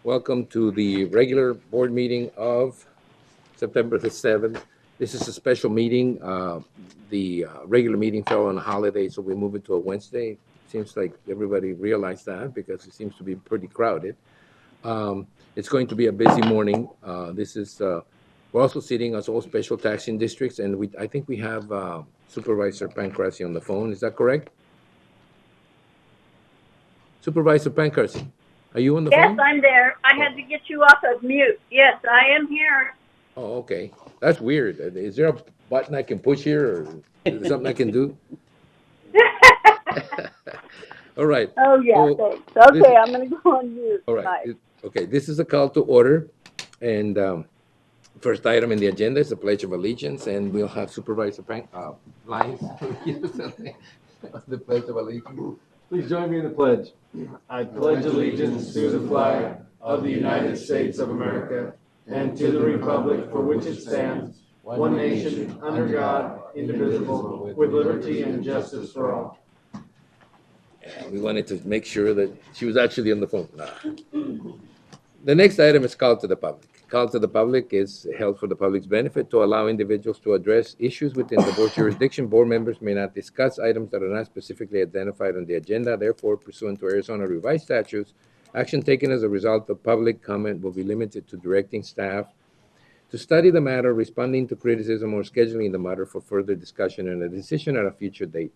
Welcome to the regular board meeting of September the 7th. This is a special meeting. The regular meeting fell on a holiday, so we moved it to a Wednesday. Seems like everybody realized that because it seems to be pretty crowded. It's going to be a busy morning. We're also sitting as all special taxing districts, and I think we have Supervisor Pancrasi on the phone. Is that correct? Supervisor Pancrasi, are you on the phone? Yes, I'm there. I had to get you off of mute. Yes, I am here. Oh, okay. That's weird. Is there a button I can push here, or is there something I can do? All right. Oh, yeah, So thanks. this, Okay, I'm going to go on mute. all right. Bye. Okay. This is a call to order, and first item in the agenda is the Pledge of Allegiance, and we'll have Supervisor Lyons the Pledge of Allegiance. Please join me in the pledge. I pledge allegiance to the flag of the United States of America and to the republic for which it stands, one nation, under God, indivisible, with liberty and justice for all. We wanted to make sure that she was actually on the phone. The next item is call to the public. Call to the public is held for the public's benefit to allow individuals to address issues within the board's jurisdiction. Board members may not discuss items that are not specifically identified on the agenda. Therefore, pursuant to Arizona revised statutes, action taken as a result of public comment will be limited to directing staff to study the matter, responding to criticism, or scheduling the matter for further discussion and a decision at a future date.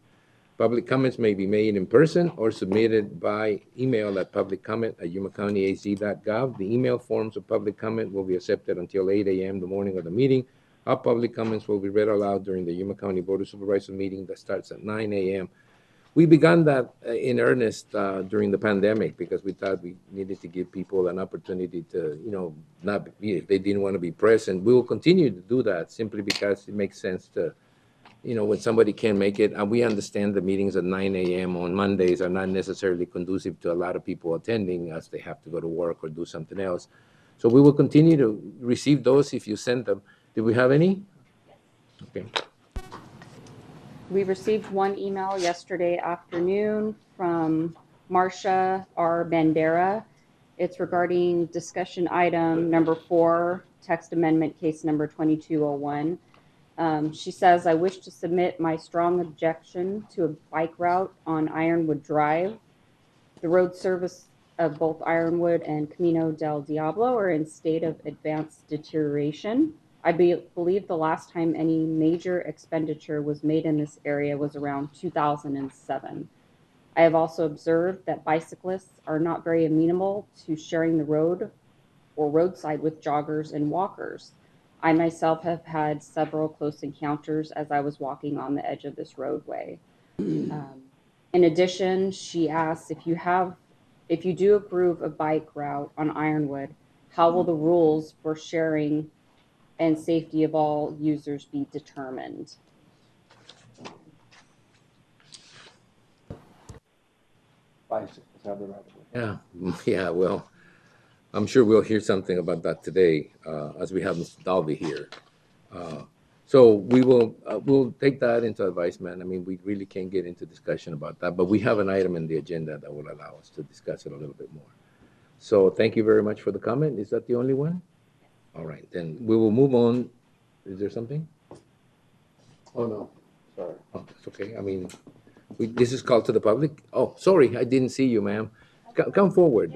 Public comments may be made in person or submitted by email at publiccomment@yumacountyaz.gov. The email forms of public comment will be accepted until 8 a.m. the morning of the meeting. All public comments will be read aloud during the Yuma County Board of Supervisors meeting that starts at 9 a.m. We began that in earnest during the pandemic because we thought we needed to give people an opportunity to, not be, if they didn't want to be present. We will continue to do that simply because it makes sense to, when somebody can't make it. And we understand the meetings at 9 a.m. on Mondays are not necessarily conducive to a lot of people attending as they have to go to work or do something else. So we will continue to receive those if you send them. Did we have any? Okay. We received one email yesterday afternoon from Marcia R. Bandera. It's regarding discussion item number 4, text amendment case number 2201. She says, I wish to submit my strong objection to a bike route on Ironwood Drive. The road service of both Ironwood and Camino del Diablo are in state of advanced deterioration. I believe the last time any major expenditure was made in this area was around 2007. I have also observed that bicyclists are not very amenable to sharing the road or roadside with joggers and walkers. I myself have had several close encounters as I was walking on the edge of this roadway. In addition, she asks if you do approve a bike route on Ironwood, how will the rules for sharing and safety of all users be determined? Bicycles have the right of way. Yeah, well, I'm sure we'll hear something about that today as we have Mr. Dalby here. So we'll take that into advisement. I mean, we really can't get into discussion about that, but we have an item in the agenda that will allow us to discuss it a little bit more. So thank you very much for the comment. Is that the only one? All right, then we will move on. Is there something? Oh, no, sorry. Oh, that's okay. I mean, this is called to the public. Oh, sorry, I didn't see you, ma'am. Come forward.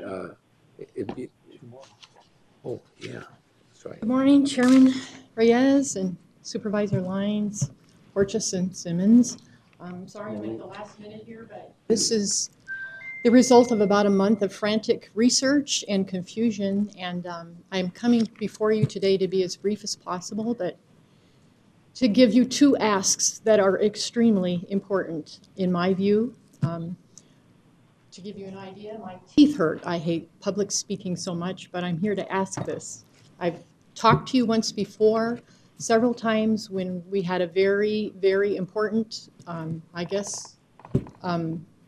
Oh, yeah, that's right. Good morning, Chairman Reyes and Supervisor Lyons, Porches and Simmons. I'm sorry I'm at the last minute here, but this is the result of about a month of frantic research and confusion, and I'm coming before you today to be as brief as possible, but to give you 2 asks that are extremely important in my view. To give you an idea, my teeth hurt. I hate public speaking so much, but I'm here to ask this. I've talked to you once before, several times when we had a very, very important,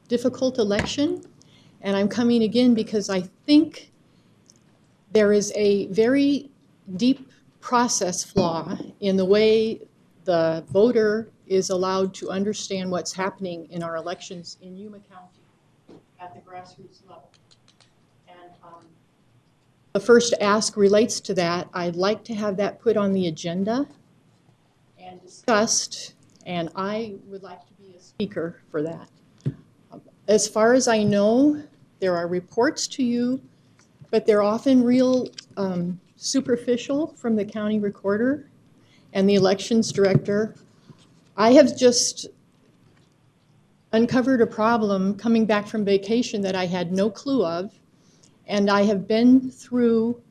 difficult election. And I'm coming again because I think there is a very deep process flaw in the way the voter is allowed to understand what's happening in our elections in Yuma County at the grassroots level. And the first ask relates to that. I'd like to have that put on the agenda and discussed, and I would like to be a speaker for that. As far as I know, there are reports to you, but they're often real superficial from the county recorder and the elections director. I have just uncovered a problem coming back from vacation that I had no clue of, and I have been through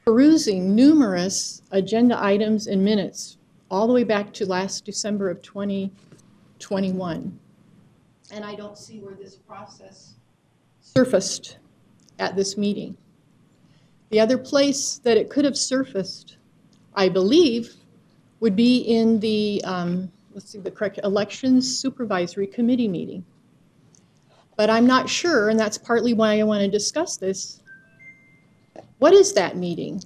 perusing numerous agenda items and minutes all the way back to last December of 2021. And I don't see where this process surfaced at this meeting. The other place that it could have surfaced, I believe, would be in the, let's see, the correct Elections Supervisory Committee meeting. But I'm not sure, and that's partly why I want to discuss this. What is that meeting?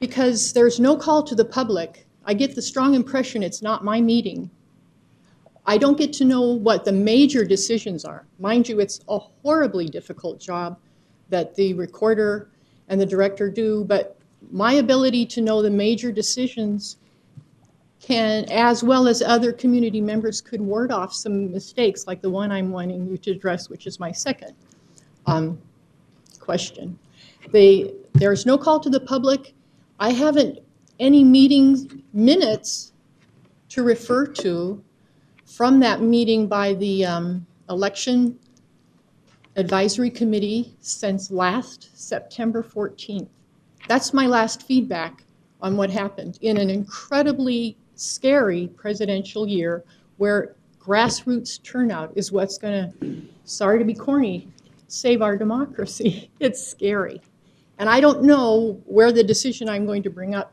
Because there's no call to the public. I get the strong impression it's not my meeting. I don't get to know what the major decisions are. Mind you, it's a horribly difficult job that the recorder and the director do, but my ability to know the major decisions can, as well as other community members, could ward off some mistakes like the one I'm wanting you to address, which is my second question. There's no call to the public. I haven't any meeting minutes to refer to from that meeting by the Election Advisory Committee since last September 14th. That's my last feedback on what happened in an incredibly scary presidential year where grassroots turnout is what's going to, sorry to be corny, save our democracy. It's scary. And I don't know where the decision I'm going to bring up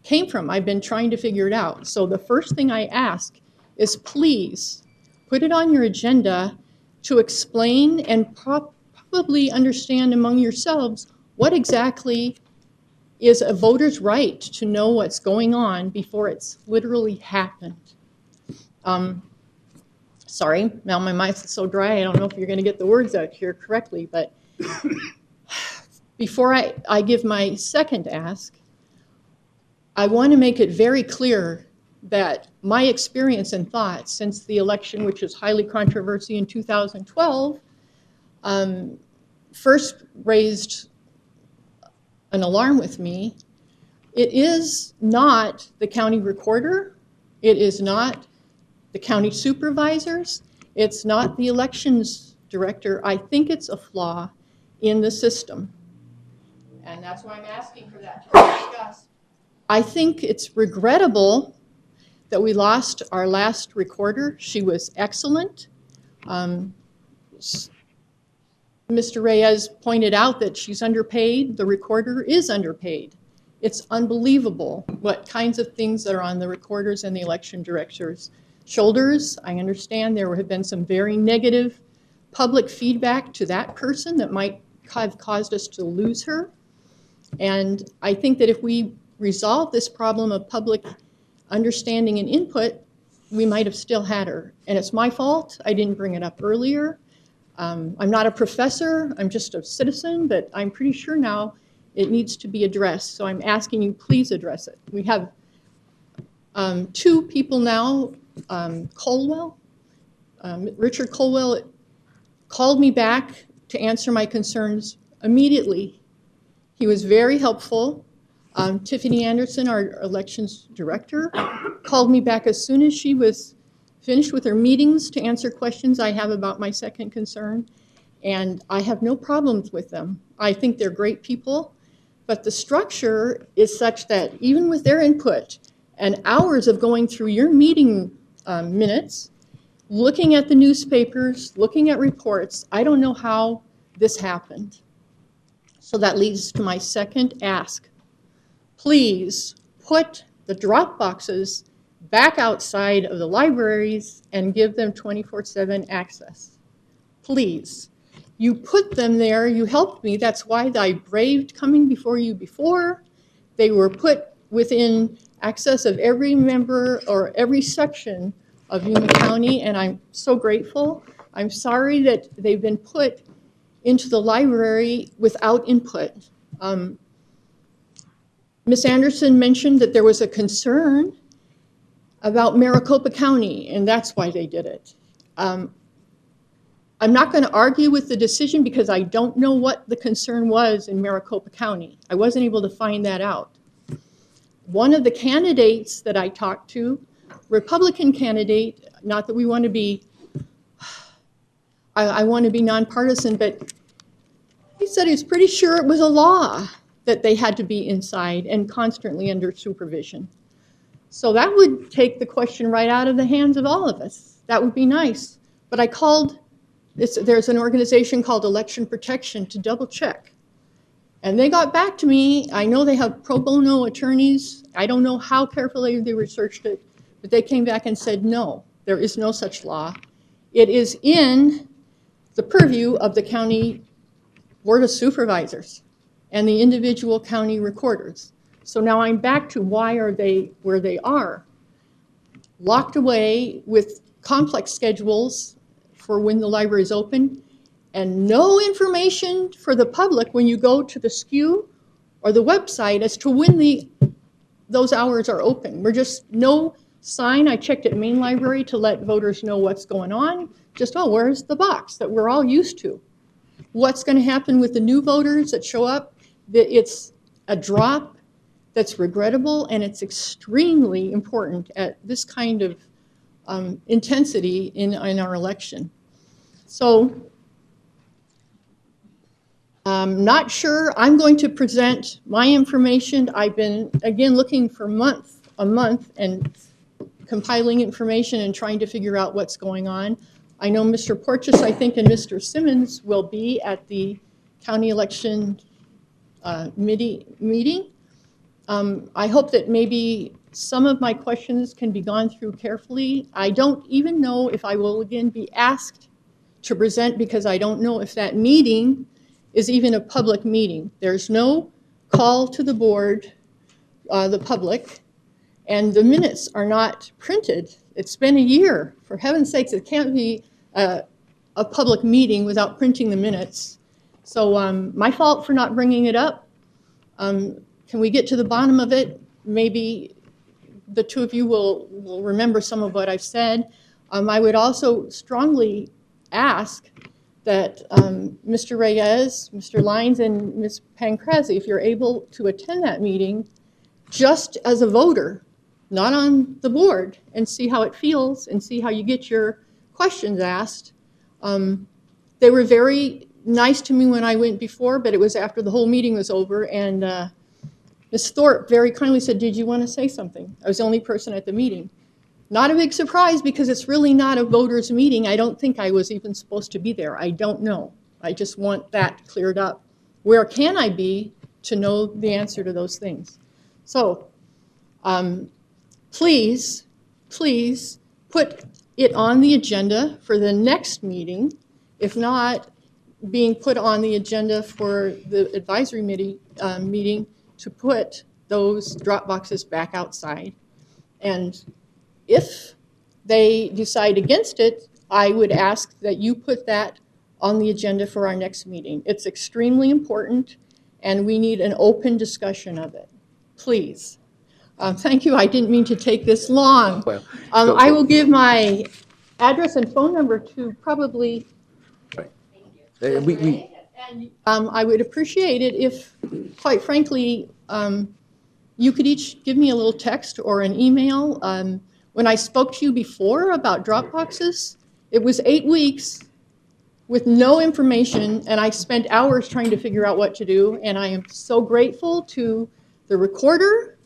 came from. I've been trying to figure it out. So the first thing I ask is please put it on your agenda to explain and probably understand among yourselves what exactly is a voter's right to know what's going on before it's literally happened. Sorry, now my mouth is so dry, I don't know if you're going to get the words out here correctly, but before I give my second ask, I want to make it very clear that my experience and thoughts since the election, which was highly controversial in 2012, first raised an alarm with me. It is not the county recorder. It is not the county supervisors. It's not the elections director. I think it's a flaw in the system. And that's why I'm asking for that to be discussed. I think it's regrettable that we lost our last recorder. She was excellent. Mr. Reyes pointed out that she's underpaid. The recorder is underpaid. It's unbelievable what kinds of things that are on the recorders and the election director's shoulders. I understand there have been some very negative public feedback to that person that might have caused us to lose her. And I think that if we resolve this problem of public understanding and input, we might have still had her. And it's my fault. I didn't bring it up earlier. I'm not a professor. I'm just a citizen, but I'm pretty sure now it needs to be addressed. So I'm asking you, please address it. We have two people now, Colwell. Richard Colwell called me back to answer my concerns immediately. He was very helpful. Tiffany Anderson, our elections director, called me back as soon as she was finished with her meetings to answer questions I have about my second concern. And I have no problems with them. I think they're great people, but the structure is such that even with their input and hours of going through your meeting minutes, looking at the newspapers, looking at reports, I don't know how this happened. So that leads to my second ask. Please put the drop boxes back outside of the libraries and give them 24/7 access. Please. You put them there, you helped me, that's why I braved coming before you before. They were put within access of every member or every section of Yuma County, and I'm so grateful. I'm sorry that they've been put into the library without input. Ms. Anderson mentioned that there was a concern about Maricopa County, and that's why they did it. I'm not going to argue with the decision because I don't know what the concern was in Maricopa County. I wasn't able to find that out. One of the candidates that I talked to, Republican candidate, not that we want to be, I want to be nonpartisan, but he said he's pretty sure it was a law that they had to be inside and constantly under supervision. So that would take the question right out of the hands of all of us. That would be nice. But I called, there's an organization called Election Protection to double check. And they got back to me. I know they have pro bono attorneys. I don't know how carefully they researched it, but they came back and said, no, there is no such law. It is in the purview of the county board of supervisors and the individual county recorders. So now I'm back to why are they where they are? Locked away with complex schedules for when the library is open, and no information for the public when you go to the SKU or the website as to when those hours are open. We're just no sign. I checked at Main Library to let voters know what's going on. Just, oh, where's the box that we're all used to? What's going to happen with the new voters that show up? It's a drop that's regrettable, and it's extremely important at this kind of intensity in our election. So I'm not sure. I'm going to present my information. I've been, again, looking for a month and compiling information and trying to figure out what's going on. I know Mr. Porteous, I think, and Mr. Simmons will be at the county election meeting. I hope that maybe some of my questions can be gone through carefully. I don't even know if I will again be asked to present because I don't know if that meeting is even a public meeting. There's no call to the board, the public, and the minutes are not printed. It's been a year. For heaven's sakes, it can't be a public meeting without printing the minutes. So my fault for not bringing it up. Can we get to the bottom of it? Maybe the two of you will remember some of what I've said. I would also strongly ask that Mr. Reyes, Mr. Lyons, and Ms. Pancrazi, if you're able to attend that meeting, just as a voter, not on the board, and see how it feels and see how you get your questions asked. They were very nice to me when I went before, but it was after the whole meeting was over, and Ms. Thorpe very kindly said, did you want to say something? I was the only person at the meeting. Not a big surprise because it's really not a voters meeting. I don't think I was even supposed to be there. I don't know. I just want that cleared up. Where can I be to know the answer to those things? So please put it on the agenda for the next meeting. If not, being put on the agenda for the advisory meeting to put those drop boxes back outside. And if they decide against it, I would ask that you put that on the agenda for our next meeting. It's extremely important, and we need an open discussion of it. Please. Thank you. I didn't mean to take this long. Well, I will give my address and phone number to probably. I would appreciate it if, quite frankly, you could each give me a little text or an email. When I spoke to you before about drop boxes, it was 8 weeks with no information, and I spent hours trying to figure out what to do, and I am so grateful to the recorder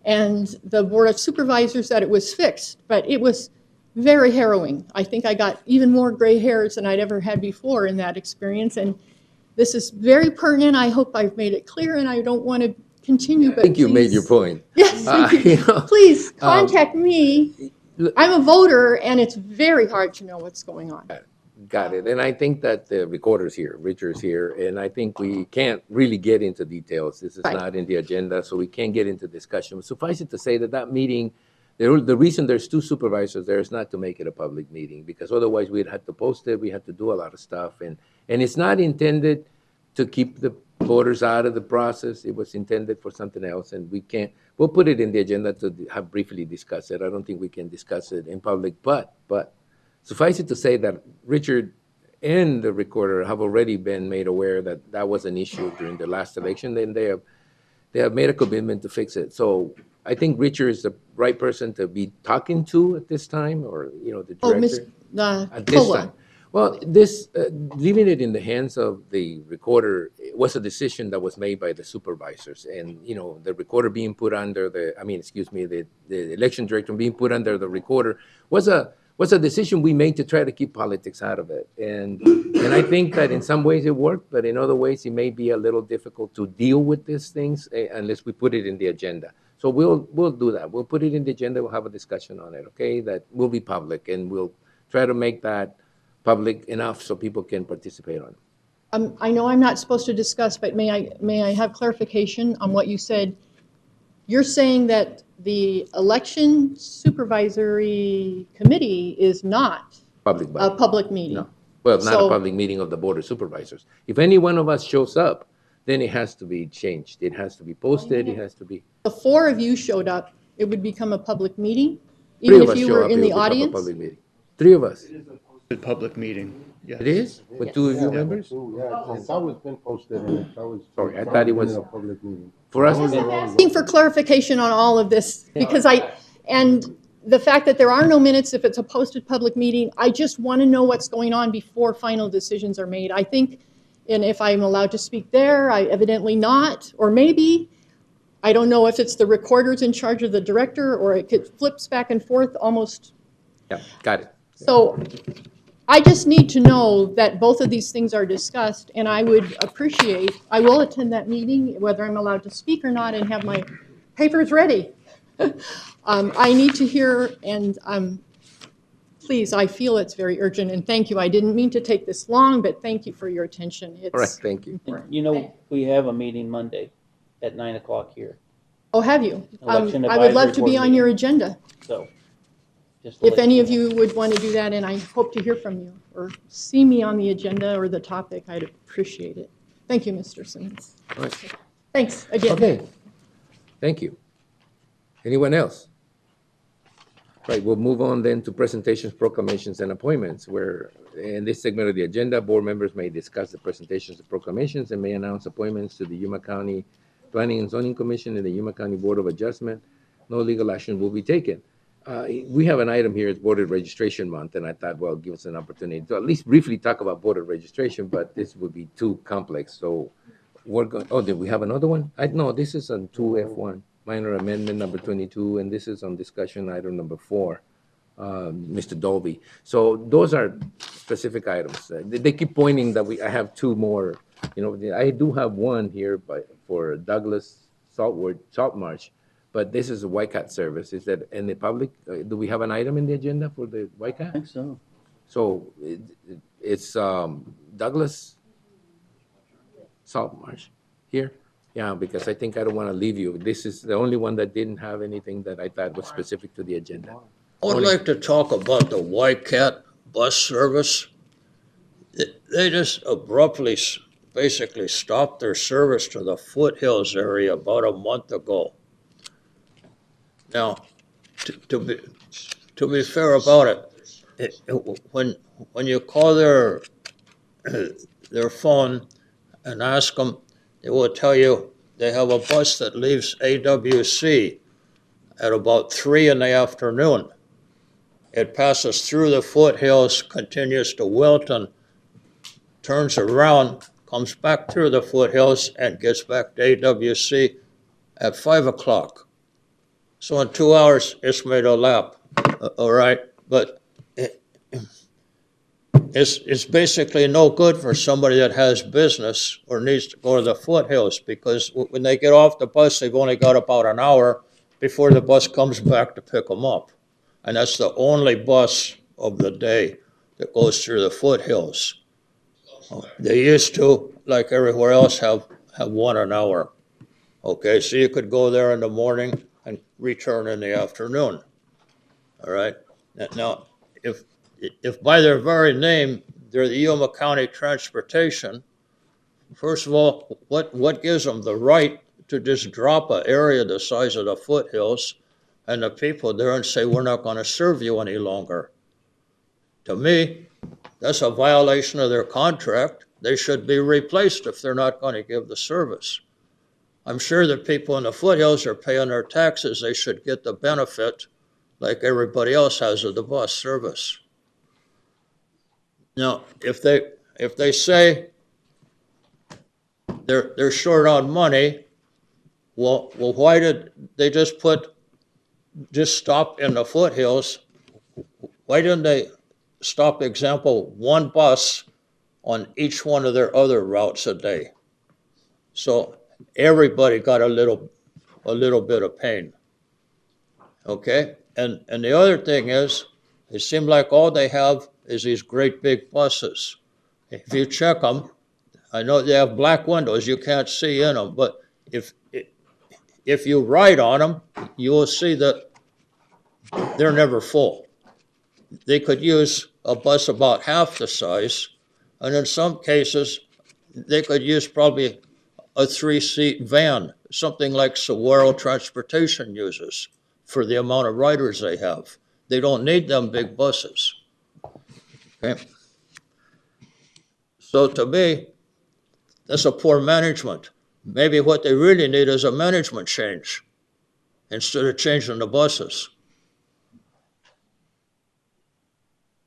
and the Board of Supervisors that it was fixed, but it was very harrowing. I think I got even more gray hairs than I'd ever had before in that experience, and this is very pertinent. I hope I've made it clear, and I don't want to continue, but I think you made your point. Yes, thank you. Please contact me. I'm a voter, and it's very hard to know what's going on. Got it. And I think that the recorder's here, Richard's here, and I think we can't really get into details. This is Right. not in the agenda, so we can't get into discussion. Suffice it to say that that meeting The reason there's two supervisors there is not to make it a public meeting, because otherwise we'd have to post it, we have to do a lot of stuff, and it's not intended to keep the voters out of the process. It was intended for something else, and we'll put it in the agenda to have briefly discuss it. I don't think we can discuss it in public, but suffice it to say that Richard and the recorder have already been made aware that that was an issue during the last election, and they have made a commitment to fix it. So I think Richard is the right person to be talking to at this time, or, the Oh, Ms. director. At this time. Well, leaving it in the hands of the recorder was a decision that was made by the supervisors. And, the recorder being put under the election director being put under the recorder was a decision we made to try to keep politics out of it. And I think that in some ways it worked, but in other ways it may be a little difficult to deal with these things unless we put it in the agenda. So we'll do that. We'll put it in the agenda. We'll have a discussion on it, okay? That will be public, and we'll try to make that public enough so people can participate on it. I know I'm not supposed to discuss, but may I have clarification on what you said? You're saying that the election supervisory committee is not Public a body. public meeting? No. Well, not a So- public meeting of the board of supervisors. If any one of us shows up, then it has to be changed. It has to be posted. It has to be. The four of you showed up, it would become a public meeting? Three Even of if us you show were up, in it the will become a audience? public meeting. Three of us. A public meeting, yes. It is? With two of you members? Yeah, it's always been posted and it's always. Sorry, I thought it was- been a public meeting. For us, Asking for clarification on all of this, because and the fact that there are no minutes if it's a posted public meeting, I just want to know what's going on before final decisions are made. I think, and if I'm allowed to speak there, I evidently not, or maybe, I don't know if it's the recorder's in charge of the director, or it flips back and forth almost. yeah, got it. So I just need to know that both of these things are discussed, and I would appreciate, I will attend that meeting, whether I'm allowed to speak or not, and have my papers ready. I need to hear, and please, I feel it's very urgent, and thank you. I didn't mean to take this long, but thank you for your attention. All right, It's, thank you. You know, we have a meeting Monday at 9 o'clock here, oh, have you? Election I would love advisory to be board on meeting. your agenda. so. just to If let any you of know. you would want to do that, and I hope to hear from you, or see me on the agenda or the topic, I'd appreciate it. Thank you, Mr. Simmons. All right. Thanks again. Okay, thank you. Anyone else? Right, we'll move on then to presentations, proclamations, and appointments, where in this segment of the agenda, board members may discuss the presentations and proclamations and may announce appointments to the Yuma County Planning and Zoning Commission and the Yuma County Board of Adjustment. No legal action will be taken. We have an item here, it's voter registration month, and I thought, well, give us an opportunity to at least briefly talk about voter registration, but this would be too complex, so we're going, oh, did we have another one? No, this is on 2F1, minor amendment number 22, and this is on discussion item number 4, Mr. Dolby. So those are specific items. They keep pointing that I have two more, I do have one here for Douglas Salt Marsh, but this is a YCAT service. Is that in the public? Do we have an item in the agenda for the I YCAT? think so. So it's Douglas Salt Marsh here? Yeah, because I think I don't want to leave you. This is the only one that didn't have anything that I thought was specific to the agenda. I would like to talk about the YCAT bus service. They just abruptly basically stopped their service to the foothills area about a month ago. Now, to be fair about it, when you call their phone and ask them, they will tell you they have a bus that leaves AWC at about 3 in the afternoon. It passes through the foothills, continues to Wilton, turns around, comes back through the foothills, and gets back to AWC at 5 o'clock. So in 2 hours, it's made a lap, all right? But it's basically no good for somebody that has business or needs to go to the foothills, because when they get off the bus, they've only got about an hour before the bus comes back to pick them up. And that's the only bus of the day that goes through the foothills. They used to, like everywhere else, have one an hour. Okay, so you could go there in the morning and return in the afternoon. all right? Now, if by their very name, they're the Yuma County Transportation, first of all, what gives them the right to just drop an area the size of the foothills and the people there and say, we're not going to serve you any longer? To me, that's a violation of their contract. They should be replaced if they're not going to give the service. I'm sure the people in the foothills are paying their taxes. They should get the benefit like everybody else has of the bus service. Now, if they say they're short on money, well, why did they just stop in the foothills? Why didn't they stop, example, one bus on each one of their other routes a day? So everybody got a little bit of pain. Okay? And the other thing is, it seems like all they have is these great big buses. If you check them, I know they have black windows, you can't see in them, but if you ride on them, you will see that they're never full. They could use a bus about half the size, and in some cases, they could use probably a 3-seat van, something like Saguaro Transportation uses for the amount of riders they have. They don't need them big buses. Okay? So to me, that's a poor management. Maybe what they really need is a management change instead of changing the buses.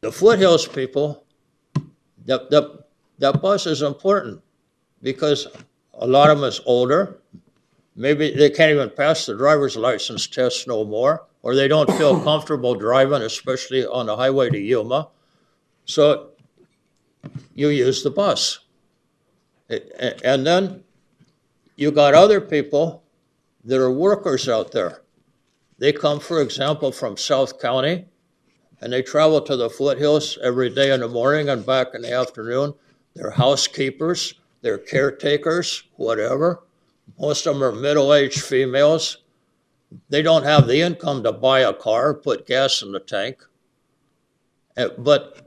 The foothills people, that bus is important because a lot of them is older. Maybe they can't even pass the driver's license test no more, or they don't feel comfortable driving, especially on the highway to Yuma. So you use the bus. And then you got other people that are workers out there. They come, for example, from South County, and they travel to the foothills every day in the morning and back in the afternoon. They're housekeepers, they're caretakers, whatever. Most of them are middle-aged females. They don't have the income to buy a car, put gas in the tank. But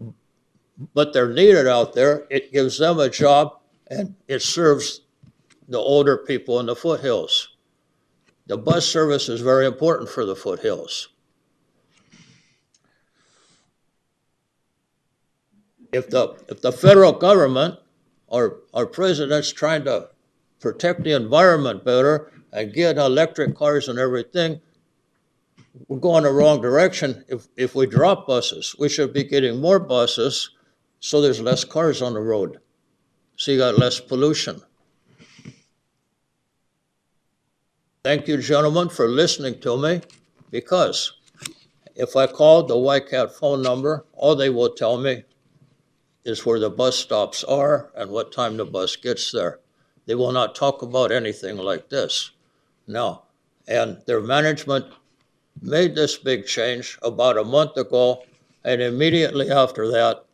they're needed out there. It gives them a job, and it serves the older people in the foothills. The bus service is very important for the foothills. If the federal government or our president's trying to protect the environment better and get electric cars and everything, we're going the wrong direction if we drop buses. We should be getting more buses so there's less cars on the road. So you got less pollution. Thank you, gentlemen, for listening to me, because if I call the YCAT phone number, all they will tell me is where the bus stops are and what time the bus gets there. They will not talk about anything like this. No. And their management made this big change about a month ago, and immediately after that,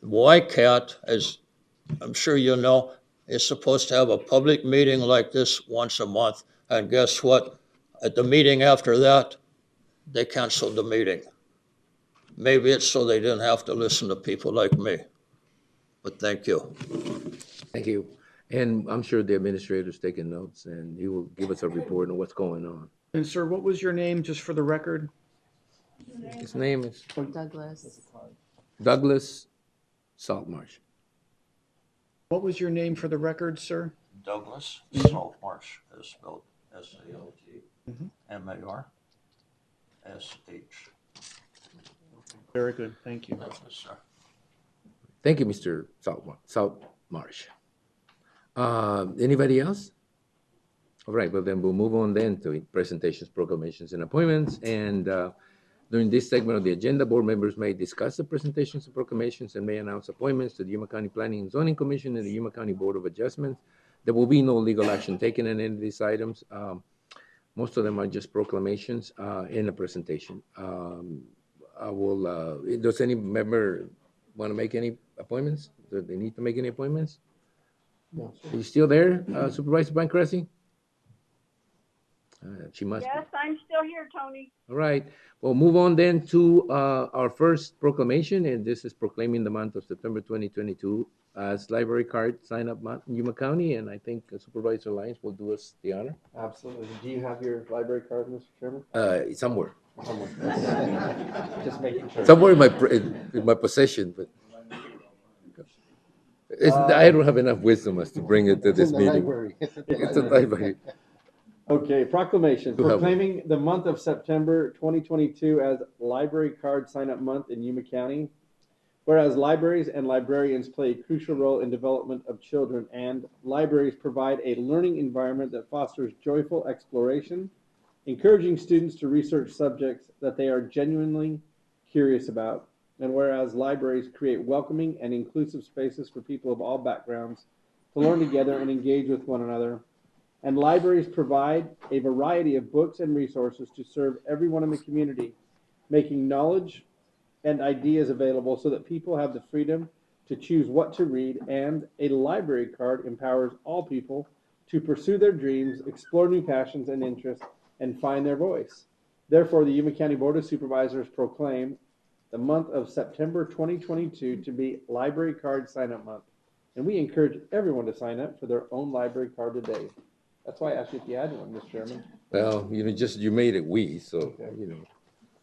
YCAT, as I'm sure you know, is supposed to have a public meeting like this once a month, and guess what? At the meeting after that, they canceled the meeting. Maybe it's so they didn't have to listen to people like me. But thank you. Thank you. And I'm sure the administrator's taking notes, and he will give us a report on what's going on. And sir, what was your name, just for the record? His name is Douglas. Saltmarsh. What was your name for the record, sir? Douglas Saltmarsh is spelled S-A-L-T-M-A-R-S-H. Very good, thank you. Yes, sir. Thank you, Mr. Saltmarsh. Anybody else? All right, well then we'll move on then to presentations, proclamations, and appointments. And during this segment of the agenda, board members may discuss the presentations and proclamations and may announce appointments to the Yuma County Planning and Zoning Commission and the Yuma County Board of Adjustments. There will be no legal action taken on any of these items. Most of them are just proclamations in a presentation. Does any member want to make any appointments? Do they need to make any appointments? No. Are you still there, Supervisor Pancrasi? She must be. Yes, I'm still here, Tony. All right, we'll move on then to our first proclamation, and this is proclaiming the month of September 2022 as Library Card Sign-Up Month in Yuma County, and I think Supervisor Lyons will do us the honor. Absolutely. Do you have your library card, Mr. Chairman? Somewhere, Just making sure. somewhere in my possession, but I don't have enough wisdom as to bring it to It's this in the meeting. library. It's a library. Okay, proclamation You have one. proclaiming the month of September 2022 as Library Card Sign-Up Month in Yuma County. Whereas libraries and librarians play a crucial role in development of children, and libraries provide a learning environment that fosters joyful exploration, encouraging students to research subjects that they are genuinely curious about. And whereas libraries create welcoming and inclusive spaces for people of all backgrounds to learn together and engage with one another. And libraries provide a variety of books and resources to serve everyone in the community, making knowledge and ideas available so that people have the freedom to choose what to read. And a library card empowers all people to pursue their dreams, explore new passions and interests, and find their voice. Therefore, the Yuma County Board of Supervisors proclaim the month of September 2022 to be Library Card Sign-Up Month. And we encourage everyone to sign up for their own library card today. That's why I asked you if you had one, Mr. Chairman. Well, you made it so,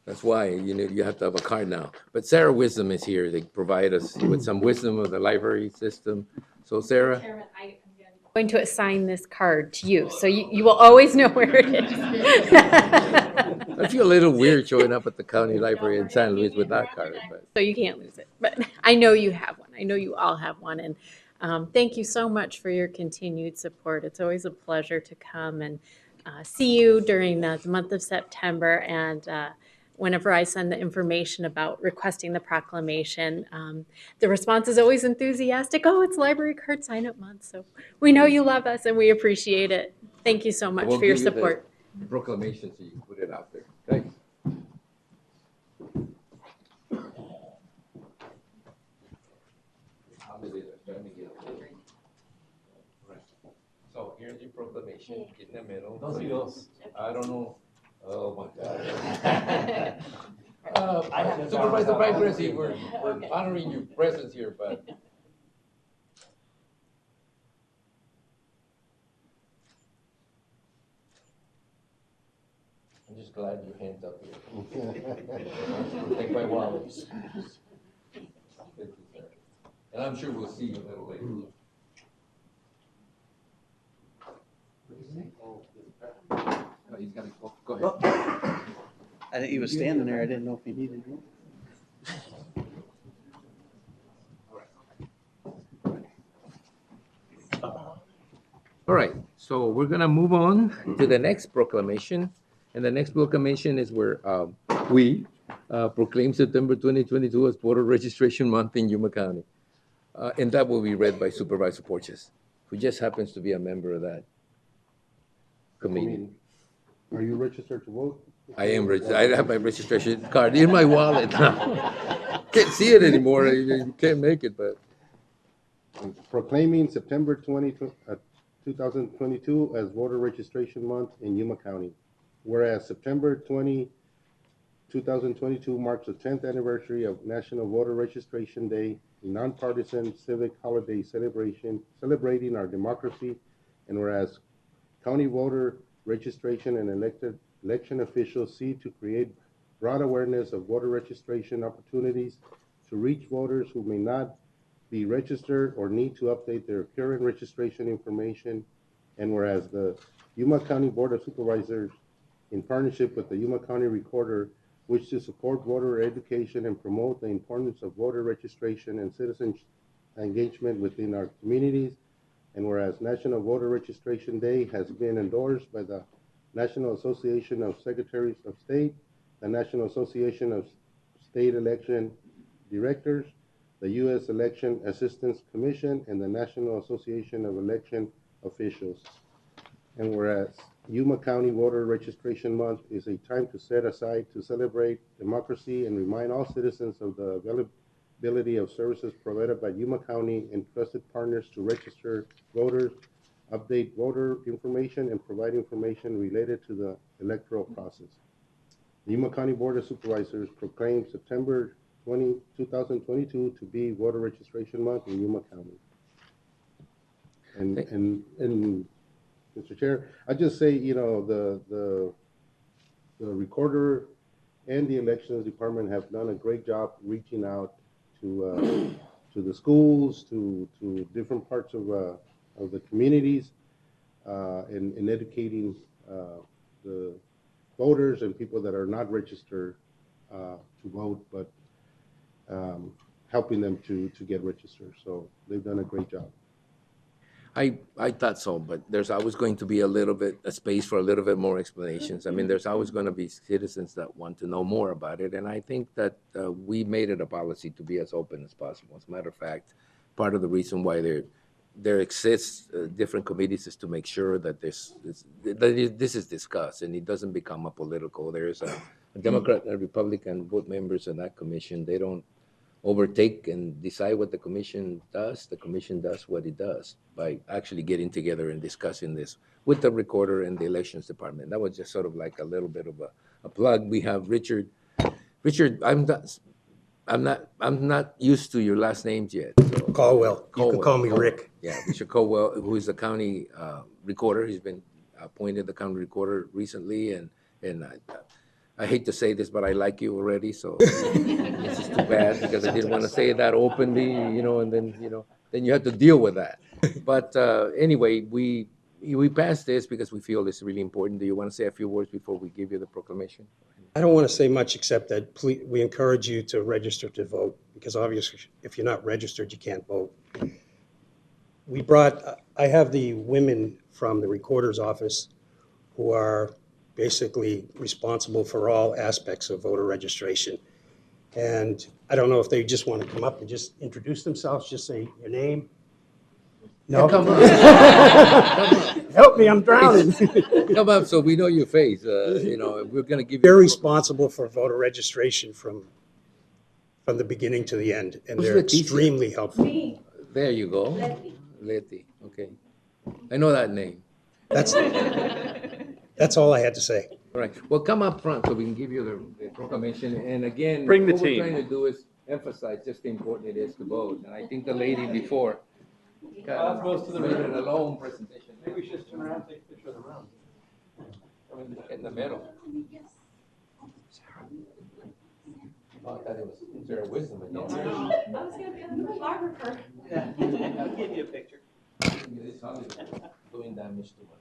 that's why, you have to have a card now. But Sarah Wisdom is here. They provide us with some wisdom of the library system. So Sarah, Chairman, I am going to assign this card to you, so you will always know where it is. I feel a little weird showing up at the county library in San Luis with that card, but. So you can't lose it, but I know you have one. I know you all have one, and thank you so much for your continued support. It's always a pleasure to come and see you during the month of September, and whenever I send the information about requesting the proclamation, the response is always enthusiastic. Oh, it's Library Card Sign-Up Month, so we know you love us and we appreciate it. Thank you so much We'll for your give you the support. Proclamation, so you can put it out there, okay? So here's your proclamation, in the middle. I don't know. Oh, my God. Supervisor Vice we're honoring your presence here, but. I'm just glad your hand's up here. Take my wallet. And I'm sure we'll see you a little later. Oh, he's gotta go ahead. He was standing there, I didn't know if he needed it. All right, so we're gonna move on to the next proclamation. And the next proclamation is where we proclaim September 2022 as Voter Registration Month in Yuma County. And that will be read by Supervisor Porches, who just happens to be a member of that committee. Are you registered to vote? I am registered. I have my registration card in my wallet now. Can't see it anymore. You can't make it, but. Proclaiming September 2022 as Voter Registration Month in Yuma County. Whereas September 2022 marks the 10th anniversary of National Voter Registration Day, a nonpartisan civic holiday celebrating our democracy, and whereas county voter registration and election officials seek to create broad awareness of voter registration opportunities to reach voters who may not be registered or need to update their current registration information, and whereas the Yuma County Board of Supervisors, in partnership with the Yuma County Recorder, wish to support voter education and promote the importance of voter registration and citizen engagement within our communities. And whereas National Voter Registration Day has been endorsed by the National Association of Secretaries of State, the National Association of State Election Directors, the U.S. Election Assistance Commission, and the National Association of Election Officials. And whereas Yuma County Voter Registration Month is a time to set aside to celebrate democracy and remind all citizens of the availability of services provided by Yuma County and trusted partners to register voters, update voter information, and provide information related to the electoral process. The Yuma County Board of Supervisors proclaimed September 2022 to be Voter Registration Month in Yuma County. And Mr. Chair, I just say, you know, the recorder and the elections department have done a great job reaching out to the schools, to different parts of the communities, and educating the voters and people that are not registered to vote, but helping them to get registered. So they've done a great job. I thought so, but there's always going to be a space for a little bit more explanations. I mean, there's always going to be citizens that want to know more about it, and I think that we made it a policy to be as open as possible. As a matter of fact, part of the reason why there exists different committees is to make sure that this is discussed and it doesn't become a political. There's a Democrat and a Republican board members in that commission. They don't overtake and decide what the commission does. The commission does what it does by actually getting together and discussing this with the recorder and the elections department. That was just sort of like a little bit of a plug. We have Richard. Richard, I'm not used to your last names yet. So. Caldwell. You Caldwell. can call me Rick. Yeah, Richard Caldwell, who is the county recorder. He's been appointed the county recorder recently, and I hate to say this, but I like you already, so it's just too bad because I didn't want to say that openly, you know, and then, you know, then you have to deal with that. But anyway, we passed this because we feel it's really important. Do you want to say a few words before we give you the proclamation? I don't want to say much except that we encourage you to register to vote, because obviously if you're not registered, you can't vote. I have the women from the recorder's office who are basically responsible for all aspects of voter registration. And I don't know if they just want to come up and just introduce themselves, just say your name. No? Come on. Help me, I'm drowning. Come up so we know your face. You know, we're going to give you. They're responsible for voter registration from the beginning to the end, and Who's they're Leticia? extremely helpful. There you go. Letty. Okay. I know that name. That's all I had to say. All right. Well, come up front so we can give you the proclamation. And again, Bring the what team. we're trying to do is emphasize just how important it is to vote. And I think the lady before Let's go to the made middle. it a long presentation. Maybe we should just turn around and take a picture of the round. I mean, in the middle. Oh, I thought it was Sarah Wisdom again. I was going to be a photographer. Yeah, I'll give you a picture. This song is doing damage to one.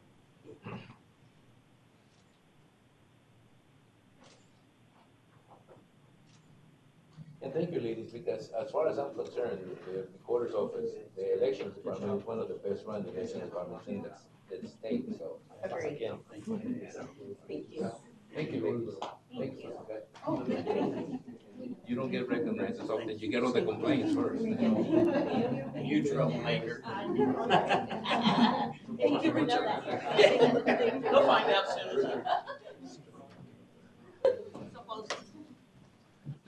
And thank you, ladies, because as far as I'm concerned, the recorder's office, the elections department is one of the best run election departments in the state, so. Agreed. Again, Thank you. thank you, ladies. Thank you. Okay. You don't get recognized as often, you get all the complaints first. You troublemaker. You never know that. You'll find out soon.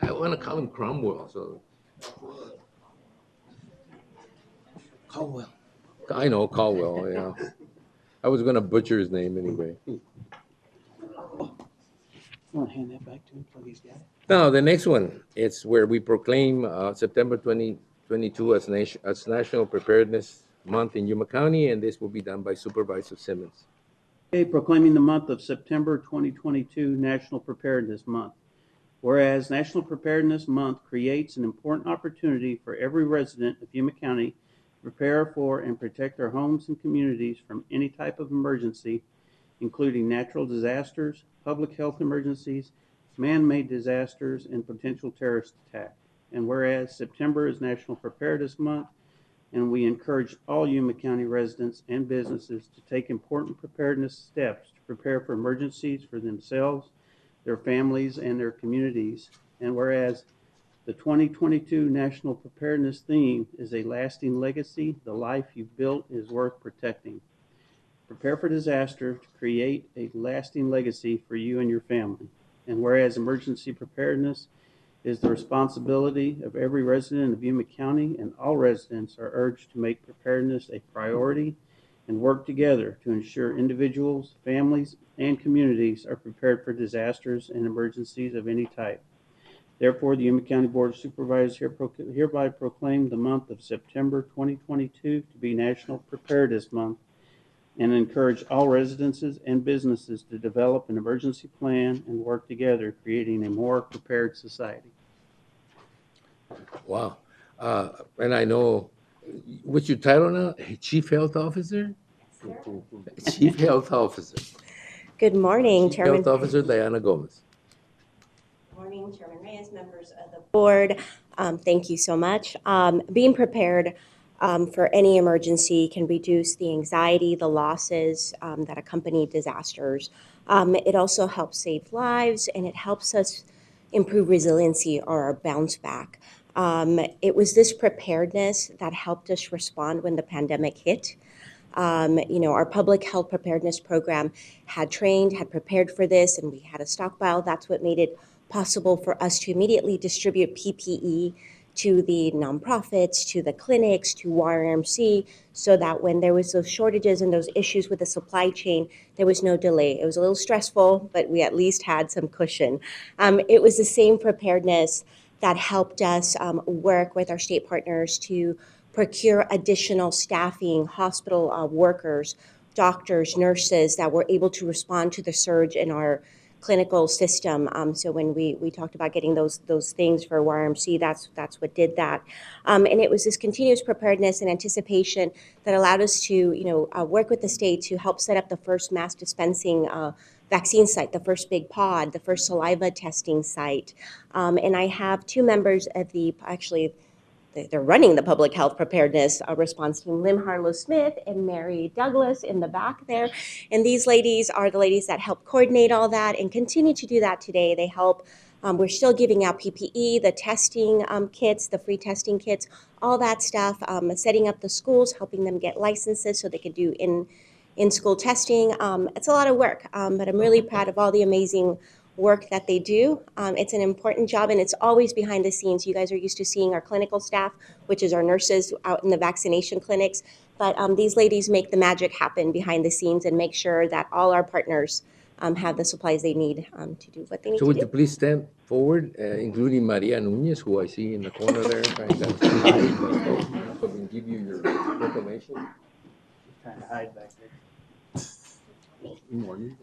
I want to call him Cromwell, so. Caldwell. I know Caldwell, yeah. I was gonna butcher his name anyway. You want to hand that back to him so he's got it? Now, the next one, it's where we proclaim September 2022 as National Preparedness Month in Yuma County, and this will be done by Supervisor Simmons. Okay, proclaiming the month of September 2022 National Preparedness Month. Whereas National Preparedness Month creates an important opportunity for every resident of Yuma County to prepare for and protect their homes and communities from any type of emergency, including natural disasters, public health emergencies, man-made disasters, and potential terrorist attack. And whereas September is National Preparedness Month, and we encourage all Yuma County residents and businesses to take important preparedness steps to prepare for emergencies for themselves, their families, and their communities. And whereas the 2022 National Preparedness theme is a lasting legacy, the life you've built is worth protecting. Prepare for disaster to create a lasting legacy for you and your family. And whereas emergency preparedness is the responsibility of every resident of Yuma County, and all residents are urged to make preparedness a priority and work together to ensure individuals, families, and communities are prepared for disasters and emergencies of any type. Therefore, the Yuma County Board of Supervisors hereby proclaim the month of September 2022 to be National Preparedness Month and encourage all residences and businesses to develop an emergency plan and work together, creating a more prepared society. Wow. And I know, what's your title now? Chief Health Officer? Chief Health Officer. Good morning, Chief Chairman. Health Officer Diana Gomez. Good morning, Chairman Reyes, members of the board. Thank you so much. Being prepared for any emergency can reduce the anxiety, the losses that accompany disasters. It also helps save lives, and it helps us improve resiliency or our bounce back. It was this preparedness that helped us respond when the pandemic hit. Our public health preparedness program had prepared for this, and we had a stockpile. That's what made it possible for us to immediately distribute PPE to the nonprofits, to the clinics, to YRMC, so that when there was those shortages and those issues with the supply chain, there was no delay. It was a little stressful, but we at least had some cushion. It was the same preparedness that helped us work with our state partners to procure additional staffing, hospital workers, doctors, nurses that were able to respond to the surge in our clinical system. So when we talked about getting those things for YRMC, that's what did that. And it was this continuous preparedness and anticipation that allowed us to work with the state to help set up the first mass dispensing vaccine site, the first big pod, the first saliva testing site. And I have two members of they're running the public health preparedness response team, Lynn Harlow-Smith and Mary Douglas in the back there. And these ladies are the ladies that help coordinate all that and continue to do that today. They help, we're still giving out PPE, the testing kits, the free testing kits, all that stuff, setting up the schools, helping them get licenses so they can do in-school testing. It's a lot of work, but I'm really proud of all the amazing work that they do. It's an important job, and it's always behind the scenes. You guys are used to seeing our clinical staff, which is our nurses out in the vaccination clinics, but these ladies make the magic happen behind the scenes and make sure that all our partners have the supplies they need to do what they need So to would do. you please stand forward, including Maria Nunez, who I see in the corner there, trying to hide, so we can give you your proclamation. Trying to hide back there. Good morning.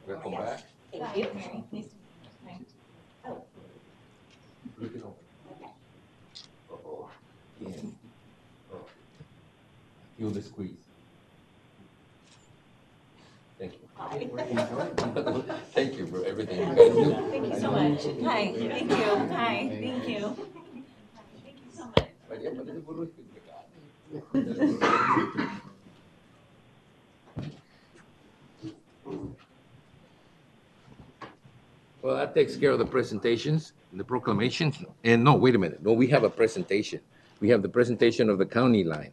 Welcome back. Thank you. Look it over. Uh-oh. Yeah. Oh. Feel the squeeze. Thank you. Thank you for everything you guys do. Thank you so much. Hi, thank you. Hi, thank you. Thank you so much. Well, that takes care of the presentations, the proclamations. And no, wait a minute. No, we have a presentation. We have the presentation of the county line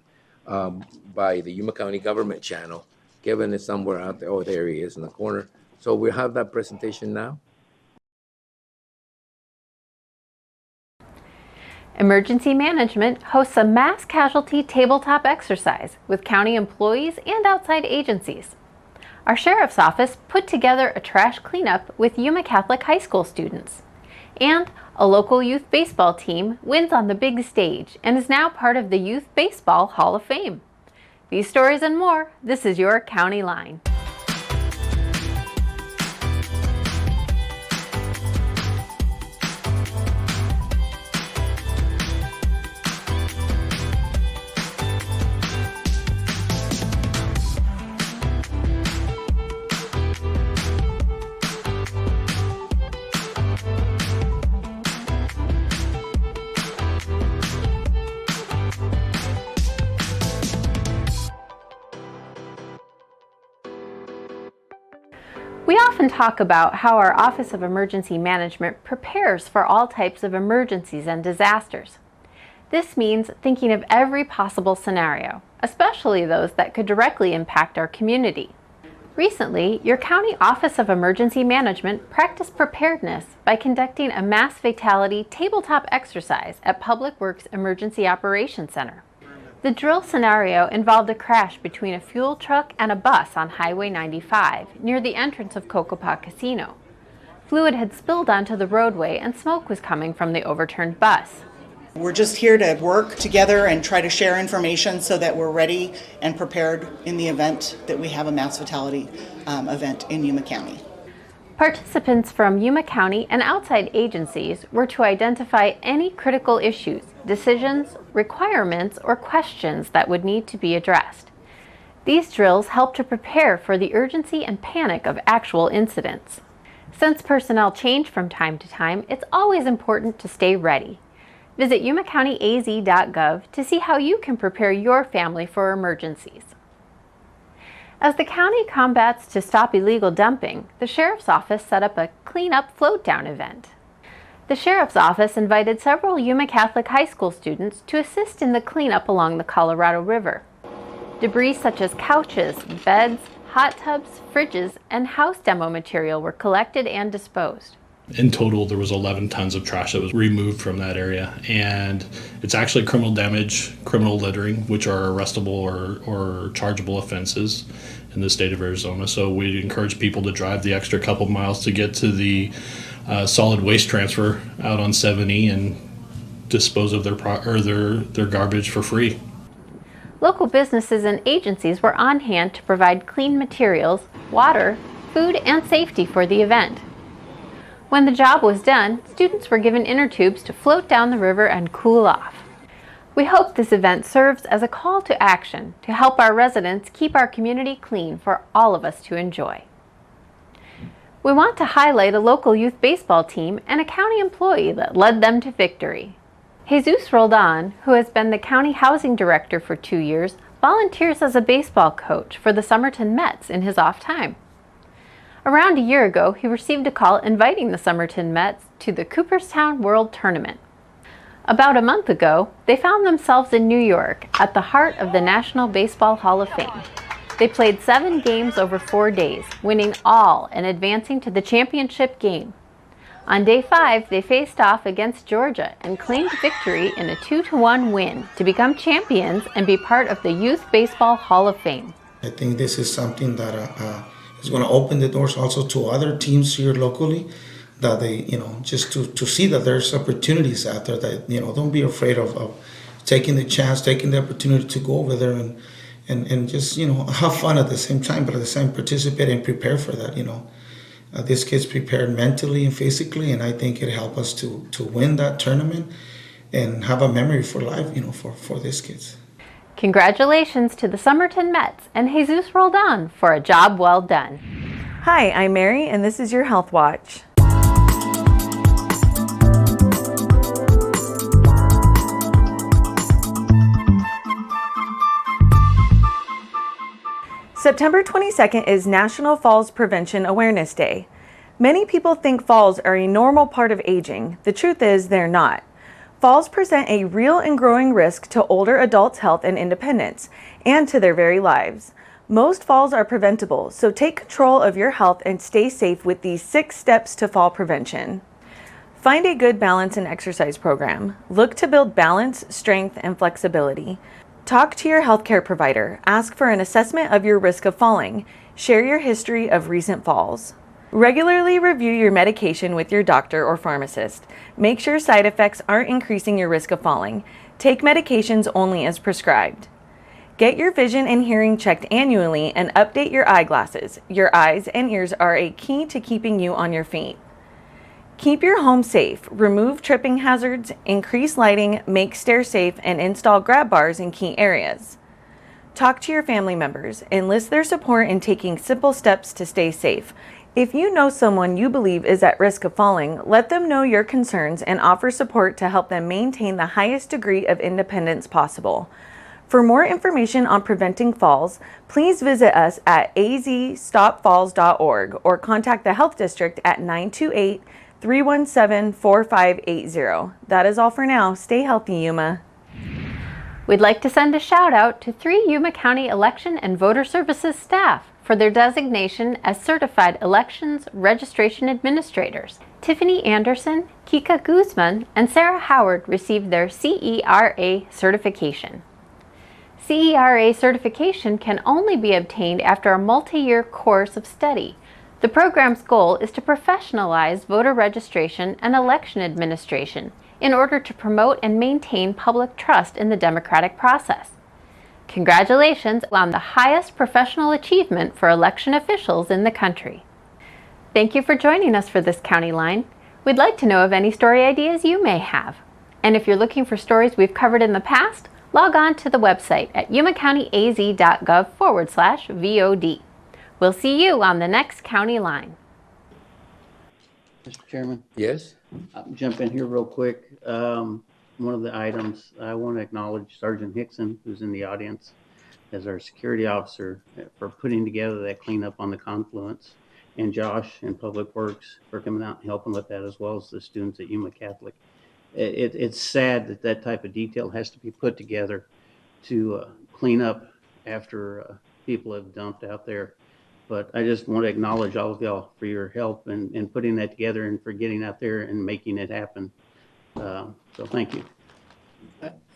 by the Yuma County Government Channel. Kevin is somewhere out there. Oh, there he is in the corner. So we have that presentation now. Emergency Management hosts a mass casualty tabletop exercise with county employees and outside agencies. Our sheriff's office put together a trash cleanup with Yuma Catholic High School students. And a local youth baseball team wins on the big stage and is now part of the Youth Baseball Hall of Fame. These stories and more, this is your County Line. We often talk about how our Office of Emergency Management prepares for all types of emergencies and disasters. This means thinking of every possible scenario, especially those that could directly impact our community. Recently, your County Office of Emergency Management practiced preparedness by conducting a mass fatality tabletop exercise at Public Works Emergency Operations Center. The drill scenario involved a crash between a fuel truck and a bus on Highway 95 near the entrance of Cocopah Casino. Fluid had spilled onto the roadway and smoke was coming from the overturned bus. We're just here to work together and try to share information so that we're ready and prepared in the event that we have a mass fatality event in Yuma County. Participants from Yuma County and outside agencies were to identify any critical issues, decisions, requirements, or questions that would need to be addressed. These drills help to prepare for the urgency and panic of actual incidents. Since personnel change from time to time, it's always important to stay ready. Visit yumacountyaz.gov to see how you can prepare your family for emergencies. As the county combats to stop illegal dumping, the Sheriff's Office set up a Clean Up Float-Down event. The Sheriff's Office invited several Yuma Catholic High School students to assist in the cleanup along the Colorado River. Debris such as couches, beds, hot tubs, fridges, and house demo material were collected and disposed. In total, there was 11 tons of trash that was removed from that area, and it's actually criminal damage, criminal littering, which are arrestable or chargeable offenses in the state of Arizona. So we encourage people to drive the extra couple miles to get to the solid waste transfer out on 70 and dispose of their garbage for free. Local businesses and agencies were on hand to provide clean materials, water, food, and safety for the event. When the job was done, students were given inner tubes to float down the river and cool off. We hope this event serves as a call to action to help our residents keep our community clean for all of us to enjoy. We want to highlight a local youth baseball team and a county employee that led them to victory. Jesus Roldan, who has been the county housing director for 2 years, volunteers as a baseball coach for the Somerton Mets in his off time. Around a year ago, he received a call inviting the Somerton Mets to the Cooperstown World Tournament. About a month ago, they found themselves in New York at the heart of the National Baseball Hall of Fame. They played 7 games over 4 days, winning all and advancing to the championship game. On day 5, they faced off against Georgia and claimed victory in a 2-1 win to become champions and be part of the Youth Baseball Hall of Fame. I think this is something that is going to open the doors also to other teams here locally, that they, just to see that there's opportunities out there, that, don't be afraid of taking the chance, taking the opportunity to go over there and just, have fun at the same time, but at the same time participate and prepare for that, This kid's prepared mentally and physically, and I think it helped us to win that tournament and have a memory for life, for these kids. Congratulations to the Somerton Mets and Jesus Roldan for a job well done. Hi, I'm Mary, and this is your Health Watch. September 22nd is National Falls Prevention Awareness Day. Many people think falls are a normal part of aging. The truth is they're not. Falls present a real and growing risk to older adults' health and independence, and to their very lives. Most falls are preventable, so take control of your health and stay safe with these 6 steps to fall prevention. Find a good balance and exercise program. Look to build balance, strength, and flexibility. Talk to your healthcare provider. Ask for an assessment of your risk of falling. Share your history of recent falls. Regularly review your medication with your doctor or pharmacist. Make sure side effects aren't increasing your risk of falling. Take medications only as prescribed. Get your vision and hearing checked annually and update your eyeglasses. Your eyes and ears are a key to keeping you on your feet. Keep your home safe. Remove tripping hazards, increase lighting, make stairs safe, and install grab bars in key areas. Talk to your family members. Enlist their support in taking simple steps to stay safe. If you know someone you believe is at risk of falling, let them know your concerns and offer support to help them maintain the highest degree of independence possible. For more information on preventing falls, please visit us at azstopfalls.org or contact the Health District at 928-317-4580. That is all for now. Stay healthy, Yuma. We'd like to send a shout out to 3 Yuma County Election and Voter Services staff for for their designation as Certified Elections Registration Administrators. Tiffany Anderson, Kika Guzman, and Sarah Howard received their CERA certification. CERA certification can only be obtained after a multi-year course of study. The program's goal is to professionalize voter registration and election administration in order to promote and maintain public trust in the democratic process. Congratulations on the highest professional achievement for election officials in the country. Thank you for joining us for this County Line. We'd like to know of any story ideas you may have. And if you're looking for stories we've covered in the past, log on to the website at yumacountyaz.gov/VOD. We'll see you on the next County Line. Mr. Chairman? Yes? I'll jump in here real quick. One of the items, I want to acknowledge Sergeant Hickson, who's in the audience, as our security officer for putting together that cleanup on the confluence, and Josh in Public Works for coming out and helping with that, as well as the students at Yuma Catholic. It's sad that that type of detail has to be put together to clean up after people have dumped out there. But I just want to acknowledge all of y'all for your help in putting that together and for getting out there and making it happen. So thank you.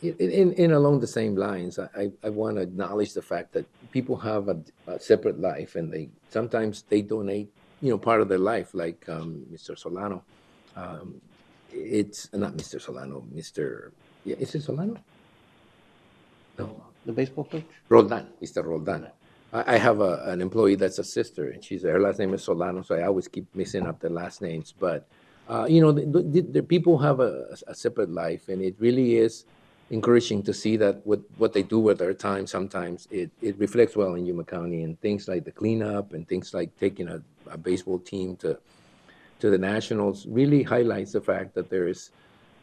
In along the same lines, I want to acknowledge the fact that people have a separate life, and sometimes they donate, part of their life, like Mr. Solano. It's not Mr. Solano, is it Solano? No. The baseball coach? Roldan, Mr. Roldan. I have an employee that's a sister, and her last name is Solano, so I always keep mixing up the last names. But the people have a separate life, and it really is encouraging to see that what they do with their time, sometimes it reflects well in Yuma County, and things like the cleanup and things like taking a baseball team to the Nationals really highlights the fact that there is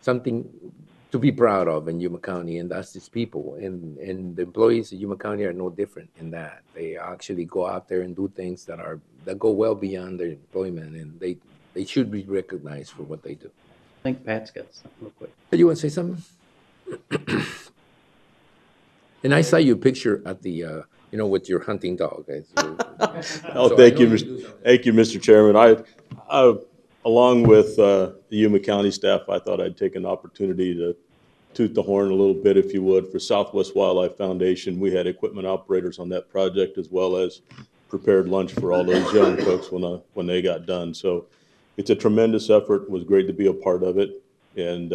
something to be proud of in Yuma County, and that's its people. And the employees of Yuma County are no different in that. They actually go out there and do things that go well beyond their employment, and they should be recognized for what they do. I think Pat's got something real quick. You want to say something? And I saw your picture at the, with your hunting dog. Oh, thank you, Mr. Chairman. I along with the Yuma County staff, I thought I'd take an opportunity to toot the horn a little bit, if you would, for Southwest Wildlife Foundation. We had equipment operators on that project, as well as prepared lunch for all those young folks when they got done. So it's a tremendous effort. It was great to be a part of it. And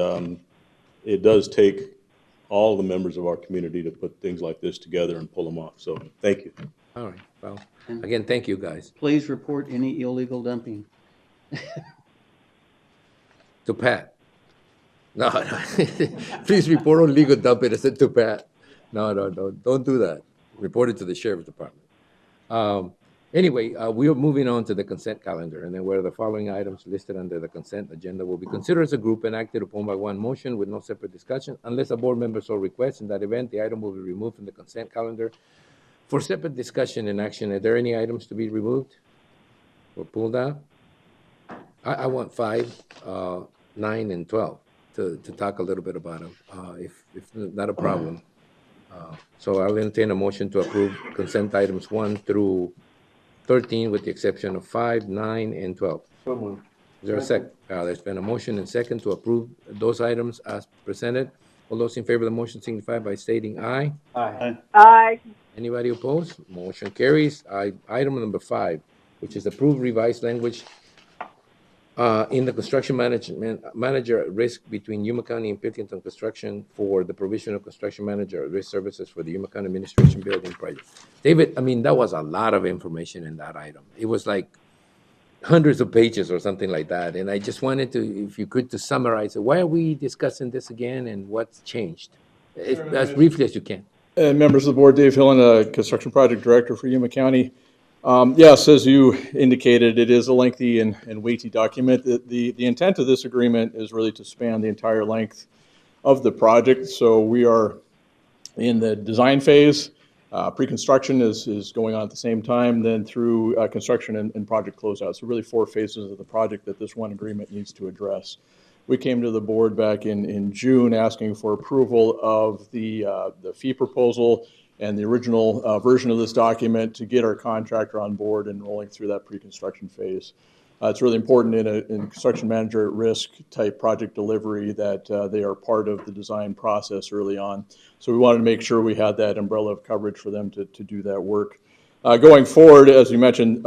it does take all the members of our community to put things like this together and pull them off. So thank you. All right. Well, again, thank you, guys. Please report any illegal dumping. To Pat. No. Please report on legal dumping. I said to Pat. No. Don't do that. Report it to the Sheriff's Department. Anyway, we are moving on to the consent calendar, and then where the following items listed under the consent agenda will be considered as a group and acted upon by one motion with no separate discussion. Unless a board member so requests, in that event, the item will be removed from the consent calendar for separate discussion and action. Are there any items to be removed or pulled out? I want 5, 9, and 12 to talk a little bit about them, if not a problem. So I'll entertain a motion to approve consent items 1 through 13, with the exception of 5, 9, and 12. So moved. Is there a second? There's been a motion and second to approve those items as presented. All those in favor of the motion signify by stating aye. Aye. Aye. Anybody opposed? Motion carries. Item number 5, which is approved revised language in the construction manager at risk between Yuma County and Pilkington Construction for the provision of construction manager at risk services for the Yuma County Administration Building Project. David, that was a lot of information in that item. It was like hundreds of pages or something like that. And I just wanted to, if you could, to summarize it. Why are we discussing this again, and what's changed? As briefly as you can. Members of the board, Dave Hillen, Construction Project Director for Yuma County. Yes, as you indicated, it is a lengthy and weighty document. The intent of this agreement is really to span the entire length of the project. So we are in the design phase. Pre-construction is going on at the same time, then through construction and project closeout. So really 4 phases of the project that this one agreement needs to address. we came to the board back in June asking for approval of the fee proposal and the original version of this document to get our contractor on board and rolling through that pre-construction phase. It's really important in construction manager at risk type project delivery that they are part of the design process early on. So we wanted to make sure we had that umbrella of coverage for them to do that work. Going forward, as you mentioned,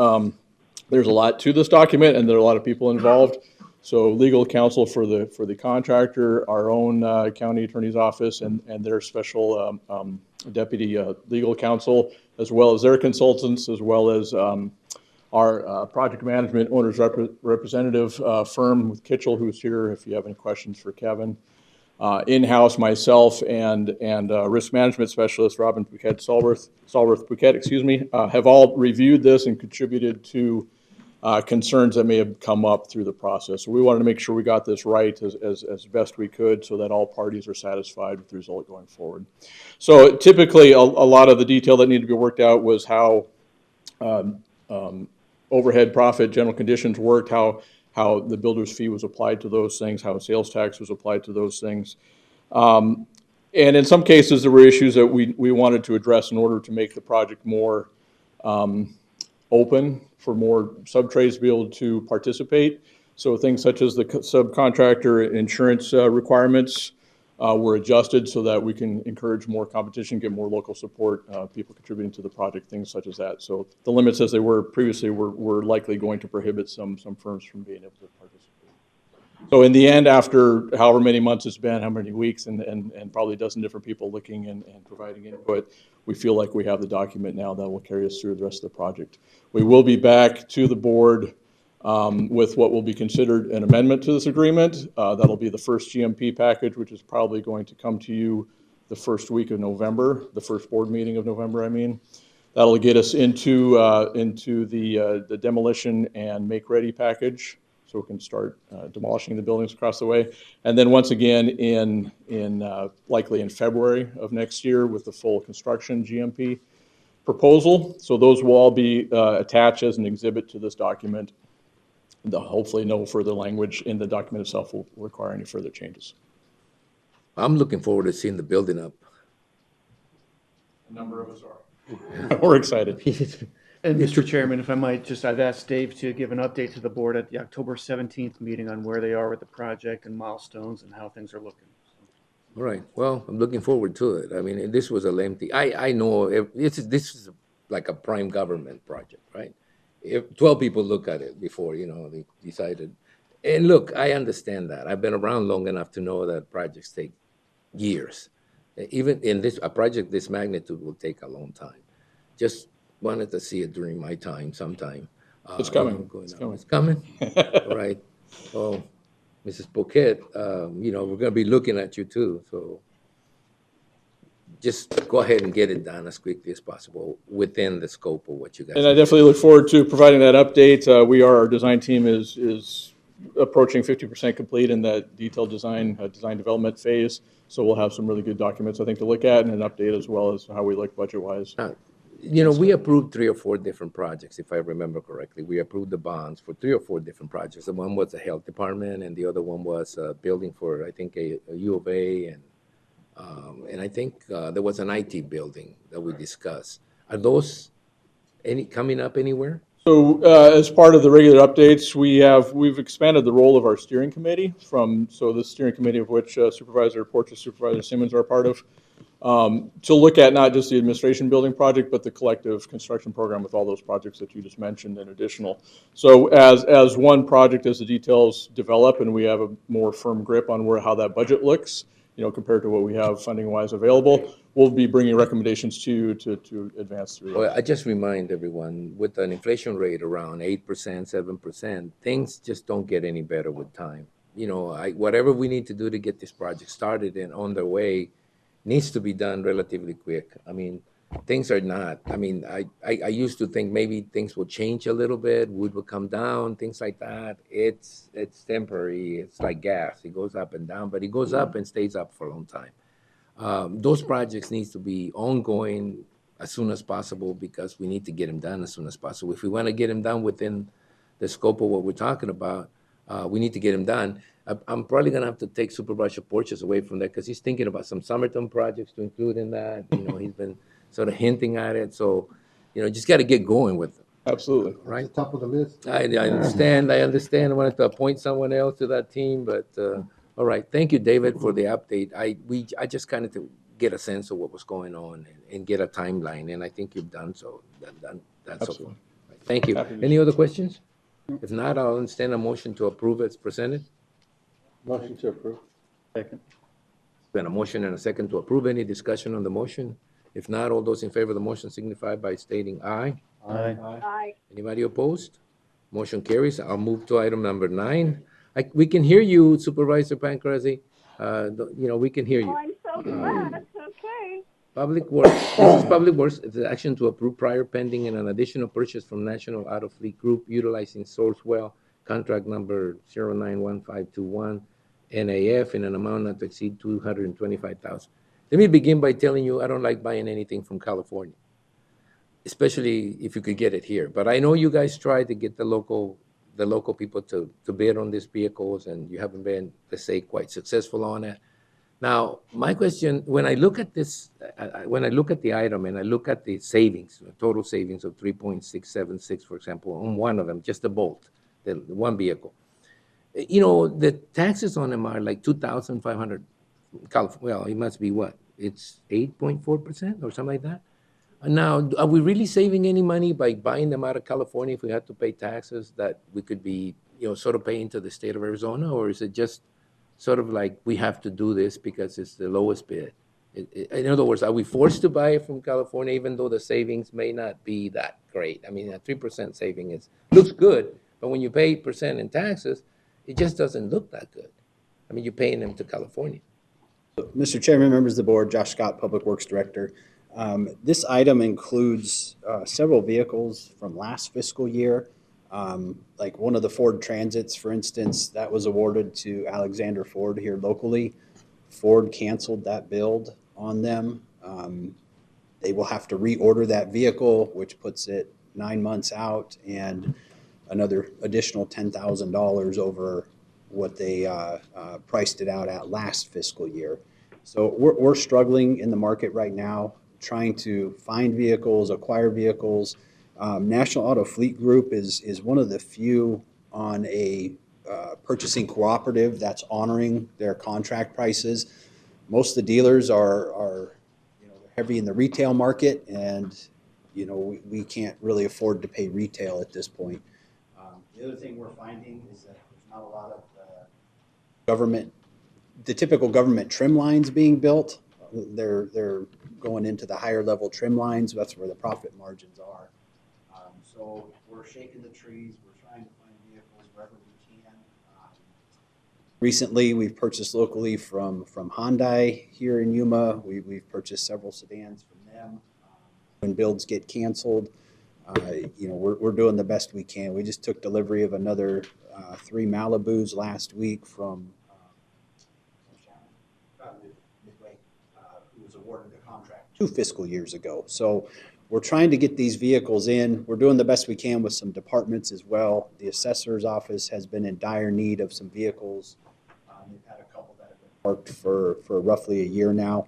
there's a lot to this document and there are a lot of people involved. So legal counsel for the contractor, our own county attorney's office and their special deputy legal counsel, as well as their consultants, as well as our project management owner's representative firm with Kitchell, who's here if you have any questions for Kevin. In-house, myself and risk management specialist Robin Stallworth-Bouquet, excuse me, have all reviewed this and contributed to concerns that may have come up through the process. So we wanted to make sure we got this right as best we could so that all parties are satisfied with the result going forward. So typically a lot of the detail that needed to be worked out was how overhead profit general conditions worked, how the builder's fee was applied to those things, how sales tax was applied to those things. And in some cases, there were issues that we wanted to address in order to make the project more open for more sub-trades to be able to participate. So things such as the subcontractor insurance requirements were adjusted so that we can encourage more competition, get more local support, people contributing to the project, things such as that. So the limits as they were previously were likely going to prohibit some firms from being able to participate. So in the end, after however many months it's been, how many weeks, and probably a dozen different people looking and providing input, we feel like we have the document now that will carry us through the rest of the project. We will be back to the board with what will be considered an amendment to this agreement. That'll be the first GMP package, which is probably going to come to you the first week of November, the first board meeting of November, I mean. That'll get us into the demolition and make-ready package, so we can start demolishing the buildings across the way. And then once again, likely in February of next year with the full construction GMP proposal. So those will all be attached as an exhibit to this document. Hopefully no further language in the document itself will require any further changes. I'm looking forward to seeing the building up. A number of us are. We're excited. And Mr. Chairman, if I might, I've asked Dave to give an update to the board at the October 17th meeting on where they are with the project and milestones and how things are looking. All right. Well, I'm looking forward to it. I mean, this was a lengthy. I know this is like a prime government project, right? If 12 people look at it before, they decided. And look, I understand that. I've been around long enough to know that projects take years. Even in a project this magnitude will take a long time. Just wanted to see it during my time sometime. It's coming. It's coming. All right. Well, Mrs. Bouquet, we're going to be looking at you too. So just go ahead and get it done as quickly as possible within the scope of what you guys. And I definitely look forward to providing that update. Our design team is approaching 50% complete in that detailed design development phase. So we'll have some really good documents, I think, to look at and an update as well as how we look budget-wise. We approved 3 or 4 different projects, if I remember correctly. We approved the bonds for 3 or 4 different projects. The one was the health department, and the other one was a building for, I think, a U of A, and I think there was an IT building that we discussed. Are those coming up anywhere? So as part of the regular updates, we've expanded the role of our steering committee the steering committee of which Supervisor Porteous, Supervisor Simmons are a part of, to look at not just the administration building project, but the collective construction program with all those projects that you just mentioned and additional. So as one project, as the details develop and we have a more firm grip on how that budget looks, compared to what we have funding-wise available, we'll be bringing recommendations to you to advance through. Well, I just remind everyone, with an inflation rate around 8%, 7%, things just don't get any better with time. Whatever we need to do to get this project started and on their way needs to be done relatively quick. I mean, things are not. I mean, I used to think maybe things will change a little bit, wood will come down, things like that. It's temporary. It's like gas. It goes up and down, but it goes up and stays up for a long time. Those projects need to be ongoing as soon as possible because we need to get them done as soon as possible. If we want to get them done within the scope of what we're talking about, We need to get them done. I'm probably gonna have to take Supervisor Porches away from that because he's thinking about some summertime projects to include in that. You know, he's been sort of hinting at it. So, you know, just got to get going with them. Absolutely. Right? Top of the list. I understand. I understand. I wanted to appoint someone else to that team, but all right. Thank you, David, for the update. I just kind of to get a sense of what was going on and get a timeline, and I think you've done so. That's so far. Thank you. Any other questions? If not, I'll understand a motion to approve as presented. Motion to approve. Second. Been a motion and a second to approve. Any discussion on the motion? If not, all those in favor of the motion signify by stating aye. Aye. Aye. Anybody opposed? Motion carries. I'll move to item number 9. We can hear you, Supervisor Pancrazi. You know, we can hear you. Oh, I'm so glad. Okay. Public Works, this is Public Works, it's an action to approve prior pending and an additional purchase from National Auto Fleet Group utilizing Sourcewell, contract number 091521, NAF, in an amount not to exceed $225,000. Let me begin by telling you, I don't like buying anything from California, especially if you could get it here. But I know you guys tried to get the local people to bid on these vehicles, and you haven't been, let's say, quite successful on it. Now, my question, when I look at this, when I look at the item and I look at the savings, the total savings of 3.676, for example, on one of them, just the Bolt, the one vehicle, you know, the taxes on them are like 2,500. Well, it must be what? It's 8.4% or something like that. Now, are we really saving any money by buying them out of California if we had to pay taxes that we could be, you know, sort of paying to the state of Arizona, or is it just sort of like we have to do this because it's the lowest bid? In other words, are we forced to buy it from California even though the savings may not be that great? I mean, a 3% saving looks good, but when you pay 8% in taxes, it just doesn't look that good. I mean, you're paying them to California. Mr. Chairman, members of the board, Josh Scott, Public Works Director. This item includes several vehicles from last fiscal year. Like one of the Ford Transits, for instance, that was awarded to Alexander Ford here locally. Ford canceled that build on them. They will have to reorder that vehicle, which puts it 9 months out and another additional $10,000 over what they priced it out at last fiscal year. So we're struggling in the market right now, trying to find vehicles, acquire vehicles. National Auto Fleet Group is one of the few on a purchasing cooperative that's honoring their contract prices. Most of the dealers are heavy in the retail market, and we can't really afford to pay retail at this point. The other thing we're finding is that there's not a lot of the typical government trim lines being built. They're going into the higher level trim lines. That's where the profit margins are. So we're shaking the trees. We're trying to find vehicles wherever we can. Recently, we've purchased locally from Hyundai here in Yuma. We've purchased several sedans from them. When builds get canceled, we're doing the best we can. We just took delivery of another 3 Malibus last week from Midway, who was awarded the contract 2 fiscal years ago. So we're trying to get these vehicles in. We're doing the best we can with some departments as well. The assessor's office has been in dire need of some vehicles. They've had a couple that have been parked for roughly a year now.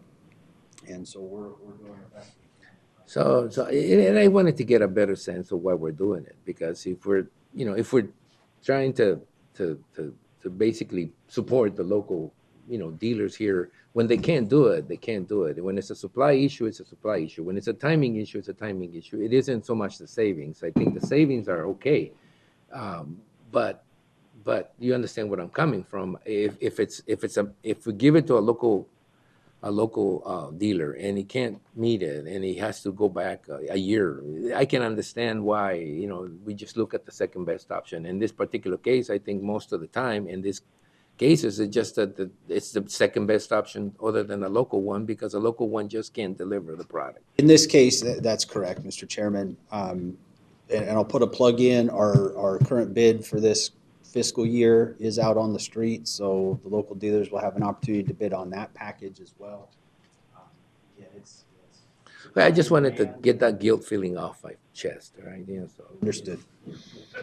And so we're doing our best. So, and I wanted to get a better sense of why we're doing it, because if we're trying to basically support the local, dealers here, when they can't do it, they can't do it. When it's a supply issue, it's a supply issue. When it's a timing issue, it's a timing issue. It isn't so much the savings. I think the savings are okay, but you understand where I'm coming from. If we give it to a local dealer and he can't meet it and he has to go back a year, I can understand why, we just look at the second best option. In this particular case, I think most of the time in these cases, it's just that it's the second best option other than a local one, because a local one just can't deliver the product. In this case, that's correct, Mr. Chairman. And I'll put a plug in. Our current bid for this fiscal year is out on the street, so the local dealers will have an opportunity to bid on that package as well. I just wanted to get that guilt feeling off my chest, right? So understood.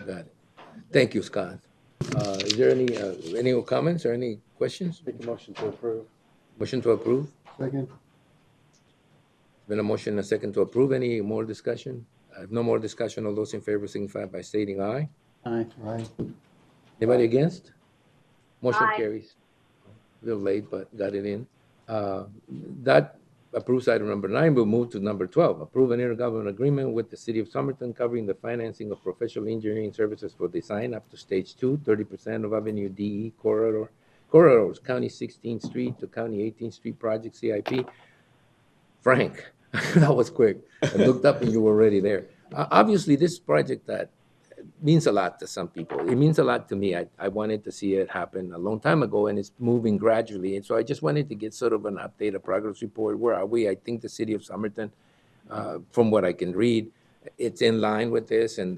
Got it. Thank you, Scott. Is there any comments or any questions? Make a motion to approve. Motion to approve? Second. Been a motion and a second to approve. Any more discussion? If no more discussion, all those in favor signify by stating aye. Aye. Aye. Anybody against? Motion Aye. carries. A little late, but got it in. That approves item number 9. We'll move to number 12. Approve an intergovernmental agreement with the City of Somerton covering the financing of professional engineering services for design up to stage 2, 30% of Avenue DE corridors, County 16th Street to County 18th Street project CIP. Frank, that was quick. I looked up and you were already there. Obviously, this project that means a lot to some people. It means a lot to me. I wanted to see it happen a long time ago, and it's moving gradually. And so I just wanted to get sort of an update, a progress report. Where are we? I think the City of Somerton, from what I can read, it's in line with this, and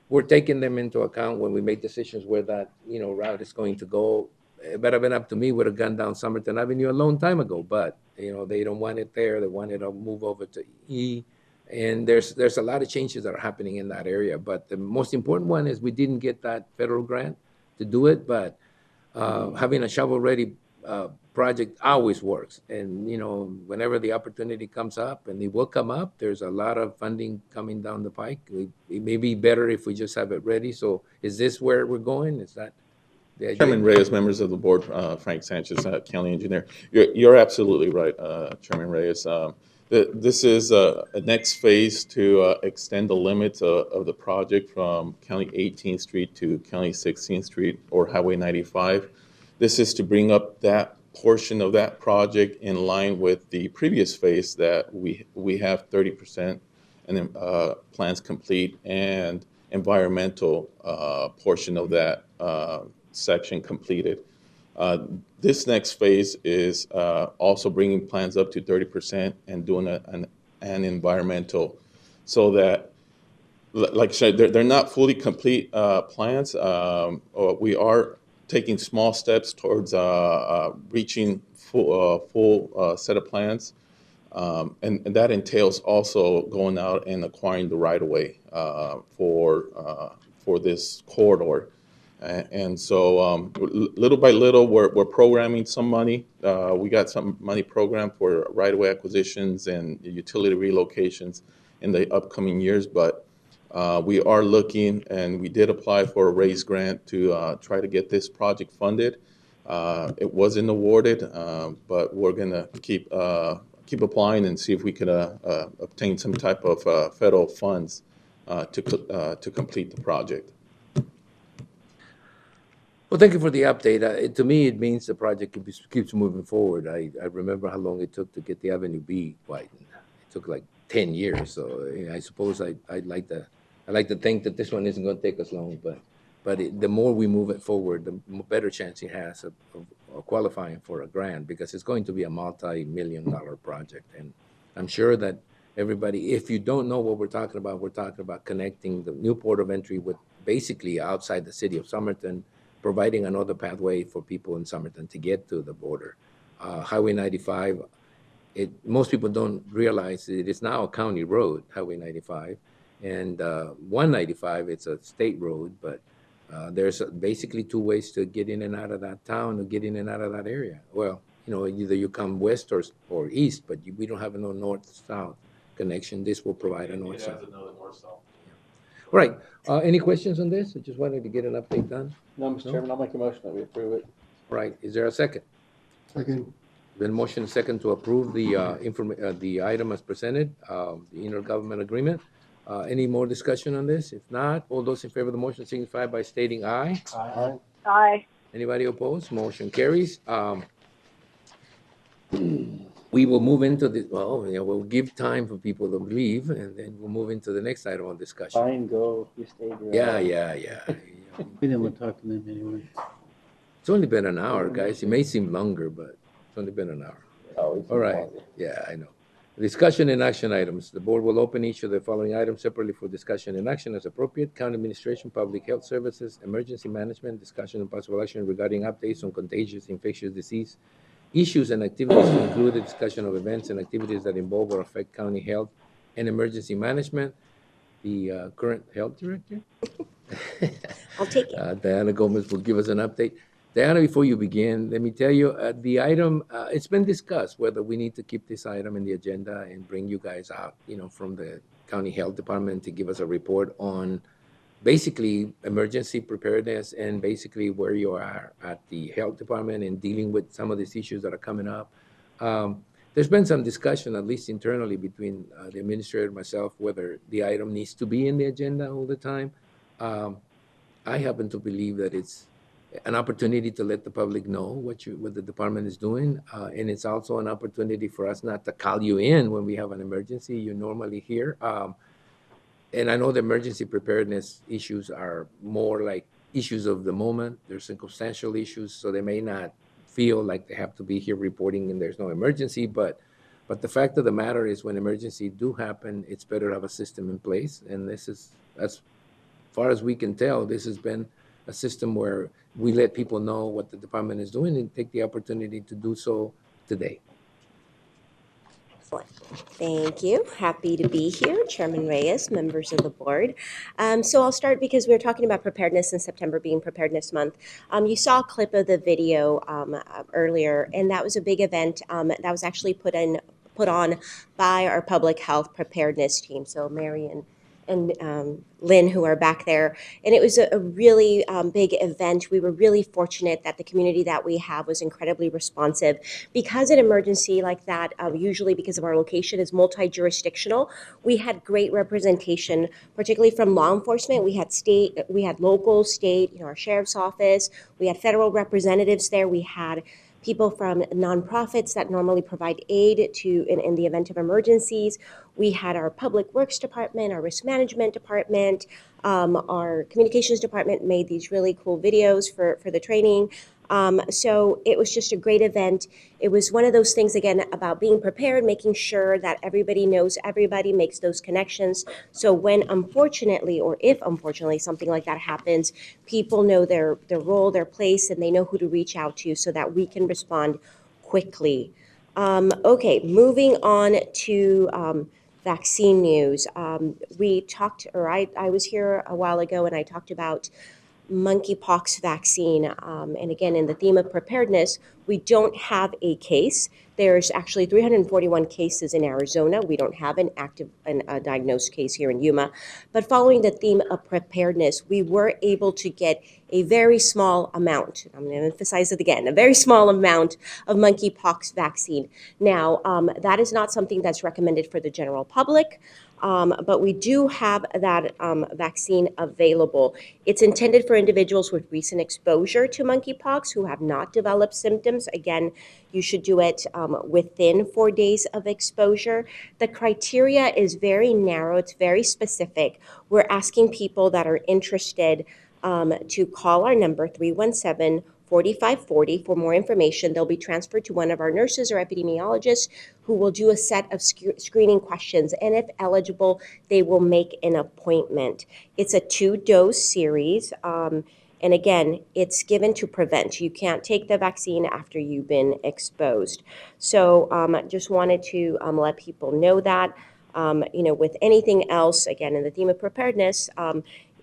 we're taking them into account when we make decisions where that route is going to go. It would have been up to me, would have gone down Somerton Avenue a long time ago, but they don't want it there. They want it to move over to E. And there's a lot of changes that are happening in that area. But the most important one is we didn't get that federal grant to do it, but having a shovel-ready project always works. And, whenever the opportunity comes up, and it will come up, there's a lot of funding coming down the pike. It may be better if we just have it ready. So is this where we're going? Is that the idea? Chairman Reyes, members of the board, Frank Sanchez, county engineer. You're absolutely right, Chairman Reyes. This is a next phase to extend the limits of the project from County 18th Street to County 16th Street or Highway 95. This is to bring up that portion of that project in line with the previous phase that we have 30% and then plans complete and environmental portion of that section completed. This next phase is also bringing plans up to 30% and doing an environmental, so that, like I said, they're not fully complete plans. We are taking small steps towards reaching full set of plans, and that entails also going out and acquiring the right-of-way for this corridor. And so little by little, we're programming some money. We got some money programmed for right-of-way acquisitions and utility relocations in the upcoming years. But we are looking, and we did apply for a RAISE grant to try to get this project funded. It wasn't awarded, but we're going to keep applying and see if we could obtain some type of federal funds to complete the project. Well, thank you for the update. To me, it means the project keeps moving forward. I remember how long it took to get the Avenue B widened. It took like 10 years. So I suppose I'd like to think that this one isn't going to take us long. But the more we move it forward, the better chance it has of qualifying for a grant, because it's going to be a multi-million-dollar project. And I'm sure that everybody, if you don't know what we're talking about connecting the new port of entry with basically outside the city of Somerton, providing another pathway for people in Somerton to get to the border. Highway 95, most people don't realize it is now a county road, Highway 95. And 195, it's a state road, but there's basically two ways to get in and out of that town or get in and out of that area. Well, either you come west or east, but we don't have no north-south connection. This will provide a north-south. All right. Any questions on this? I just wanted to get an update done. No, Mr. Chairman, I'll make a motion that we approve it. All right. Is there a second? Second. Been motion second to approve the item as presented, the intergovernmental agreement. Any more discussion on this? If not, all those in favor of the motion signify by stating aye. Aye. Aye. Anybody opposed? Motion carries. We will move into the, we'll give time for people to leave, and then we'll move into the next item on discussion. Fine, go. You stayed. Yeah. We didn't want to talk to them anyway. It's only been an hour, guys. It may seem longer, but it's only been an hour. All right. Yeah, I know. Discussion and action items. The board will open each of the following items separately for discussion and action as appropriate. County Administration, Public Health Services, Emergency Management, discussion and possible action regarding updates on contagious infectious disease issues and activities to include a discussion of events and activities that involve or affect county health and emergency management. the current health director. I'll take it. Diana Gomez will give us an update. Diana, before you begin, let me tell you, the item, it's been discussed whether we need to keep this item in the agenda and bring you guys out, from the county health department to give us a report on basically emergency preparedness and basically where you are at the health department and dealing with some of these issues that are coming up. There's been some discussion, at least internally, between the administrator and myself, whether the item needs to be in the agenda all the time. I happen to believe that it's an opportunity to let the public know what the department is doing, and it's also an opportunity for us not to call you in when we have an emergency. You're normally here. And I know the emergency preparedness issues are more like issues of the moment. They're circumstantial issues, so they may not feel like they have to be here reporting and there's no emergency. But the fact of the matter is, when emergencies do happen, it's better to have a system in place. And as far as we can tell, this has been a system where we let people know what the department is doing and take the opportunity to do so today. Excellent. Thank you. Happy to be here. Chairman Reyes, members of the board. So I'll start because we were talking about preparedness in September being Preparedness Month. You saw a clip of the video earlier, and that was a big event that was actually put on by our public health preparedness team. So Marion and Lynn, who are back there. And it was a really big event. We were really fortunate that the community that we have was incredibly responsive. Because an emergency like that, usually because of our location, is multi-jurisdictional, we had great representation, particularly from law enforcement. We had local, state, our sheriff's office. We had federal representatives there. We had people from nonprofits that normally provide aid in the event of emergencies. We had our public works department, our risk management department, our communications department made these really cool videos for the training. So it was just a great event. It was one of those things, again, about being prepared, making sure that everybody knows everybody, makes those connections. So when unfortunately, or if unfortunately something like that happens, people know their role, their place, and they know who to reach out to so that we can respond quickly. Okay, moving on to vaccine news. I was here a while ago and I talked about monkeypox vaccine. And again, in the theme of preparedness, we don't have a case. There's actually 341 cases in Arizona. We don't have an active diagnosed case here in Yuma. But following the theme of preparedness, we were able to get a very small amount, I'm going to emphasize it again, a very small amount of monkeypox vaccine. Now, that is not something that's recommended for the general public. But we do have that vaccine available. It's intended for individuals with recent exposure to monkeypox who have not developed symptoms. Again, you should do it within 4 days of exposure. The criteria is very narrow. It's very specific. We're asking people that are interested to call our number 317-4540 for more information. They'll be transferred to one of our nurses or epidemiologists who will do a set of screening questions. And if eligible, they will make an appointment. It's a 2-dose series. And again, it's given to prevent. You can't take the vaccine after you've been exposed. So just wanted to let people know that. With anything else, again, in the theme of preparedness,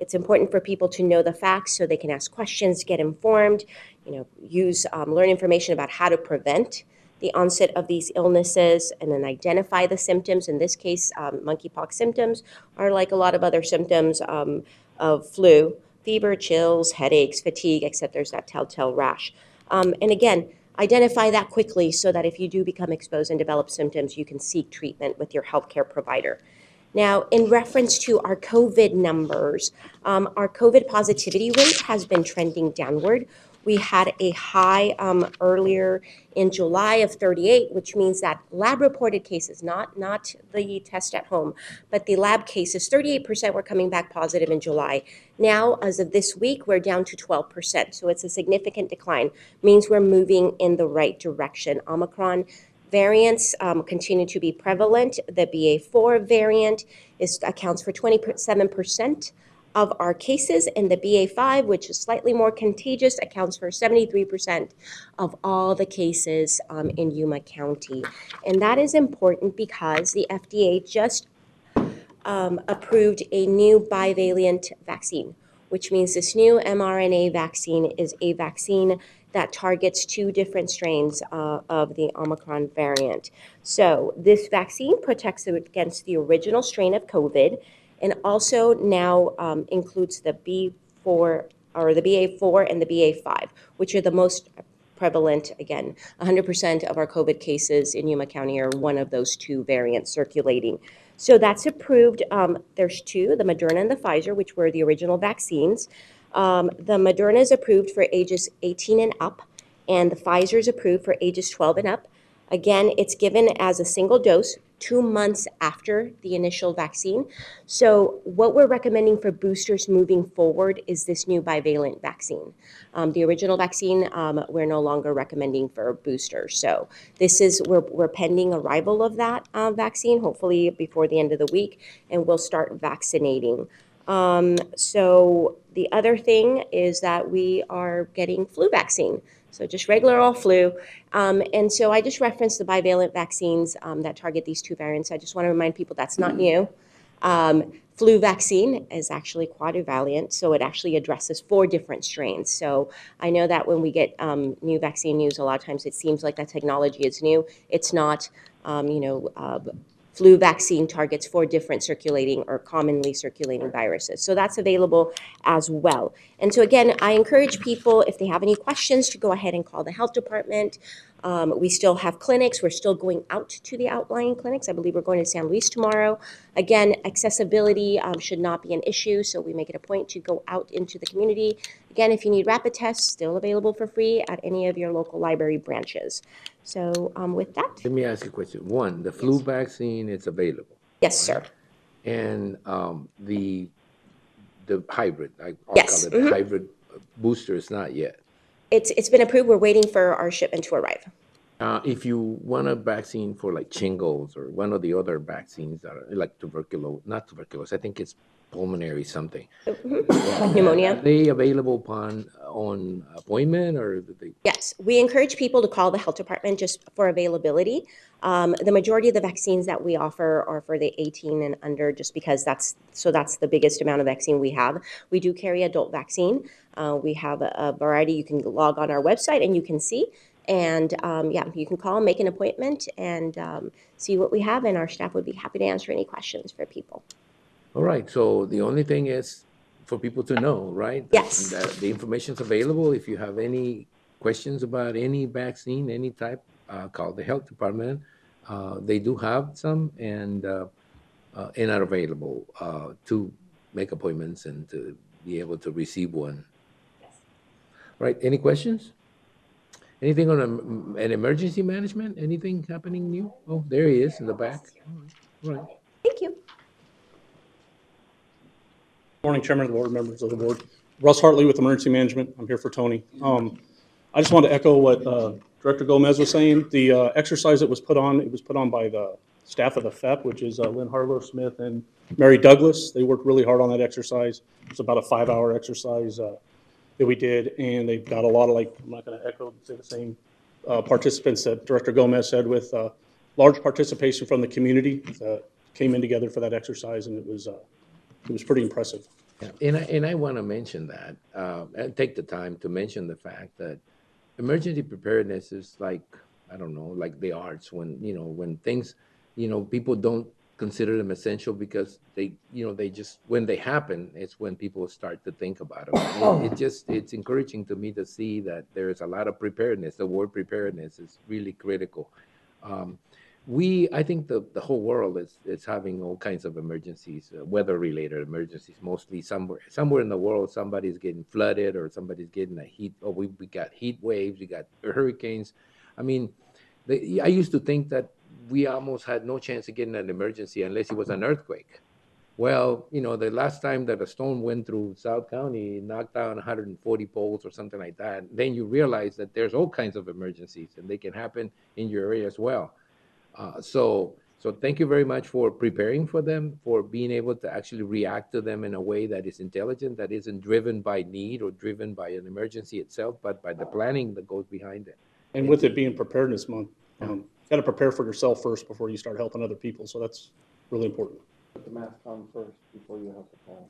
it's important for people to know the facts so they can ask questions, get informed, learn information about how to prevent the onset of these illnesses and then identify the symptoms. In this case, monkeypox symptoms are like a lot of other symptoms of flu, fever, chills, headaches, fatigue, except there's that telltale rash. And again, identify that quickly so that if you do become exposed and develop symptoms, you can seek treatment with your healthcare provider. Now, in reference to our COVID numbers, our COVID positivity rate has been trending downward. We had a high earlier in July of 38, which means that lab-reported cases, not the test at home, but the lab cases, 38% were coming back positive in July. Now, as of this week, we're down to 12%, so it's a significant decline. Means we're moving in the right direction. Omicron variants continue to be prevalent. The BA4 variant accounts for 27% of our cases, and the BA5, which is slightly more contagious, accounts for 73% of all the cases in Yuma County. And that is important because the FDA just approved a new bivalent vaccine, which means this new mRNA vaccine is a vaccine that targets 2 different strains of the Omicron variant. So this vaccine protects against the original strain of COVID and also now includes the B4 or the BA4 and the BA5, which are the most prevalent. Again, 100% of our COVID cases in Yuma County are one of those 2 variants circulating. So that's approved. There's 2, the Moderna and the Pfizer, which were the original vaccines. The Moderna is approved for ages 18 and up, and the Pfizer is approved for ages 12 and up. Again, it's given as a single dose 2 months after the initial vaccine. So what we're recommending for boosters moving forward is this new bivalent vaccine. The original vaccine, we're no longer recommending for boosters. So this is, we're pending arrival of that vaccine, hopefully before the end of the week, and we'll start vaccinating. So the other thing is that we are getting flu vaccine. So just regular old flu. And so I just referenced the bivalent vaccines that target these 2 variants. I just want to remind people that's not new. Flu vaccine is actually quadrivalent, so it actually addresses 4 different strains. So I know that when we get new vaccine news, a lot of times it seems like that technology is new. It's not. Flu vaccine targets 4 different circulating or commonly circulating viruses. So that's available as well. And so again, I encourage people, if they have any questions, to go ahead and call the health department. We still have clinics. We're still going out to the outlying clinics. I believe we're going to San Luis tomorrow. Again, accessibility should not be an issue, so we make it a point to go out into the community. Again, if you need rapid tests, still available for free at any of your local library branches. So with that. Let me ask you a question. 1, the flu vaccine is available. Yes, sir. And the hybrid, I'll Yes. call it the hybrid booster is not yet. It's been approved. We're waiting for our shipment to arrive. If you want a vaccine for like shingles or one of the other vaccines that are like not tuberculosis, I think it's pulmonary something. Like pneumonia. Are they available on appointment or do they? Yes, we encourage people to call the health department just for availability. The majority of the vaccines that we offer are for the 18 and under, just because that's the biggest amount of vaccine we have. We do carry adult vaccine. We have a variety. You can log on our website and you can see. And yeah, you can call, make an appointment, and see what we have, and our staff would be happy to answer any questions for people. All right, so the only thing is for people to know, right? Yes. That the information's available. If you have any questions about any vaccine, any type, call the health department. They do have some and are available to make appointments and to be able to receive one. Yes. Right, any questions? Anything on an emergency management? Anything happening new? Oh, there he is in the back. All right. Thank you. Morning, Chairman of the Board, members of the board. Russ Hartley with Emergency Management. I'm here for Tony. I just want to echo what Director Gomez was saying. The exercise that was put on, it was put on by the staff of the FEP, which is Lynn Harlow Smith and Mary Douglas. They worked really hard on that exercise. It's about a 5-hour exercise that we did, and they've got a lot of, like, I'm not going to echo, say the same participants that Director Gomez said, with large participation from the community that came in together for that exercise, and it was pretty impressive. Yeah. And I want to mention that, and take the time to mention the fact that emergency preparedness is like, I don't know, like the arts, when things, people don't consider them essential because they just, when they happen, it's when people start to think about them. It's encouraging to me to see that there is a lot of preparedness. The word preparedness is really critical. I think the whole world is having all kinds of emergencies, weather-related emergencies, mostly somewhere in the world, somebody's getting flooded or somebody's getting a heat, or we got heat waves, we got hurricanes. I mean, I used to think that we almost had no chance of getting an emergency unless it was an earthquake. Well, the last time that a storm went through South County, it knocked down 140 poles or something like that, then you realize that there's all kinds of emergencies and they can happen in your area as well. So thank you very much for preparing for them, for being able to actually react to them in a way that is intelligent, that isn't driven by need or driven by an emergency itself, but by the planning that goes behind it. And with it being Preparedness Month, you got to prepare for yourself first before you start helping other people. So that's really important. Put the mask on first before you have to call.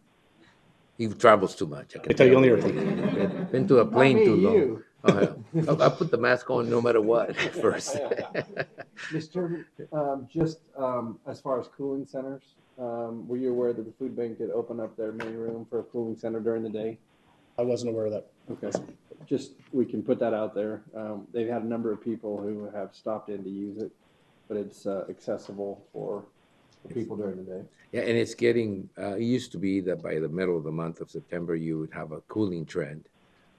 He travels too much. I can tell you on the already. Been to a plane me, too long. you. Oh, yeah. I put the mask on no matter what first. Mr. Chairman, as far as cooling centers, were you aware that the food bank did open up their main room for a cooling center during the day? I wasn't aware of that. Okay, just, we can put that out there. They've had a number of people who have stopped in to use it, but it's accessible for people during the day. Yeah, and it's getting, it used to be that by the middle of the month of September, you would have a cooling trend.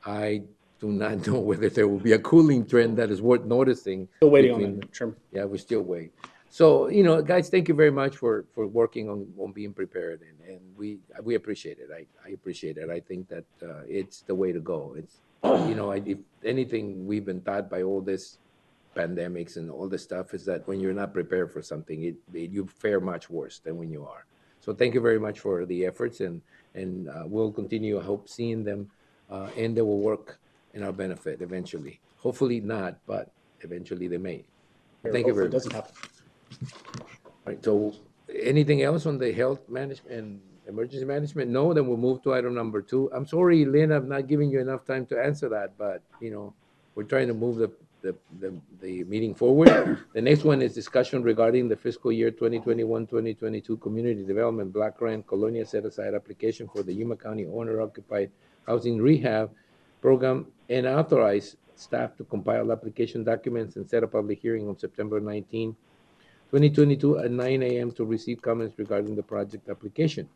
I do not know whether there will be a cooling trend that is worth noticing. Still waiting on that, Chairman. Yeah, we're still waiting. So, guys, thank you very much for working on being prepared, and we appreciate it. I appreciate it. I think that it's the way to go. It's, if anything we've been taught by all this pandemics and all this stuff is that when you're not prepared for something, you fare much worse than when you are. So thank you very much for the efforts, and we'll continue, I hope, seeing them, and they will work in our benefit eventually. Hopefully not, but eventually they may. Thank you very much. It doesn't happen. All right, so anything else on the health management and emergency management? No, then we'll move to item number 2. I'm sorry, Lynn, I'm not giving you enough time to answer that, but, we're trying to move the meeting forward. The next one is discussion regarding the fiscal year 2021-2022 Community Development Block Grant Colonia Set-Aside application for the Yuma County Owner-Occupied Housing Rehab Program, and authorize staff to compile application documents and set a public hearing on September 19, 2022 at 9 a.m. to receive comments regarding the project application.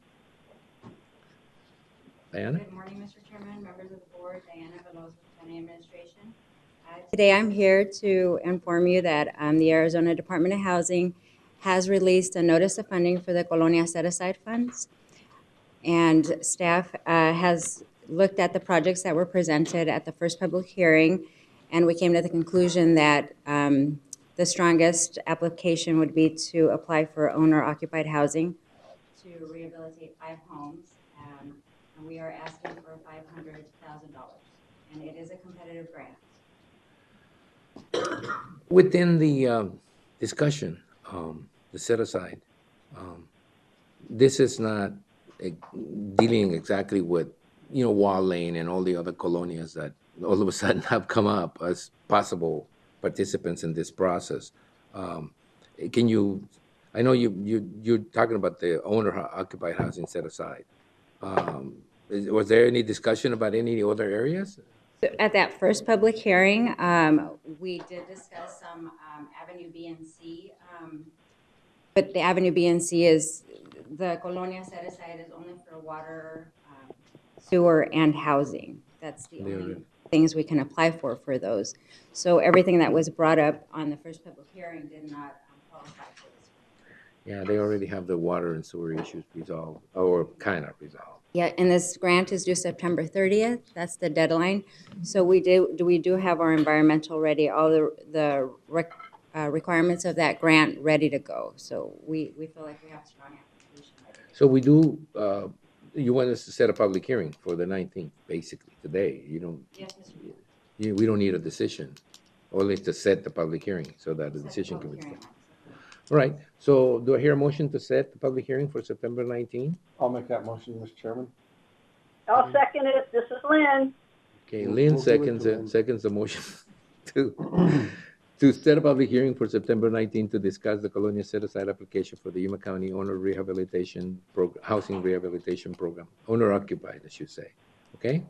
Diana? Good morning, Mr. Chairman, members of the board, Diana Veloz with County Administration. Today I'm here to inform you that the Arizona Department of Housing has released a notice of funding for the Colonia Set-Aside funds. And staff has looked at the projects that were presented at the first public hearing, and we came to the conclusion that the strongest application would be to apply for owner-occupied housing to rehabilitate 5 homes. And we are asking for $500,000, and it is a competitive grant. Within the discussion, the set-aside, this is not dealing exactly with, Wall Lane and all the other colonias that all of a sudden have come up as possible participants in this process. Can you, I know you're talking about the owner-occupied housing set-aside. Was there any discussion about any other areas? At that first public hearing, we did discuss some Avenue B and C, but the Avenue B and C is, the Colonia Set-Aside is only for water, sewer, and housing. That's the only things we can apply for those. So everything that was brought up on the first public hearing did not qualify for this. Yeah, they already have the water and sewer issues resolved, or kind of resolved. Yeah, and this grant is due September 30th. That's the deadline. So we do have our environmental ready, all the requirements of that grant ready to go. So we feel like we have a strong application ready. So we do, you want us to set a public hearing for the 19th, basically, today. You don't, Yes, Mr. we don't need a decision, only to set the public hearing so that the decision can be taken. All right, so do I hear a motion to set the public hearing for September 19? I'll make that motion, Mr. Chairman. I'll second it. This is Lynn. Okay, Lynn seconds the motion to set a public hearing for September 19 to discuss the Colonia Set-Aside application for the Yuma County Owner Rehabilitation Housing Rehabilitation Program, owner-occupied, I should say. Okay?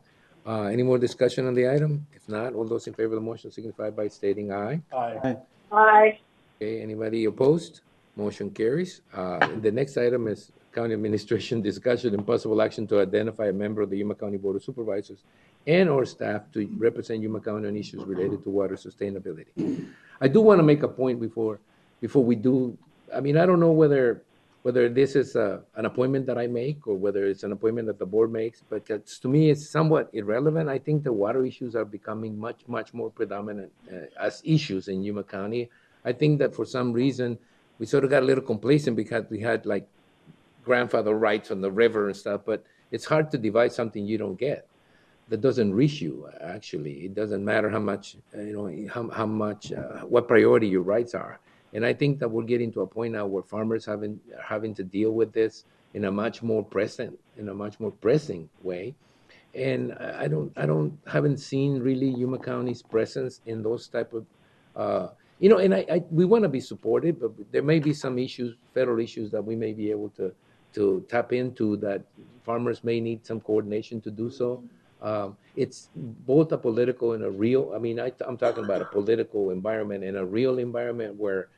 Any more discussion on the item? If not, all those in favor of the motion signify by stating aye. Aye. Aye. Okay, anybody opposed? Motion carries. The next item is County Administration discussion and possible action to identify a member of the Yuma County Board of Supervisors and or staff to represent Yuma County on issues related to water sustainability. I do want to make a point before we do. I mean, I don't know whether this is an appointment that I make or whether it's an appointment that the board makes, but to me, it's somewhat irrelevant. I think the water issues are becoming much more predominant as issues in Yuma County. I think that for some reason, we sort of got a little complacent because we had like grandfather rights on the river and stuff, but it's hard to divide something you don't get. That doesn't reach you, actually. It doesn't matter how much, how much, what priority your rights are. And I think that we're getting to a point now where farmers are having to deal with this in a much more pressing way. And haven't seen really Yuma County's presence in those type of, and we want to be supportive, but there may be some issues, federal issues that we may be able to tap into that farmers may need some coordination to do so. It's both a political and a real, I'm talking about a political environment and a real environment where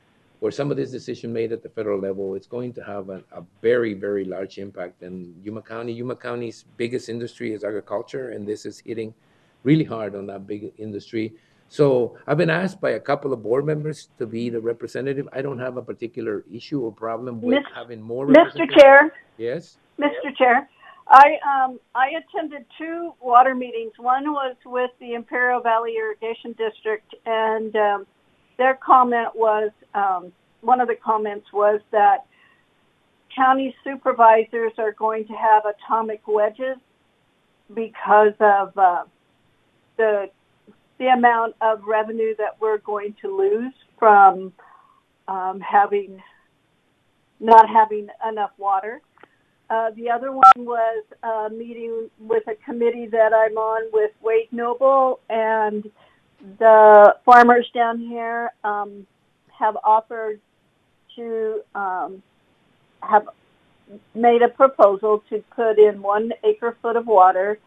some of this decision made at the federal level, it's going to have a very, very large impact in Yuma County. Yuma County's biggest industry is agriculture, and this is hitting really hard on that big industry. So I've been asked by a couple of board members to be the representative. I don't have a particular issue or problem with having more representation. Mr. Chair. Yes? Mr. Chair, I attended 2 water meetings. One was with the Imperial Valley Irrigation District, and their comment was, one of the comments was that county supervisors are going to have atomic wedges because of the amount of revenue that we're going to lose from not having enough water. The other one was a meeting with a committee that I'm on with Wade Noble, and the farmers down here have offered to have made a proposal to put in 1 acre-foot of water.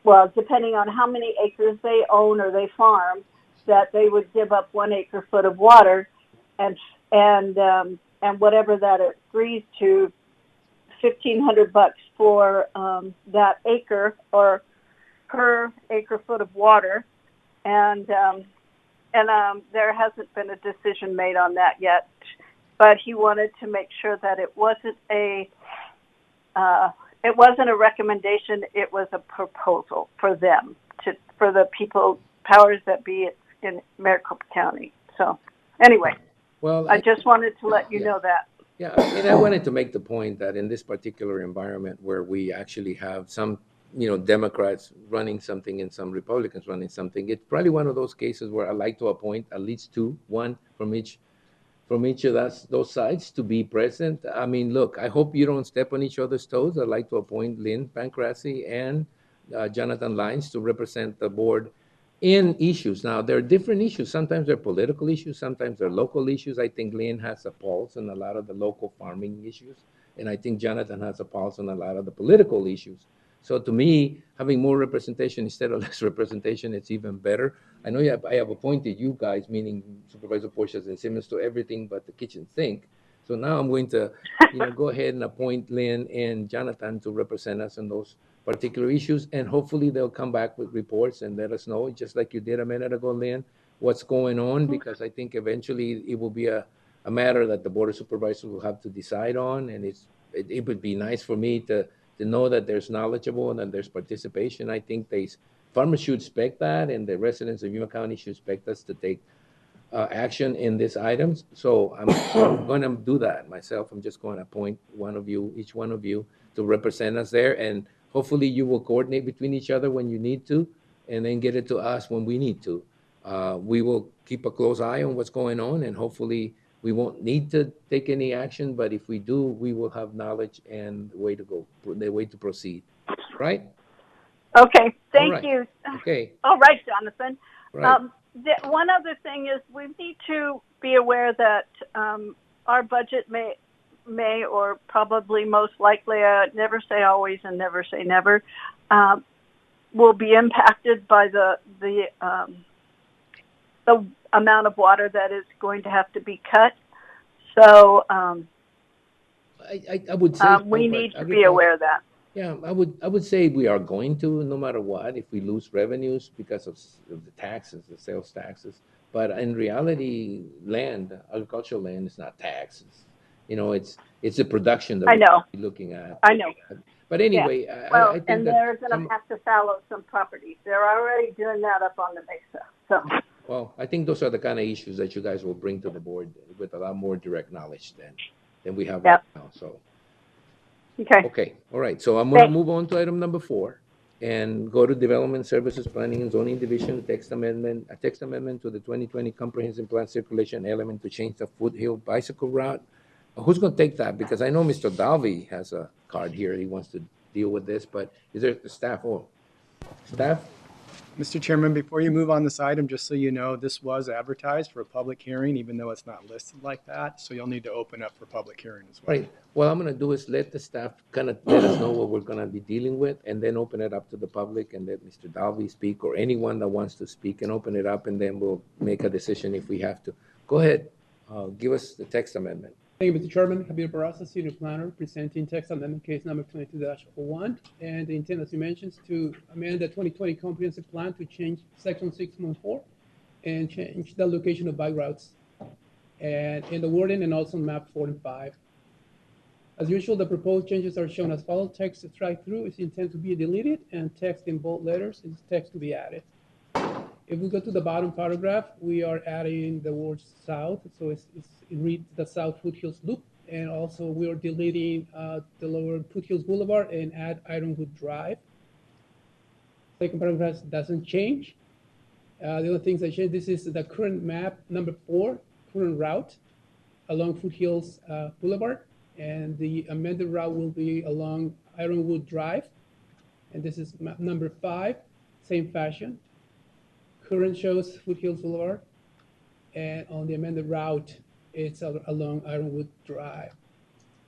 Well, depending on how many acres they own or they farm, that they would give up 1 acre-foot of water, and whatever that agrees to, $1,500 for that acre or per acre-foot of water, and there hasn't been a decision made on that yet. But he wanted to make sure that it wasn't a recommendation; it was a proposal for them for the people, powers that be in Maricopa County. So, anyway, well, I just wanted to let you know that. Yeah, and I wanted to make the point that in this particular environment where we actually have some, Democrats running something and some Republicans running something, it's probably one of those cases where I like to appoint at least 2, one from each of those sides to be present. I mean, look, I hope you don't step on each other's toes. I'd like to appoint Lynn Pancrasi and Jonathan Lyons to represent the board in issues. Now, there are different issues. Sometimes they're political issues. Sometimes they're local issues. I think Lynn has a pulse on a lot of the local farming issues. And I think Jonathan has a pulse on a lot of the political issues. So to me, having more representation instead of less representation, it's even better. I know I have appointed you guys, meaning Supervisor Porcias and Simmons, to everything but the kitchen sink. So now I'm going to go ahead and appoint Lynn and Jonathan to represent us on those particular issues, and hopefully they'll come back with reports and let us know, just like you did a minute ago, Lynn, what's going on, because I think eventually it will be a matter that the Board of Supervisors will have to decide on, and it would be nice for me to know that there's knowledgeable and that there's participation. I think farmers should expect that, and the residents of Yuma County should expect us to take action in these items. So I'm going to do that myself. I'm just going to appoint each one of you to represent us there, and hopefully you will coordinate between each other when you need to, and then get it to us when we need to. We will keep a close eye on what's going on, and hopefully we won't need to take any action, but if we do, we will have knowledge and the way to proceed. Right? Okay, thank right. you. Okay. All right, Jonathan. Right. One other thing is we need to be aware that our budget may or probably most likely, never say always and never say never, will be impacted by the amount of water that is going to have to be cut. So I would say we need to be aware of that. Yeah, I would say we are going to, no matter what, if we lose revenues because of the taxes, the sales taxes. But in reality, agricultural land is not taxes. It's the production that we're looking at. I know. But anyway, yeah. I think and they're going to have to fallow some properties. They're already doing that up on the Mesa. So. Well, I think those are the kind of issues that you guys will bring to the board with a lot more direct knowledge than we have right now. So. Okay. Okay. All right. So I'm going to move on to item number 4. and go to Development Services Planning and Zoning Division, a text amendment to the 2020 Comprehensive Plan Circulation Element to change the Foothill bicycle route. Who's going to take that? Because I know Mr. Dalby has a card here. He wants to deal with this, but is there the staff? Oh, staff? Mr. Chairman, before you move on this item, just so you know, this was advertised for a public hearing, even though it's not listed like that. So you'll need to open up for public hearing as well. Right. What I'm going to do is let the staff kind of let us know what we're going to be dealing with, and then open it up to the public and let Mr. Dalby speak, or anyone that wants to speak, and open it up, and then we'll make a decision if we have to. Go ahead. Give us the text amendment. Thank you, Mr. Chairman. Javier Barraza, Senior Planner, presenting text amendment case number 22-01. And the intent, as you mentioned, is to amend the 2020 Comprehensive Plan to change Section 6.4 and change the location of bike routes and in the wording and also map 4 and 5. As usual, the proposed changes are shown as follows. Text strike through is intended to be deleted, and text in bold letters is text to be added. If we go to the bottom paragraph, we are adding the word south, so it reads the South Foothills Loop, and also we are deleting the lower Foothills Boulevard and add Ironwood Drive. Second paragraph doesn't change. The other things that change, this is the current map number 4, current route along Foothills Boulevard, and the amended route will be along Ironwood Drive, and this is map number 5, same fashion. Current shows Foothills Boulevard, and on the amended route, it's along Ironwood Drive.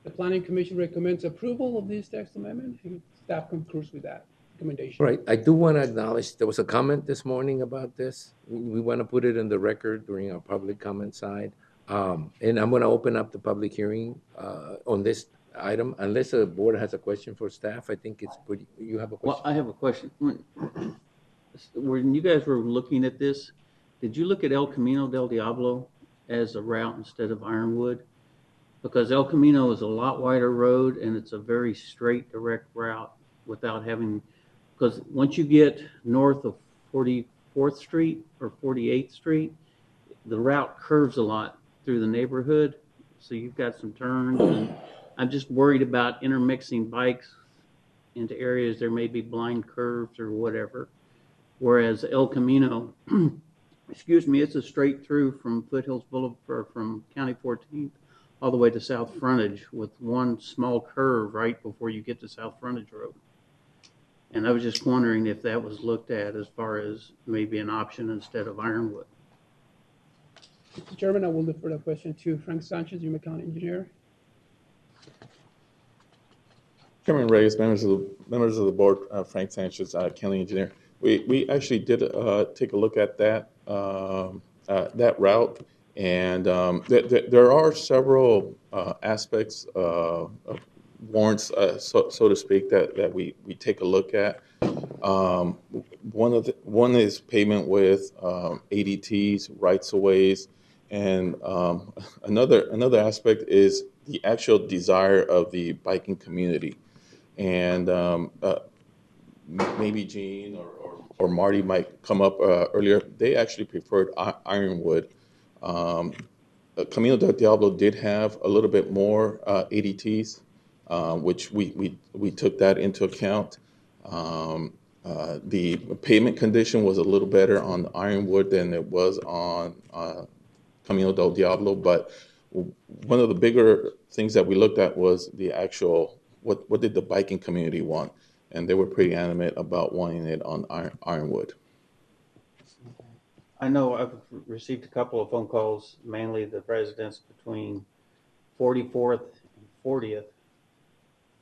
The Planning Commission recommends approval of this text amendment, and staff concurs with that recommendation. Right. I do want to acknowledge there was a comment this morning about this. We want to put it in the record during our public comment side. And I'm going to open up the public hearing on this item, unless the board has a question for staff. I think it's pretty, you have a question? Well, I have a question. When you guys were looking at this, did you look at El Camino del Diablo as a route instead of Ironwood? Because El Camino is a lot wider road and it's a very straight, direct route without having, because once you get north of 44th Street or 48th Street, the route curves a lot through the neighborhood. So you've got some turns, and I'm just worried about intermixing bikes into areas there may be blind curves or whatever. Whereas El Camino, excuse me, it's a straight through from Foothills Boulevard, from County 14 all the way to South Frontage, with one small curve right before you get to South Frontage Road. And I was just wondering if that was looked at as far as maybe an option instead of Ironwood. Mr. Chairman, I will defer the question to Frank Sanchez, Yuma County Engineer. Chairman Reyes, members of the board, Frank Sanchez, county engineer. We actually did take a look at that that route, and there are several aspects of warrants, so to speak, that we take a look at. One is pavement with ADTs, rights of ways, and another aspect is the actual desire of the biking community. And maybe Gene or Marty might come up earlier. They actually preferred Ironwood. Camino del Diablo did have a little bit more ADTs, which we took that into account. The pavement condition was a little better on Ironwood than it was on Camino del Diablo, but one of the bigger things that we looked at was the actual, what did the biking community want? And they were pretty animate about wanting it on Ironwood. I know I've received a couple of phone calls, mainly the residents between 44th and 40th,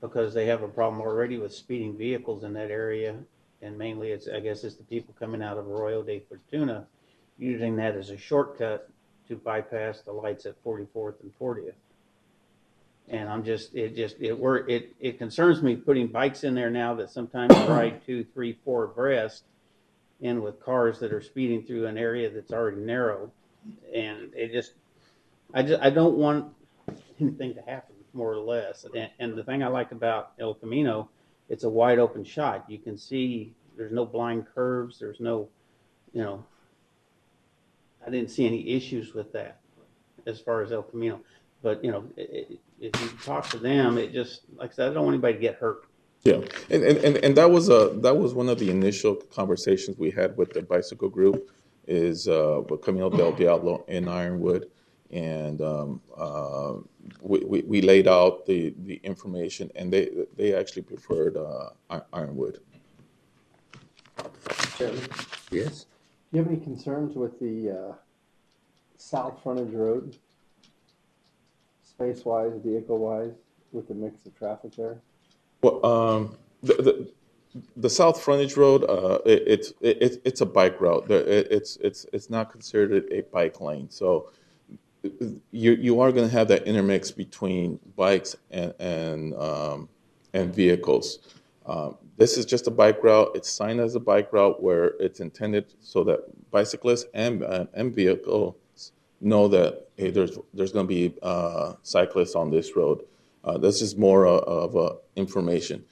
because they have a problem already with speeding vehicles in that area. And mainly I guess it's the people coming out of Arroyo de Fortuna using that as a shortcut to bypass the lights at 44th and 40th. And it concerns me putting bikes in there now that sometimes ride 2, 3, 4 abreast in with cars that are speeding through an area that's already narrow. And I don't want anything to happen, more or less. And the thing I like about El Camino, it's a wide open shot. You can see there's no blind curves. There's no, I didn't see any issues with that as far as El Camino. But, if you talk to them, it just, like I said, I don't want anybody to get hurt. Yeah, and that was one of the initial conversations we had with the bicycle group, is with Camilo Del Diablo in Ironwood, and we laid out the information, and they actually preferred Ironwood. Chairman, Yes? do you have any concerns with the south frontage road, space-wise, vehicle-wise, with the mix of traffic there? Well, the south frontage road, it's a bike route. It's not considered a bike lane, so you are going to have that intermix between bikes and vehicles. This is just a bike route. It's signed as a bike route where it's intended so that bicyclists and vehicles know that, hey, there's going to be cyclists on this road. This is more of information.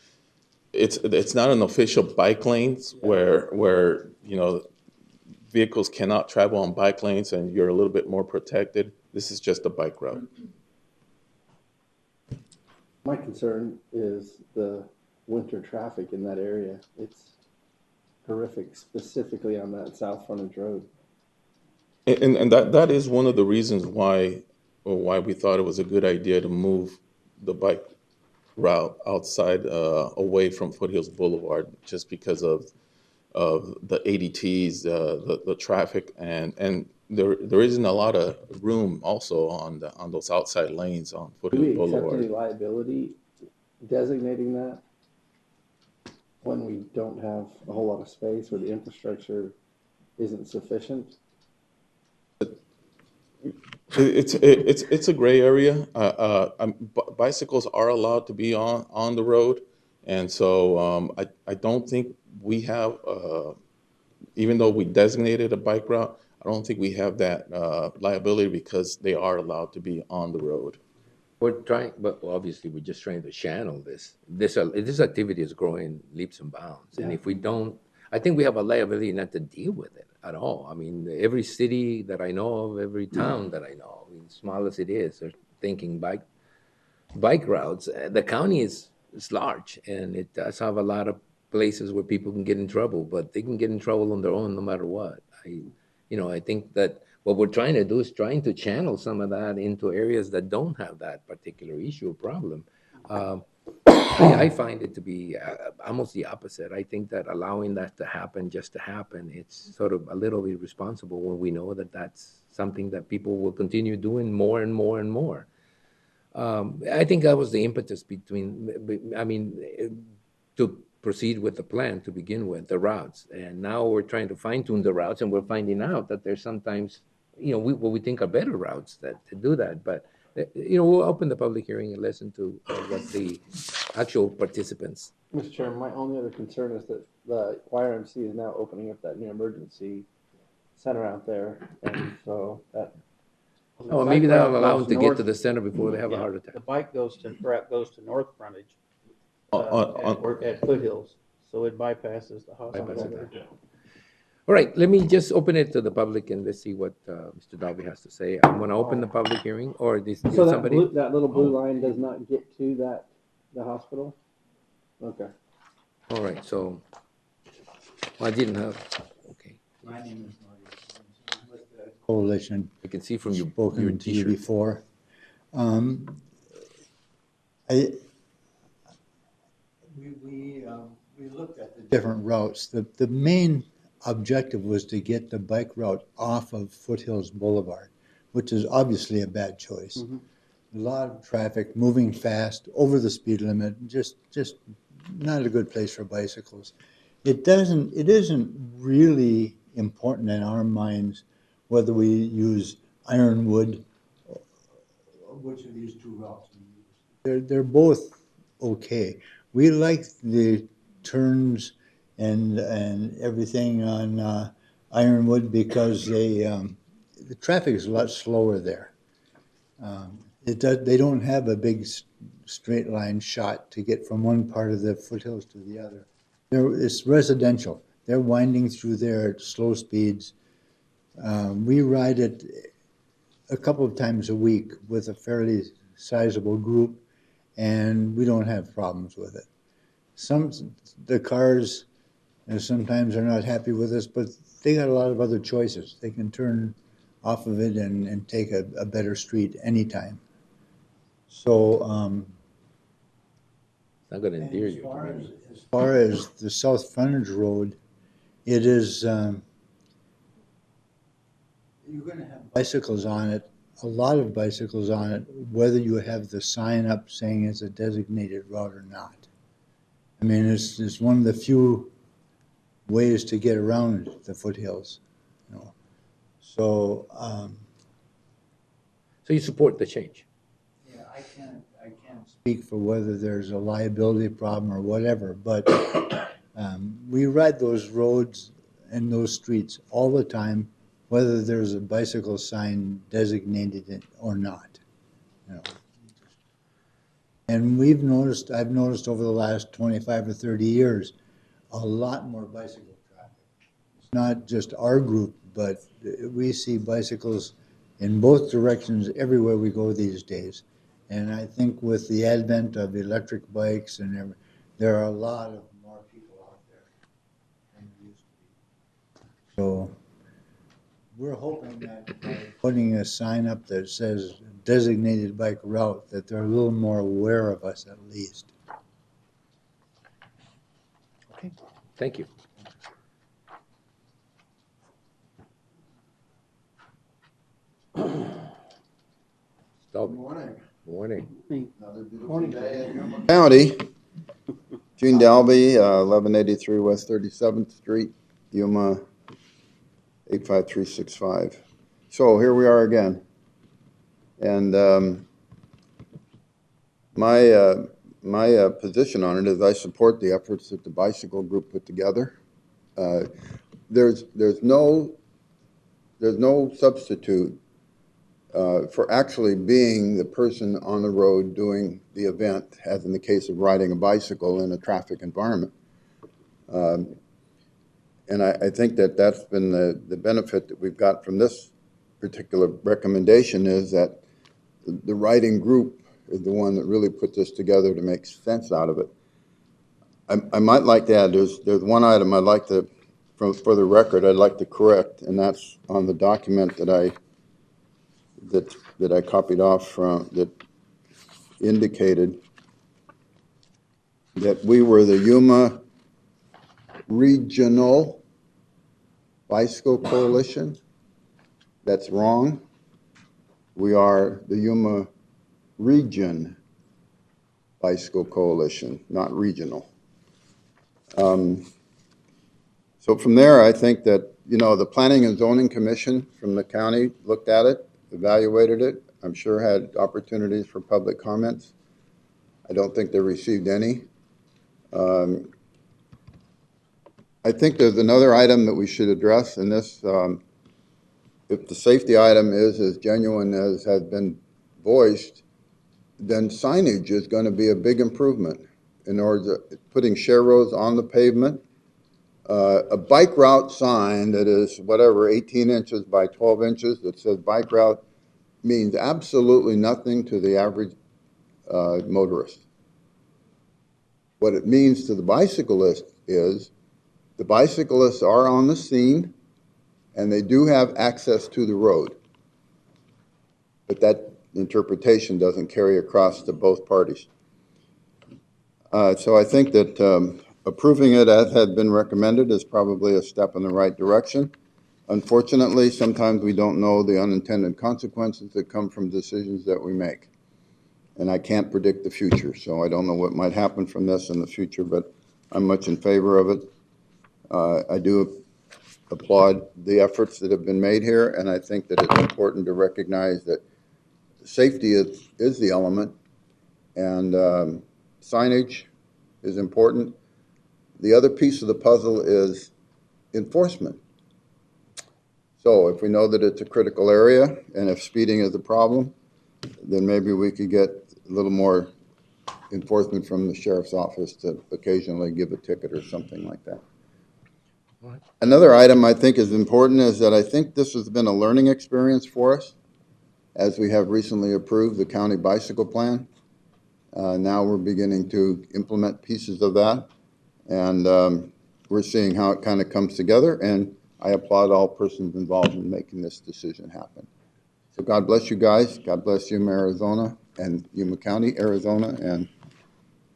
It's not an official bike lanes where vehicles cannot travel on bike lanes and you're a little bit more protected. This is just a bike route. My concern is the winter traffic in that area. It's horrific, specifically on that south frontage road. And that is one of the reasons why we thought it was a good idea to move the bike route outside, away from Foothills Boulevard, just because of the ADTs, the traffic, and there isn't a lot of room also on those outside lanes on Foothills Boulevard. Do we accept any liability designating that when we don't have a whole lot of space or the infrastructure isn't sufficient? It's a gray area. Bicycles are allowed to be on the road, and so I don't think we have, even though we designated a bike route, I don't think we have that liability because they are allowed to be on the road. We're trying, but obviously we're just trying to channel this. This activity is growing leaps and bounds, and if we don't, I think we have a liability not to deal with it at all. I mean, every city that I know of, every town that I know, I mean, small as it is, are thinking bike routes. The county is large, and it does have a lot of places where people can get in trouble, but they can get in trouble on their own no matter what. I think that what we're trying to do is trying to channel some of that into areas that don't have that particular issue or problem. I find it to be almost the opposite. I think that allowing that to happen just to happen, it's sort of a little irresponsible when we know that that's something that people will continue doing more and more and more. I think that was the impetus to proceed with the plan to begin with, the routes. And now we're trying to fine tune the routes, and we're finding out that there's sometimes, what we think are better routes to do that. But we'll open the public hearing and listen to what the actual participants. Mr. Chairman, my only other concern is that the YRMC is now opening up that new emergency center out there, and so that. Oh, maybe that'll allow them to get to the center before they have a heart attack. The bike goes to north frontage at Foothills, so it bypasses the hospital. All right, let me just open it to the public and let's see what Mr. Dalby has to say. I'm going to open the public hearing, or So somebody. that little blue line does not get to the hospital? Okay. All right, so I didn't have. Okay. My name is Marty. I'm with the Coalition. I can see from your spoken to you before. We looked at the different routes. The main objective was to get the bike route off of Foothills Boulevard, which is obviously a bad choice. Mm-hmm. A lot of traffic, moving fast, over the speed limit, just not a good place for bicycles. It isn't really important in our minds whether we use Ironwood or which of these two routes we use. They're both okay. We like the turns and everything on Ironwood because the traffic is a lot slower there. They don't have a big straight line shot to get from one part of the foothills to the other. It's residential. They're winding through there at slow speeds. We ride it a couple of times a week with a fairly sizable group, and we don't have problems with it. the cars, sometimes are not happy with us, but they got a lot of other choices. They can turn off of it and take a better street anytime. So, It's not gonna endear you. as far as the South Frontage Road, it is, you're gonna have bicycles on it, a lot of bicycles on it, whether you have the sign up saying it's a designated route or not. I mean, it's one of the few ways to get around the foothills, you know. So, So you support the change? yeah, I can't speak for whether there's a liability problem or whatever, but we ride those roads and those streets all the time, whether there's a bicycle sign designated it or not, you know. And I've noticed over the last 25 or 30 years, a lot more bicycle traffic. It's not just our group, but we see bicycles in both directions everywhere we go these days. And I think with the advent of electric bikes and there are a lot of more people out there than there used to be. So we're hoping that by putting a sign up that says designated bike route, that they're a little more aware of us at least. Okay, thank you. Stop. Morning. Morning. County, Gene Dalby, 1183 West 37th Street, Yuma 85365. So here we are again. And my position on it is I support the efforts that the bicycle group put together. There's no substitute for actually being the person on the road doing the event, as in the case of riding a bicycle in a traffic environment. And I think that that's been the benefit that we've got from this particular recommendation, is that the riding group is the one that really put this together to make sense out of it. I might like to add, there's one item I'd like to, for the record, I'd like to correct, and that's on the document that I copied off from, that indicated that we were the Yuma Regional Bicycle Coalition. That's wrong. We are the Yuma Region Bicycle Coalition, not regional. So from there, I think that, you know, the Planning and Zoning Commission from the county looked at it, evaluated it. I'm sure had opportunities for public comments. I don't think they received any. I think there's another item that we should address in this. If the safety item is as genuine as has been voiced, then signage is going to be a big improvement in order to putting share roads on the pavement. A bike route sign that is whatever, 18 inches by 12 inches that says bike route means absolutely nothing to the average motorist. What it means to the bicyclist is the bicyclists are on the scene and they do have access to the road. But that interpretation doesn't carry across to both parties. So I think that approving it as had been recommended is probably a step in the right direction. Unfortunately, sometimes we don't know the unintended consequences that come from decisions that we make. And I can't predict the future, so I don't know what might happen from this in the future, but I'm much in favor of it. I do applaud the efforts that have been made here, and I think that it's important to recognize that safety is the element, and signage is important. The other piece of the puzzle is enforcement. So if we know that it's a critical area, and if speeding is a problem, then maybe we could get a little more enforcement from the sheriff's office to occasionally give a ticket or something like that. Another item I think is important is that I think this has been a learning experience for us, as we have recently approved the county bicycle plan. Now we're beginning to implement pieces of that, and we're seeing how it kind of comes together, and I applaud all persons involved in making this decision happen. So God bless you guys. God bless Yuma, Arizona, and Yuma County, Arizona, and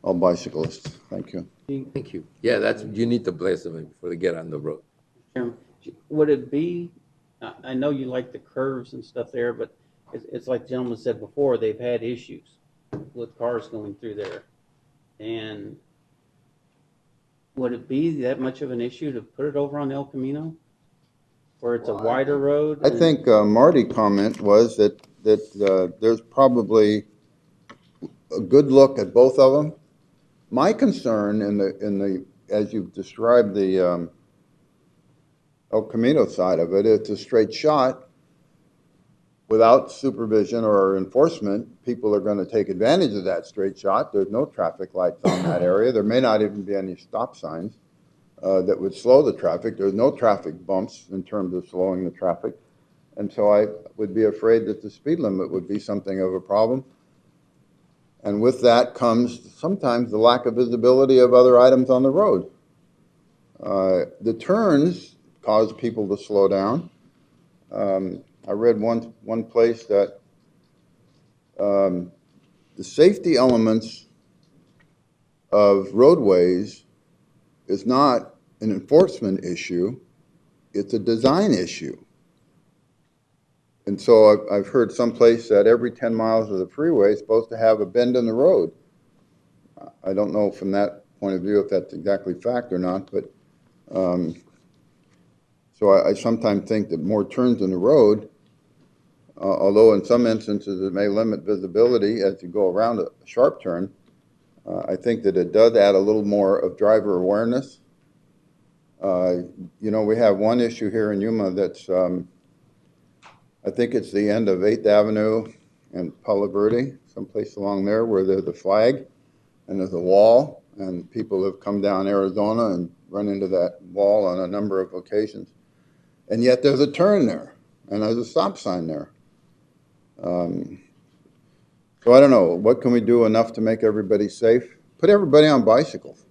all bicyclists. Thank you. Thank you. Yeah, you need to bless them before they get on the road. Chairman, would it be, I know you like the curves and stuff there, but it's like the gentleman said before, they've had issues with cars going through there. And would it be that much of an issue to put it over on El Camino, where it's a wider road? I think Marty's comment was that there's probably a good look at both of them. My concern as you've described the El Camino side of it, it's a straight shot. Without supervision or enforcement, people are going to take advantage of that straight shot. There's no traffic lights on that area. There may not even be any stop signs that would slow the traffic. There's no traffic bumps in terms of slowing the traffic. And so I would be afraid that the speed limit would be something of a problem. And with that comes sometimes the lack of visibility of other items on the road. The turns cause people to slow down. I read one place that the safety elements of roadways is not an enforcement issue, it's a design issue. And so I've heard someplace that every 10 miles of the freeway is supposed to have a bend in the road. I don't know from that point of view if that's exactly fact or not, but so I sometimes think that more turns in the road, although in some instances it may limit visibility as you go around a sharp turn, I think that it does add a little more of driver awareness. You know, we have one issue here in Yuma that's, I think it's the end of 8th Avenue and Palo Verde, someplace along there where there's a flag and there's a wall, and people have come down Arizona and run into that wall on a number of occasions. And yet there's a turn there, and there's a stop sign there. So I don't know, what can we do enough to make everybody safe? Put everybody on bicycles.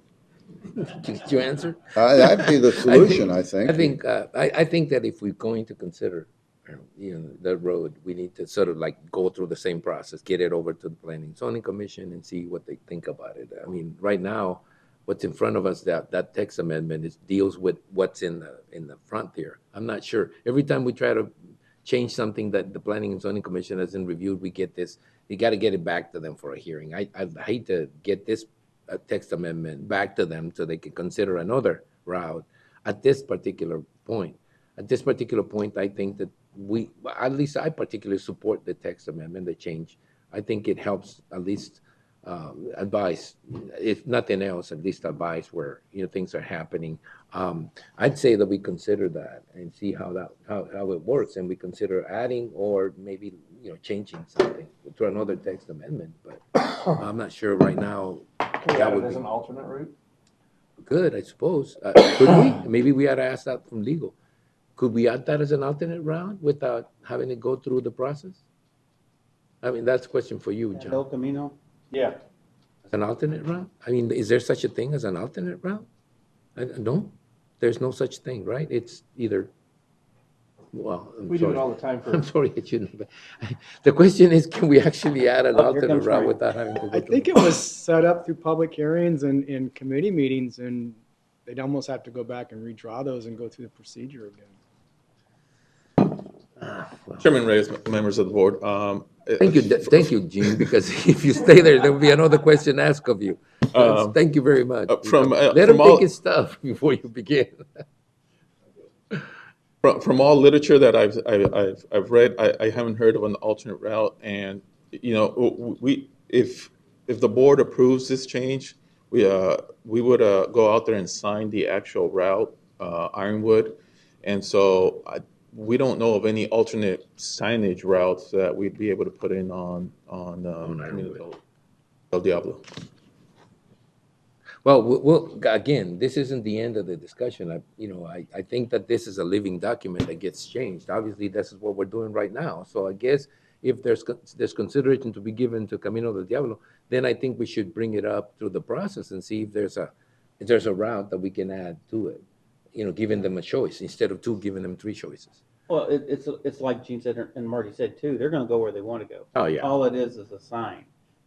Did you answer? That'd be the solution, I think. I think that if we're going to consider, the road, we need to sort of like go through the same process, get it over to the Planning and Zoning Commission and see what they think about it. I mean, right now, what's in front of us, that text amendment deals with what's in the front here. I'm not sure. Every time we try to change something that the Planning and Zoning Commission hasn't reviewed, we get this. You got to get it back to them for a hearing. I hate to get this text amendment back to them so they can consider another route at this particular point. At this particular point, I think that at least I particularly support the text amendment, the change. I think it helps at least advise, if nothing else, at least advise where things are happening. I'd say that we consider that and see how it works, and we consider adding or maybe changing something to another text amendment. But I'm not sure right now. Can we add it as an alternate route? Good, I suppose. Could we? Maybe we ought to ask that from legal. Could we add that as an alternate route without having to go through the process? I mean, that's a question for you, John. El Camino? Yeah. As an alternate route? I mean, is there such a thing as an alternate route? No, there's no such thing, right? It's either, well, We do it all the time for. I'm sorry, I shouldn't. The question is, can we actually add an alternate route without having to go through? I think it was set up through public hearings and in committee meetings, and they'd almost have to go back and redraw those and go through the procedure again. Chairman Reyes, members of the board. Thank you, Gene, because if you stay there will be another question asked of you. Thank you very much. Let him take his stuff before you begin. From all literature that I've read, I haven't heard of an alternate route. And if the board approves this change, we would go out there and sign the actual route, Ironwood, and so we don't know of any alternate signage routes that we'd be able to put in on El Diablo. Well, again, this isn't the end of the discussion. I think that this is a living document that gets changed. Obviously, this is what we're doing right now. So I guess if there's consideration to be given to Camino del Diablo, then I think we should bring it up through the process and see if there's a route that we can add to it, giving them a choice instead of giving them three choices. Well, it's like Gene said and Marty said too. They're going to go where they want to go. Oh, yeah. All it is a sign.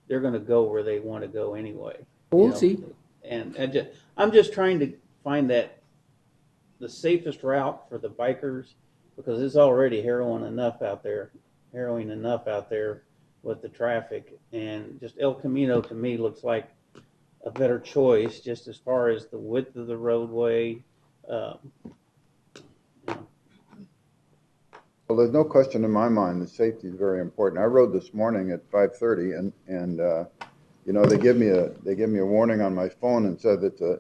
They're going to go where they want to go anyway. We'll see. And I'm just trying to find the safest route for the bikers, because it's already harrowing enough out there with the traffic. And just El Camino to me looks like a better choice, just as far as the width of the roadway. Well, there's no question in my mind that safety is very important. I rode this morning at 5:30, and they give me a warning on my phone and said it's a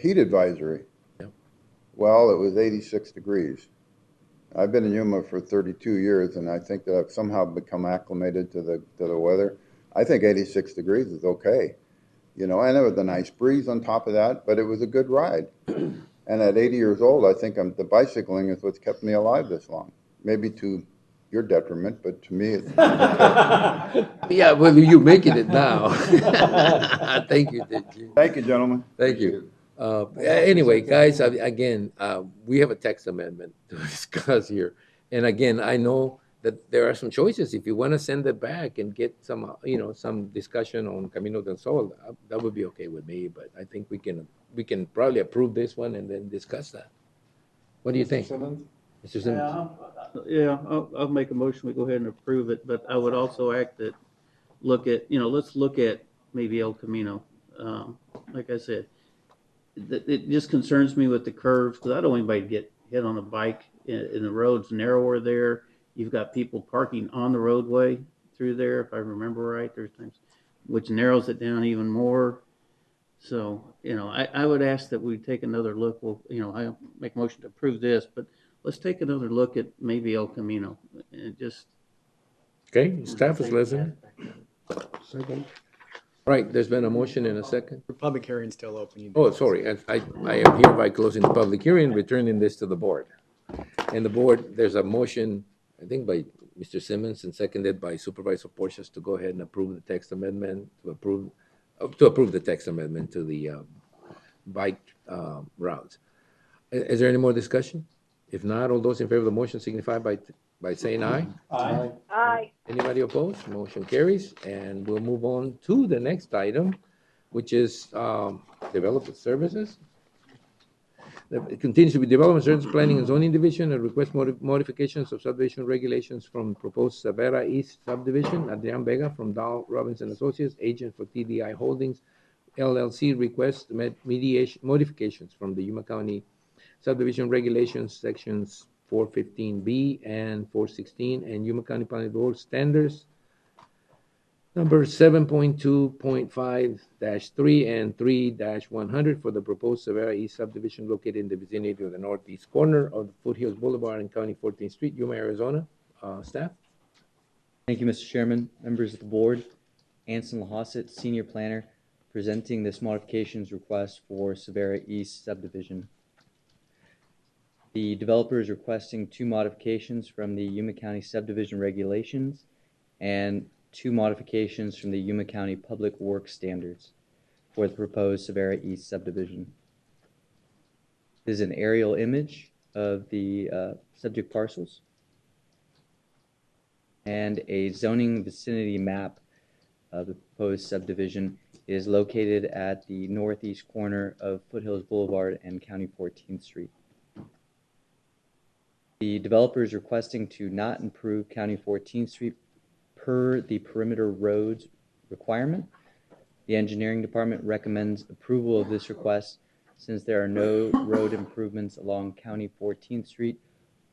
heat advisory. Yep. Well, it was 86 degrees. I've been in Yuma for 32 years, and I think that I've somehow become acclimated to the weather. I think 86 degrees is okay, and there was a nice breeze on top of that, but it was a good ride. And at 80 years old, I think the bicycling is what's kept me alive this long. Maybe to your detriment, but to me, it's okay. Yeah, well, you're making it now. Thank you, Gene. Thank you, gentlemen. Thank you. Anyway, guys, again, we have a text amendment to discuss here. And again, I know that there are some choices. If you want to send it back and get some, some discussion on Camino del Sol, that would be okay with me. But I think we can probably approve this one and then discuss that. What do you think? Mr. Simmons? Yeah, I'll make a motion, we go ahead and approve it, but I would also let's look at maybe El Camino. Like I said, it just concerns me with the curves, because I don't want anybody to get hit on a bike in the roads narrower there. You've got people parking on the roadway through there, if I remember right, there's times, which narrows it down even more. So, I would ask that we take another look. Well, I make a motion to approve this, but let's take another look at maybe El Camino. Okay, staff is listening. Second. Right, there's been a motion and a second. The public hearing's still open. Oh, sorry, I am hereby closing the public hearing, returning this to the board. And the board, there's a motion, I think by Mr. Simmons and seconded by Supervisor Porcias to go ahead and approve the text amendment, to approve the text amendment to the bike routes. Is there any more discussion? If not, all those in favor of the motion signify by saying aye. Aye. Aye. Anybody opposed? Motion carries, and we'll move on to the next item, which is developer services. It continues to be Development Services Planning and Zoning Division, and request modifications of subdivision regulations from proposed Savera East subdivision. Adrian Vega from Dow Robinson Associates, agent for TDI Holdings, LLC, requests modifications from the Yuma County Subdivision Regulations, sections 415B and 416, and Yuma County Planning Board Standards, number 7.2.5-3 and 3-100 for the proposed Savera East subdivision located in the vicinity of the northeast corner of the Foothills Boulevard and County 14th Street, Yuma, Arizona. Staff? Thank you, Mr. Chairman, members of the board. Anson Lahosset, Senior Planner, presenting this modifications request for Savera East subdivision. The developer is requesting two modifications from the Yuma County subdivision regulations and two modifications from the Yuma County Public Works standards for the proposed Savera East subdivision. This is an aerial image of the subject parcels and a zoning vicinity map of the proposed subdivision is located at the northeast corner of Foothills Boulevard and County 14th Street. The developer is requesting to not improve County 14th Street per the perimeter roads requirement. The engineering department recommends approval of this request since there are no road improvements along County 14th Street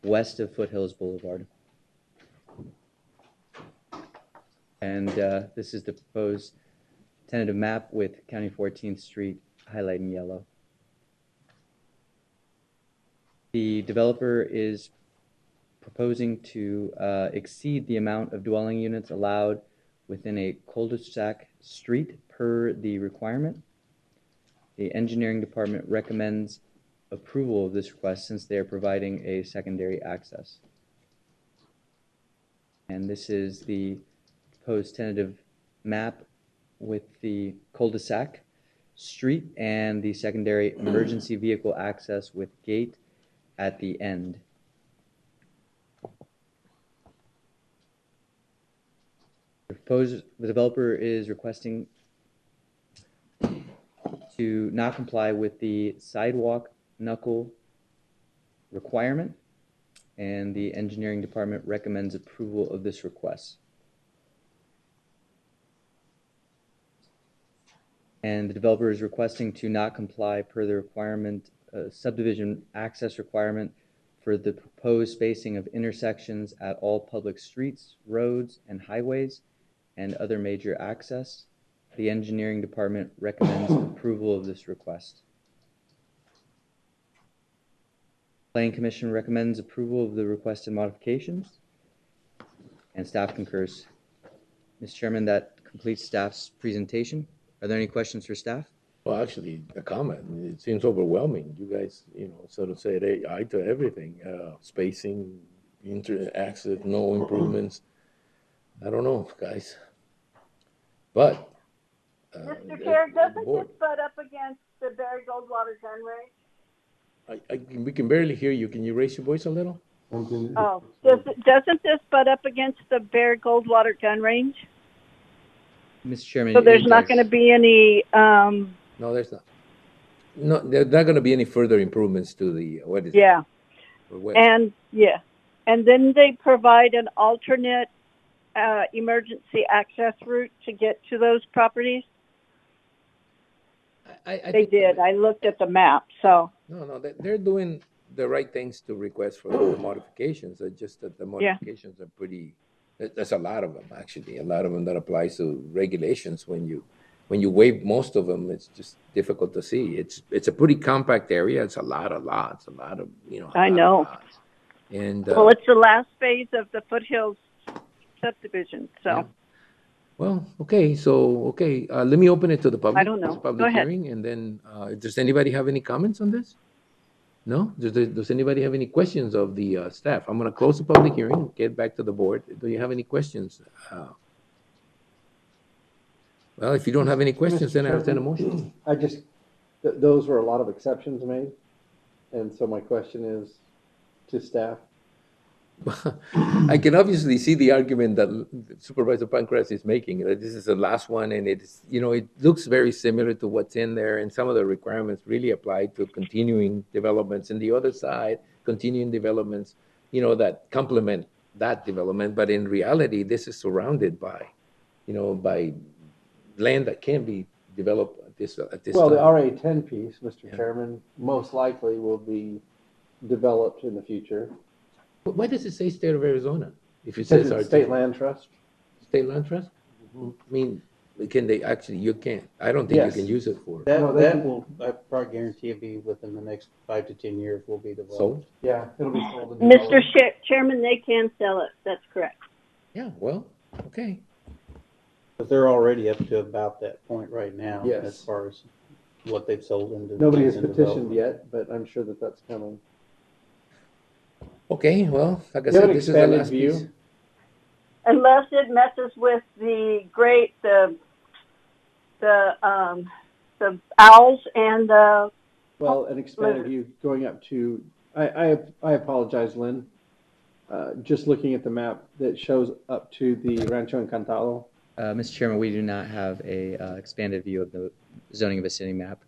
west of Foothills Boulevard. And this is the proposed tentative map with County 14th Street highlighted in yellow. The developer is proposing to exceed the amount of dwelling units allowed within a cul-de-sac street per the requirement. The engineering department recommends approval of this request since they are providing a secondary access. And this is the proposed tentative map with the cul-de-sac street and the secondary emergency vehicle access with gate at the end. The developer is requesting to not comply with the sidewalk knuckle requirement, and the engineering department recommends approval of this request. And the developer is requesting to not comply per the requirement, subdivision access requirement for the proposed spacing of intersections at all public streets, roads, and highways, and other major access. The engineering department recommends approval of this request. Planning Commission recommends approval of the requested modifications, and staff concurs. Mr. Chairman, that completes staff's presentation. Are there any questions for staff? Well, actually, the comment, it seems overwhelming. You guys, sort of say aye to everything. Spacing, access, no improvements. I don't know, guys. But Mr. Chair, doesn't this butt up against the Barry Goldwater gun range? we can barely hear you. Can you raise your voice a little? Oh, doesn't this butt up against the Barry Goldwater gun range? Mr. Chairman, So there's not going to be any. No, there's not. No, there's not going to be any further improvements to the what is Yeah, it? and then they provide an alternate emergency access route to get to those properties. They did. I looked at the map. So No, they're doing the right things to request for the modifications. It's just that the modifications are pretty. There's a lot of them, actually. A lot of them that applies to regulations. When you waive most of them, it's just difficult to see. It's a pretty compact area. It's a lot of lots, a lot of I know. And well, it's the last phase of the Foothills subdivision. So. Yeah. Well, okay. So let me open it to the public. I don't know. It's a public Go ahead. hearing, and then does anybody have any comments on this? No? Does anybody have any questions of the staff? I'm going to close the public hearing, get back to the board. Do you have any questions? Well, if you don't have any questions, then I entertain a motion. Those were a lot of exceptions made. And so my question is to staff. I can obviously see the argument that Supervisor Pancras is making, that this is the last one, and it's, it looks very similar to what's in there, and some of the requirements really apply to continuing developments, and the other side, continuing developments, that complement that development. But in reality, this is surrounded by, by land that can be developed at this Well, time. the RA-10 piece, Mr. Chairman, most likely will be developed in the future. But why does it say state of Arizona? If it Says says it's RT? state land trust. State land trust? I mean, can they actually, you can't. I don't think Yes. you can use it for. That, No, they that can- will, I probably guarantee it'll be within the next 5 to 10 years will be developed. Sold? Yeah, it'll be sold. Mr. Chairman, they can sell it. That's correct. Yeah, well, okay. But they're already up to about that point right now. Yes. As far as what they've sold into. Nobody has into petitioned development. yet, but I'm sure that that's coming. Okay, well, like I You have said, an this is the expanded last view? piece. Unless it messes with the owls and the. Well, an expanded view going up to, I apologize, Lynn. Just looking at the map that shows up to the Rancho Encantado. Mr. Chairman, we do not have a expanded view of the zoning vicinity map.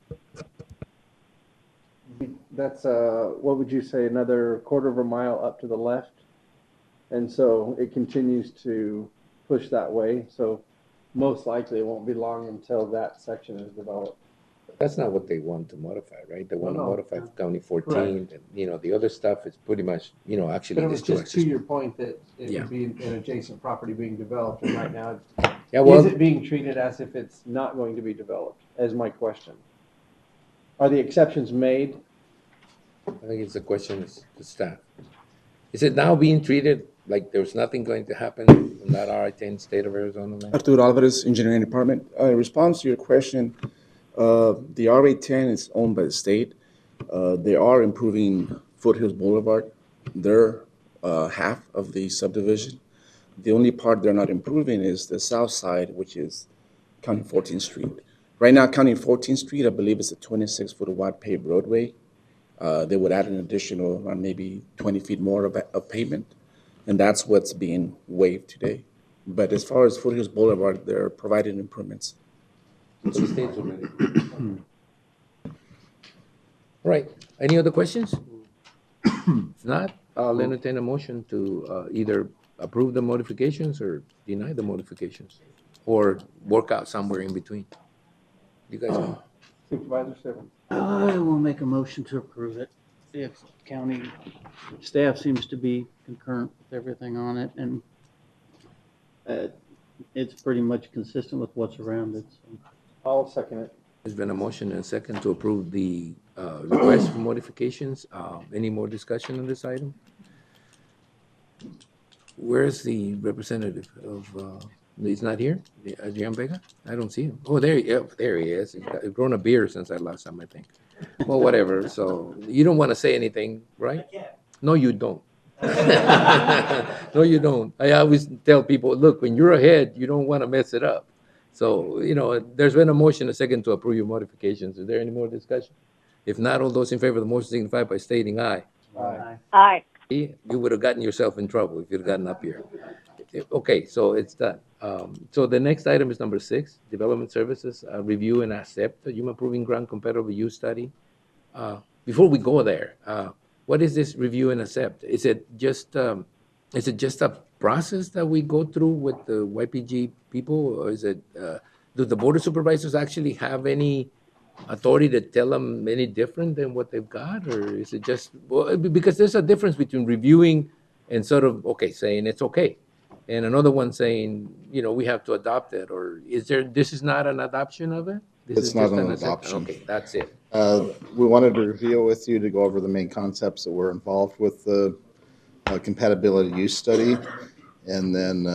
That's, what would you say, another quarter of a mile up to the left? And so it continues to push that way. So most likely it won't be long until that section is developed. That's not what they want to modify, right? They want to No. modify County 14, and, the other stuff is pretty much, actually. But it was this just to your point that it Yeah. would be an adjacent property being developed, and right now, Yeah, well- is it being treated as if it's not going to be developed, is my question. Are the exceptions made? I think it's a question to staff. Is it now being treated like there's nothing going to happen in that R10 state of Arizona land? Arturo Alvarez, Engineering Department. In response to your question, the RA10 is owned by the state. They are improving Foothills Boulevard. They're half of the subdivision. The only part they're not improving is the south side, which is County 14th Street. Right now, County 14th Street, I believe, is a 26-foot wide paved roadway. They would add an additional maybe 20 feet more of pavement, and that's what's being waived today. But as far as Foothills Boulevard, they're providing improvements. So the state's already. All right, any other questions? If not, I'll entertain a motion to either approve the modifications or deny the modifications, or work out somewhere in between. You guys know. Supervisor Simmons. I will make a motion to approve it if county staff seems to be concurrent with everything on it, and it's pretty much consistent with what's around it. So. I'll second it. There's been a motion and a second to approve the request for modifications. Any more discussion on this item? Where's the representative of, he's not here? Adrian Vega? I don't see him. Oh, there he is. He's grown a beard since that last time, I think. Well, whatever. So you don't want to say anything, right? No, you don't. No, you don't. I always tell people, look, when you're ahead, you don't want to mess it up. So, there's been a motion, a second to approve your modifications. Is there any more discussion? If not, all those in favor of the motion signify by stating aye. Aye. Aye. You would have gotten yourself in trouble if you'd gotten up here. Okay, so it's done. So the next item is number 6, Development Services, review and accept the Yuma Proving Ground Compatible Use Study. Before we go there, what is this review and accept? Is it just a process that we go through with the YPG people, or is it, do the Board of Supervisors actually have any authority to tell them any different than what they've got, or is it just, well, because there's a difference between reviewing and sort of, saying it's okay, and another one saying, we have to adopt it, or this is not an adoption of it? It's not an adoption. Okay, that's it. We wanted to review it with you to go over the main concepts that were involved with the compatibility use study, and then,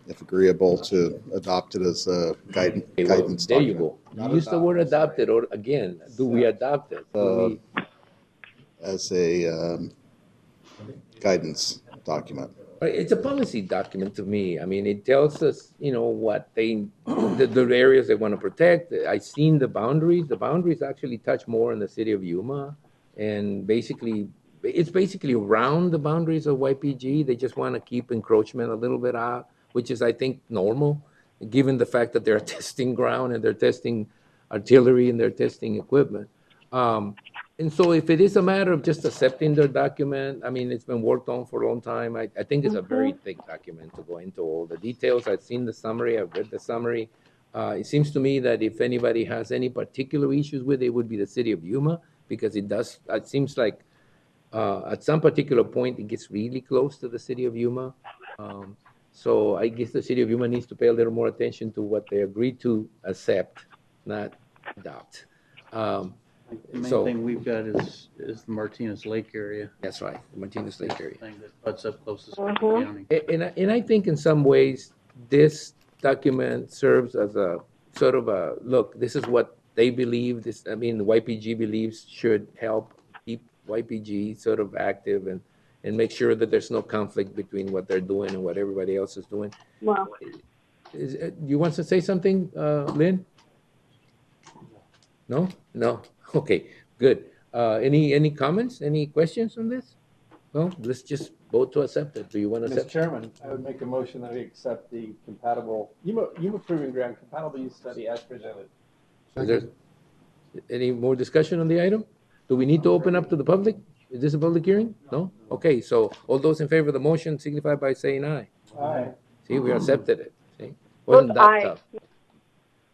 if agreeable, to adopt it as a guidance document. There you go. You use the word adopted, or again, do we adopt it? As a guidance document. It's a policy document to me. I mean, it tells us, what the areas they want to protect. I've seen the boundaries. The boundaries actually touch more in the city of Yuma, and it's basically around the boundaries of YPG. They just want to keep encroachment a little bit out, which is, I think, normal, given the fact that they're a testing ground and they're testing artillery and they're testing equipment. And so if it is a matter of just accepting their document, I mean, it's been worked on for a long time. I think it's a very thick document to go into all the details. I've seen the summary. I've read the summary. It seems to me that if anybody has any particular issues with it, it would be the city of Yuma, because it seems like at some particular point, it gets really close to the city of Yuma. So I guess the city of Yuma needs to pay a little more attention to what they agreed to accept, not adopt. The main thing we've got is the Martinez Lake area. That's right, the Martinez Lake area. Thing that butts up closest to the county. And I think in some ways, this document serves as a sort of a, look, this is what they believe, the YPG believes should help keep YPG sort of active and make sure that there's no conflict between what they're doing and what everybody else is doing. Wow. You want to say something, Lynn? No? No? Okay, good. Any comments, any questions on this? No, let's just vote to accept it. Do you want to accept? Mr. Chairman, I would make a motion that we accept the Yuma Proving Ground Compatible Use Study as presented. Is there any more discussion on the item? Do we need to open up to the public? Is this a public hearing? No? Okay, so all those in favor of the motion signify by saying aye. Aye. See, we accepted it. See? Wasn't that tough?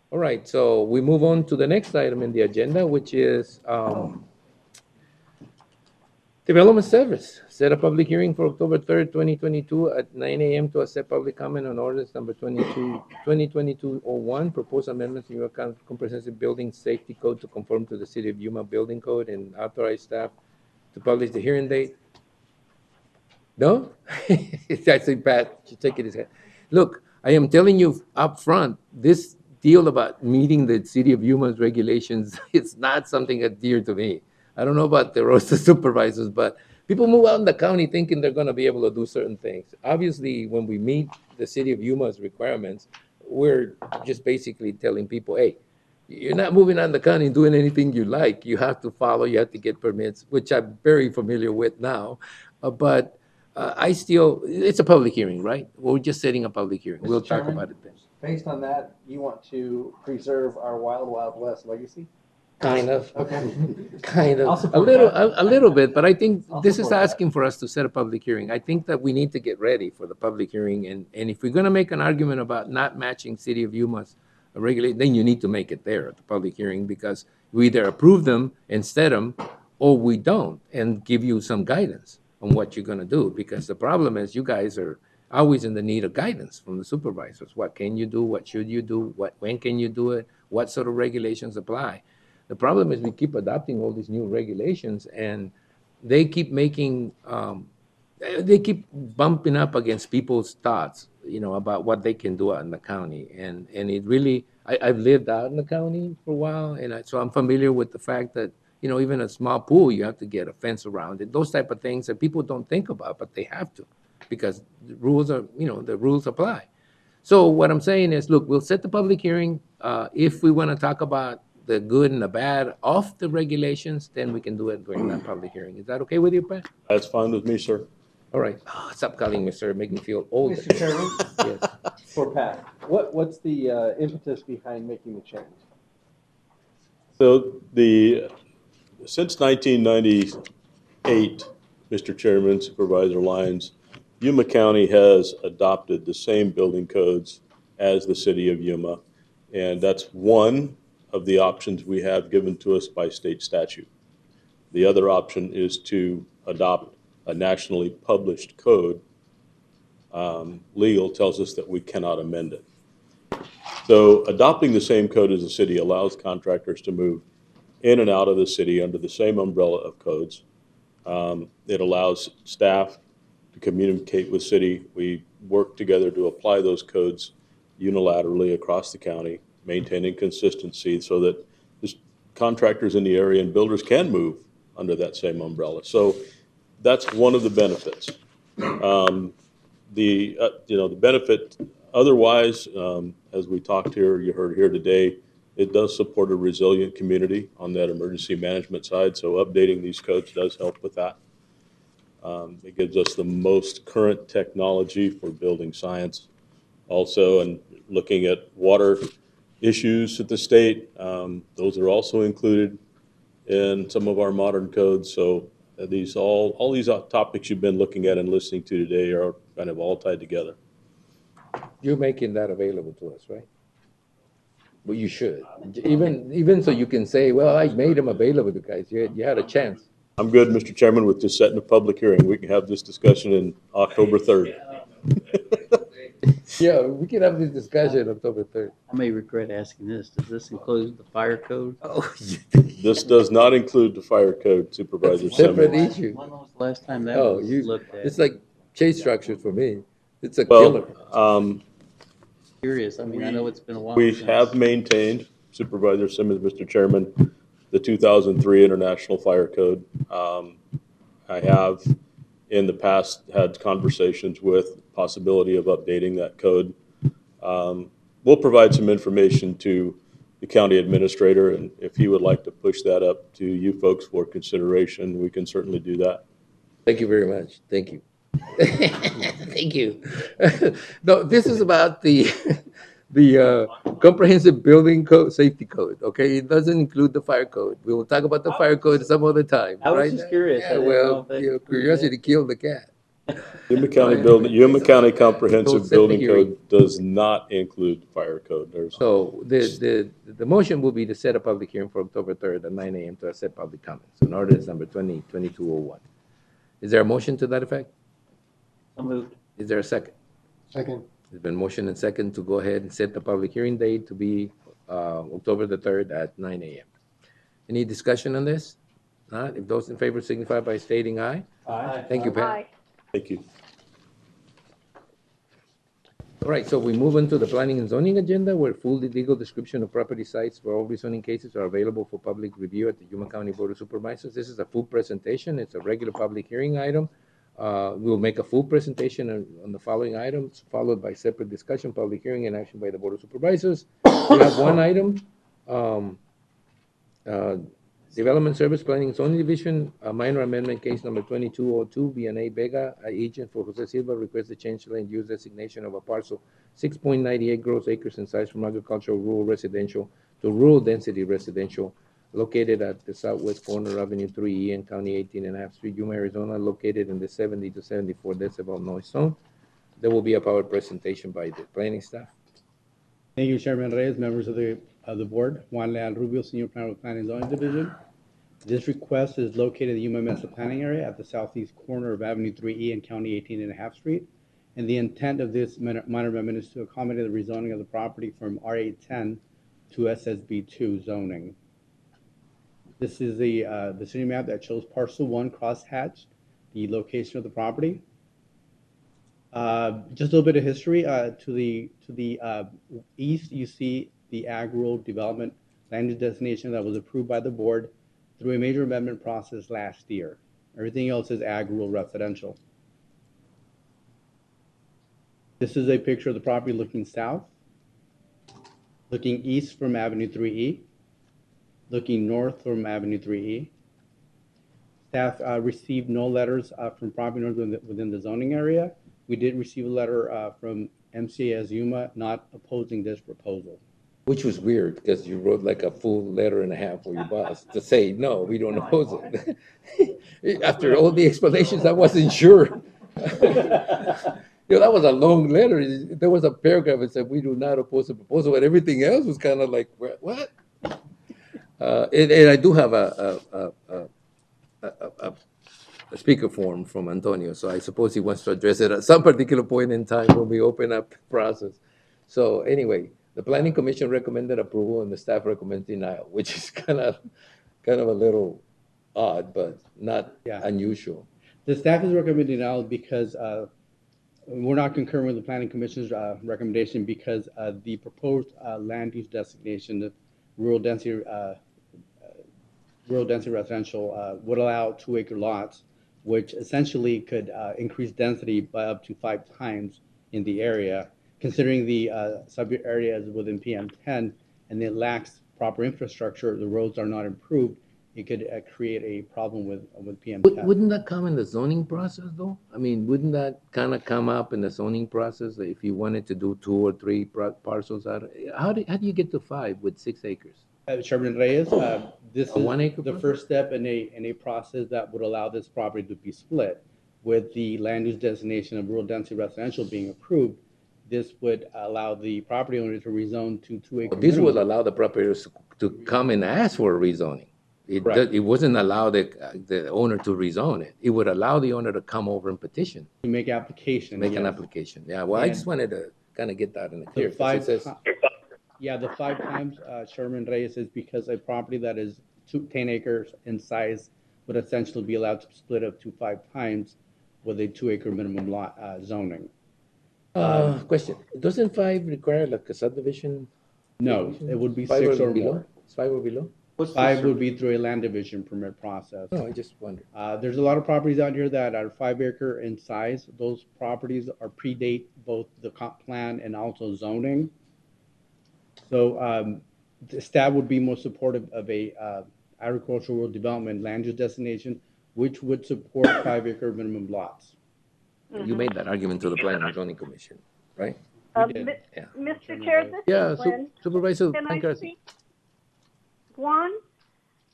All right, so we move on to the next item in the agenda, which is Development Service. Set a public hearing for October 3rd, 2022 at 9 a.m. to accept public comment on ordinance number 2022-01, proposed amendments to Yuma Comprehensive Building Safety Code to conform to the City of Yuma Building Code, and authorize staff to publish the hearing date. No? It's actually Pat, she's taking his head. Look, I am telling you up front, this deal about meeting the City of Yuma's regulations, it's not something that's dear to me. I don't know about the rest of the supervisors, but people move out in the county thinking they're gonna be able to do certain things. Obviously, when we meet the city of Yuma's requirements, we're just basically telling people, hey, you're not moving out in the county and doing anything you like. You have to follow, you have to get permits, which I'm very familiar with now. But I still, it's a public hearing, right? We're just setting a public hearing. We'll talk Chairman? about it then. Based on that, you want to preserve our Wild Wild West legacy? Kind of. Okay. Kind I'll of, support a little bit, but I think I'll this is support that. asking for us to set a public hearing. I think that we need to get ready for the public hearing, and if we're gonna make an argument about not matching City of Yuma's regulate, then you need to make it there at the public hearing, because we either approve them and set them, or we don't, and give you some guidance on what you're gonna do, because the problem is you guys are always in the need of guidance from the supervisors. What can you do? What should you do? When can you do it? What sort of regulations apply? The problem is we keep adopting all these new regulations, and they keep making, they keep bumping up against people's thoughts, about what they can do out in the county. And it really, I've lived out in the county for a while, and so I'm familiar with the fact that, even a small pool, you have to get a fence around it. Those type of things that people don't think about, but they have to, because the rules are, the rules apply. So what I'm saying is, look, we'll set the public hearing. If we want to talk about the good and the bad of the regulations, then we can do it during that public hearing. Is that okay with you, Pat? That's fine with me, sir. All right. Stop calling me sir, make me feel old. Mr. Chairman? Yes. For Pat, what's the impetus behind making the change? So since 1998, Mr. Chairman, Supervisor Lyons, Yuma County has adopted the same building codes as the city of Yuma. And that's one of the options we have given to us by state statute. The other option is to adopt a nationally published code. Legal tells us that we cannot amend it. So adopting the same code as the city allows contractors to move in and out of the city under the same umbrella of codes. It allows staff to communicate with city. We work together to apply those codes unilaterally across the county, maintaining consistency so that contractors in the area and builders can move under that same umbrella. So that's one of the benefits. The benefit otherwise, as we talked here, you heard here today, it does support a resilient community on that emergency management side. So updating these codes does help with that. It gives us the most current technology for building science also, and looking at water issues at the state. Those are also included in some of our modern codes. So all these topics you've been looking at and listening to today are kind of all tied together. You're making that available to us, right? Well, you should. Even so you can say, well, I made them available to guys. You had a chance. I'm good, Mr. Chairman, with just setting a public hearing. We can have this discussion in October 3rd. Yeah, we can have this discussion October 3rd. I may regret asking this. Does this include the fire code? Oh, This does not include the fire code, Supervisor separate Simmons. issue. When was the last time that Oh, was looked at? it's like chase structures for me. It's a killer. Well, Curious. I mean, I know it's been a while. we since- have maintained, Supervisor Simmons, Mr. Chairman, the 2003 International Fire Code. I have in the past had conversations with possibility of updating that code. We'll provide some information to the county administrator, and if he would like to push that up to you folks for consideration, we can certainly do that. Thank you very much. Thank you. Thank you. No, this is about the comprehensive building code, safety code. Okay, it doesn't include the fire code. We will talk about the fire code some other time. I was right? just curious. I Yeah, didn't well, know if it your included curiosity killed the cat. Yuma County Comprehensive Set the Building hearing. Code does not include the fire code. So the motion will be to set a public hearing for October 3rd at 9 a.m. to accept public comments on ordinance number 2022-01. Is there a motion to that effect? So moved. Is there a second? Second. There's been motion and second to go ahead and set the public hearing date to be October the 3rd at 9 a.m. Any discussion on this? Not? If those in favor signify by stating aye. Aye. Thank you, Pat. Aye. Thank you. All right, so we move into the planning and zoning agenda, where full legal description of property sites for all rezoning cases are available for public review at the Yuma County Board of Supervisors. This is a full presentation. It's a regular public hearing item. We'll make a full presentation on the following items, followed by separate discussion, public hearing, and action by the Board of Supervisors. We have one item, Development Service Planning and Zoning Division, a minor amendment case number 2202, B&A Vega, agent for Jose Silva, requests to change the land use designation of a parcel 6.98 gross acres in size from agricultural rural residential to rural density residential, located at the southwest corner of Avenue 3E and County 18.5 Street, Yuma, Arizona, located in the 70 to 74 decibel noise zone. There will be a power presentation by the planning staff. Thank you, Chairman Reyes, members of the board. Juan Leal Rubio, Senior Planner of Planning and Zoning Division. This request is located in the Yuma Mesa Planning Area at the southeast corner of Avenue 3E and County 18.5 Street. And the intent of this minor amendment is to accommodate the rezoning of the property from R810 to SSB2 zoning. This is the city map that shows parcel 1 cross-hatched, the location of the property. Just a little bit of history. To the east, you see the ag rural development land use designation that was approved by the board through a major amendment process last year. Everything else is ag rural residential. This is a picture of the property looking south, looking east from Avenue 3E, looking north from Avenue 3E. Staff received no letters from property owners within the zoning area. We did receive a letter from MCAS Yuma not opposing this proposal. Which was weird, because you wrote like a full letter and a half for your boss to say, no, we don't oppose it. After all the explanations, I wasn't sure. That was a long letter. There was a paragraph that said, we do not oppose the proposal, but everything else was kind of like, what? And I do have a speaker form from Antonio, so I suppose he wants to address it at some particular point in time when we open up the process. So anyway, the Planning Commission recommended approval and the staff recommends denial, which is kind of a little odd, but not unusual. The staff is recommending denial because we're not concurring with the Planning Commission's recommendation because the proposed land use designation, the rural density residential, would allow 2-acre lots, which essentially could increase density by up to 5 times in the area. Considering the subject area is within PM10 and it lacks proper infrastructure, the roads are not improved, it could create a problem with PM10. Wouldn't that come in the zoning process, though? I mean, wouldn't that kind of come up in the zoning process if you wanted to do 2 or 3 parcels out? How do you get to 5 with 6 acres? Chairman Reyes, this is 1 acre the first step in a process that would allow this property to be split. With the land use designation of rural density residential being approved, this would allow the property owner to rezone to 2-acre. This would allow the property owners to come and ask for a rezoning. It wasn't allow the owner to rezone it. It would allow the owner to come over and petition. To make application. Make an application. Yeah, well, I just wanted to kind of get that in the clear. The 5 times, Chairman Reyes, is because a property that is 10 acres in size would essentially be allowed to split up to 5 times with a 2-acre minimum lot zoning. Question, doesn't 5 require like a subdivision? No, it would be 5 6 or below? more. 5 or below? 5 would be through a land division permit process. No, I just wondered. There's a lot of properties out here that are 5-acre in size. Those properties predate both the comp plan and also zoning. So the staff would be more supportive of a agricultural rural development land use destination, which would support 5-acre minimum lots. You made that argument to the Planning and Zoning Commission, right? Mr. Chair, this is Lynn. Supervisor Can I Pancracio. speak? Juan,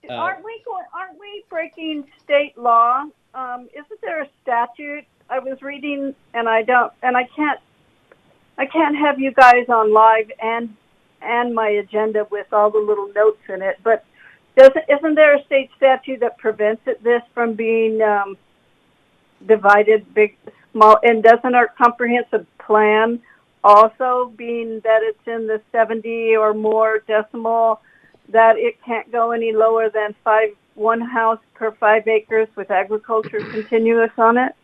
aren't we breaking state law? Isn't there a statute? I was reading, and I can't have you guys on live and my agenda with all the little notes in it. But isn't there a state statute that prevents this from being divided small? And doesn't our comprehensive plan also, being that it's in the 70 or more decimal, that it can't go any lower than 1 house per 5 acres with agriculture continuous on it?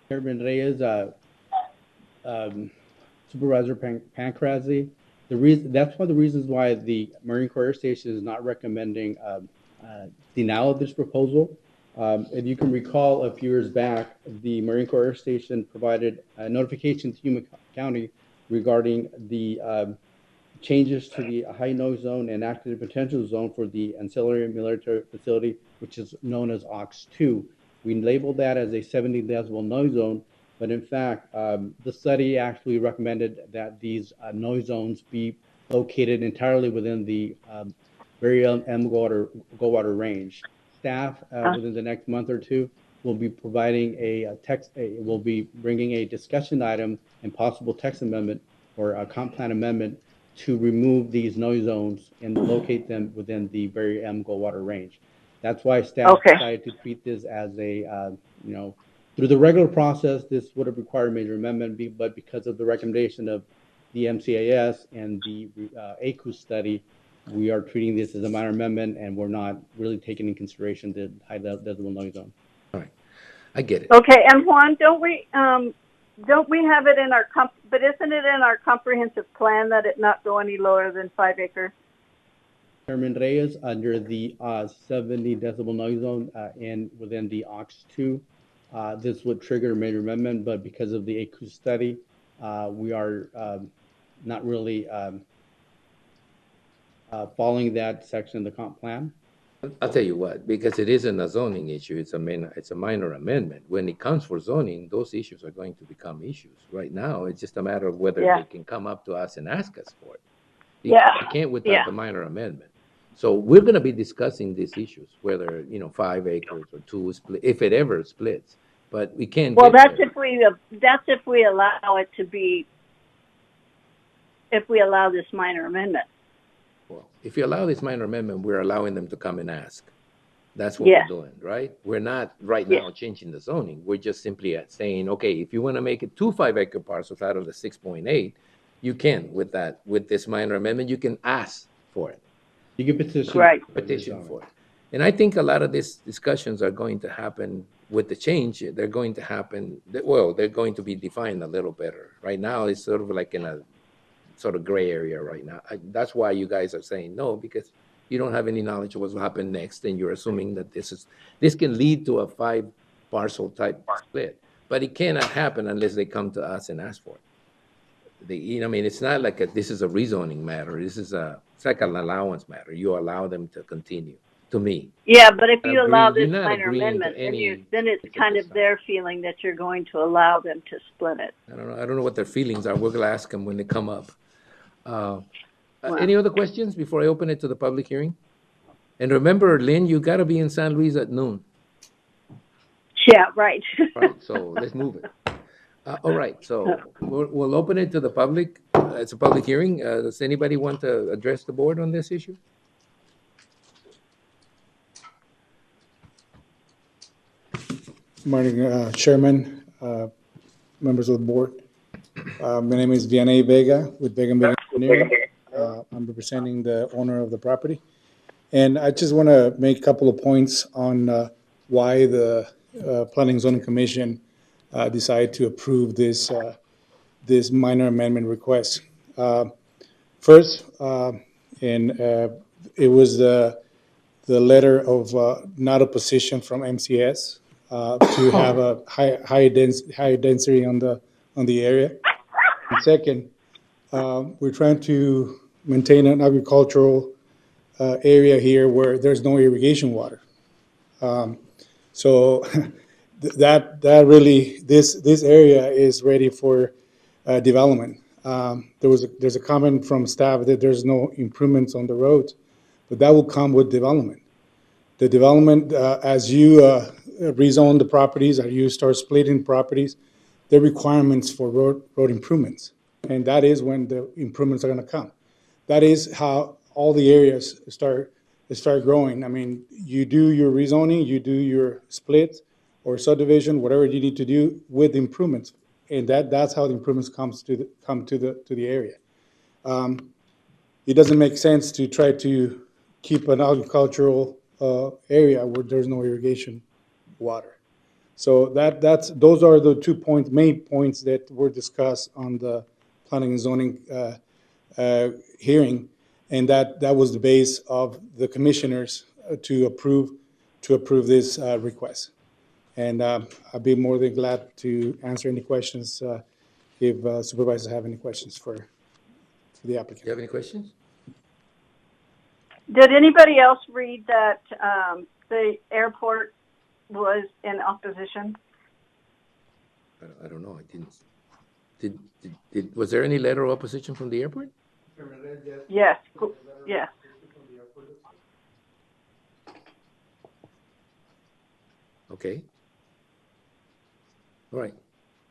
Chairman Reyes, Supervisor Pancrazzi. That's one of the reasons why the Marine Corps Air Station is not recommending denial of this proposal. If you can recall, a few years back, the Marine Corps Air Station provided a notification to Yuma County regarding the changes to the high noise zone and active potential zone for the ancillary military facility, which is known as AUX2. We labeled that as a 70 decibel noise zone, but in fact, the study actually recommended that these noise zones be located entirely within the Barry M. Goldwater range. Staff, within the next month or two, will be providing will be bringing a discussion item and possible text amendment or a comp plan amendment to remove these noise zones and locate them within the Barry M. Goldwater range. That's why staff decided to treat this as a, through the regular process, this would have required a major amendment, but because of the recommendation of the MCAS and the ACUS study, we are treating this as a minor amendment, and we're not really taking into consideration the high decibel noise zone. All right, I get it. Okay, and Juan, don't we have it in our but isn't it in our comprehensive plan that it not go any lower than 5 acres? Chairman Reyes, under the 70 decibel noise zone and within the AUX2, this would trigger a major amendment, but because of the ACUS study, we are not really following that section of the comp plan. I'll tell you what, because it isn't a zoning issue, it's a minor amendment. When it comes for zoning, those issues are going to become issues. Right now, it's just a matter of whether they can come up to us and ask us for it. You can't without the minor amendment. So we're going to be discussing these issues, whether 5 acres or 2 split, if it ever splits. But we can't. Well, that's if we allow it to be. If we allow this minor amendment. Well, if you allow this minor amendment, we're allowing them to come and ask. That's what we're doing, right? We're not right now changing the zoning. We're just simply saying, okay, if you want to make it 2 5-acre parcels out of the 6.8, you can with this minor amendment. You can ask for it. You can petition. Petition for it. And I think a lot of these discussions are going to happen with the change. They're going to happen. Well, they're going to be defined a little better. Right now, it's sort of like in a sort of gray area right now. That's why you guys are saying no, because you don't have any knowledge of what's going to happen next, and you're assuming that this can lead to a 5 parcel type split. But it cannot happen unless they come to us and ask for it. It's not like this is a rezoning matter. It's like an allowance matter. You allow them to continue. To me. Yeah, but if you allow this minor amendment, then it's kind of their feeling that you're going to allow them to split it. I don't know what their feelings are. We're going to ask them when they come up. Any other questions before I open it to the public hearing? And remember, Lynn, you got to be in San Luis at noon. Yeah, right. Right, so let's move it. All right, so we'll open it to the public. It's a public hearing. Does anybody want to address the board on this issue? Morning, Chairman, members of the board. My name is Vianney Vega with Vega Engineering. I'm representing the owner of the property. And I just want to make a couple of points on why the Planning and Zoning Commission decided to approve this minor amendment request. First, it was the letter of not opposition from MCS. To have a high density on the area. And second, we're trying to maintain an agricultural area here where there's no irrigation water. So that really this area is ready for development. There's a comment from staff that there's no improvements on the roads, but that will come with development. The development, as you rezone the properties, or you start splitting properties, there are requirements for road improvements. And that is when the improvements are going to come. That is how all the areas start growing. I mean, you do your rezoning, you do your split or subdivision, whatever you need to do with the improvements. And that's how the improvements come to the area. It doesn't make sense to try to keep an agricultural area where there's no irrigation water. So those are the 2 main points that were discussed on the planning and zoning hearing, and that was the base of the commissioners to approve this request. And I'd be more than glad to answer any questions if supervisors have any questions for the applicant. Do you have any questions? Did anybody else read that the airport was in opposition? I don't know. I didn't. Was there any letter of opposition from the airport? Yes. Yes. Okay. All right.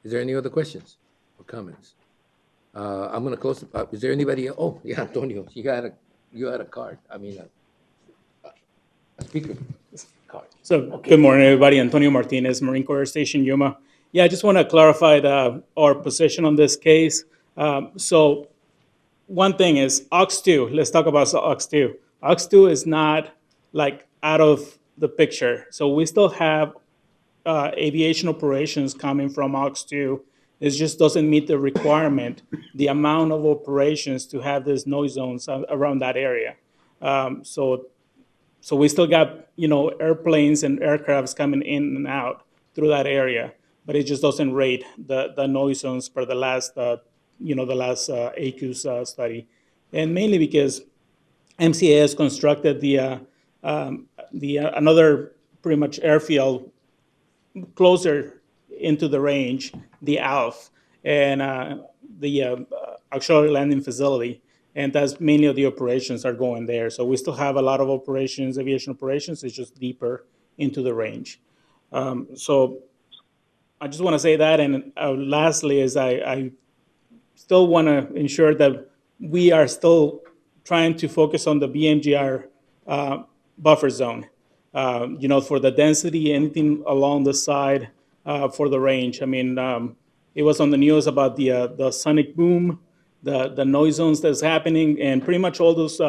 Is there any other questions or comments? I'm going to close. Is there anybody? Oh, yeah, Antonio, you had a card. I mean, a speaker card. So, good morning, everybody. Antonio Martinez, Marine Corps Station Yuma. Yeah, I just want to clarify our position on this case. So, one thing is OX2. Let's talk about OX2. OX2 is not like out of the picture. So we still have aviation operations coming from OX2. It just doesn't meet the requirement, the amount of operations to have these noise zones around that area. So we still got, airplanes and aircrafts coming in and out through that area, but it just doesn't rate the noise zones for the last ACUS study, and mainly because MCAS constructed another pretty much airfield closer into the range, the ALF, and the auxiliary landing facility, and that's mainly the operations are going there. So we still have a lot of operations, aviation operations. It's just deeper into the range. So I just want to say that, and lastly is I still want to ensure that we are still trying to focus on the BMGR buffer zone. For the density, anything along the side for the range. I mean, it was on the news about the sonic boom, the noise zones that's happening, and pretty much all those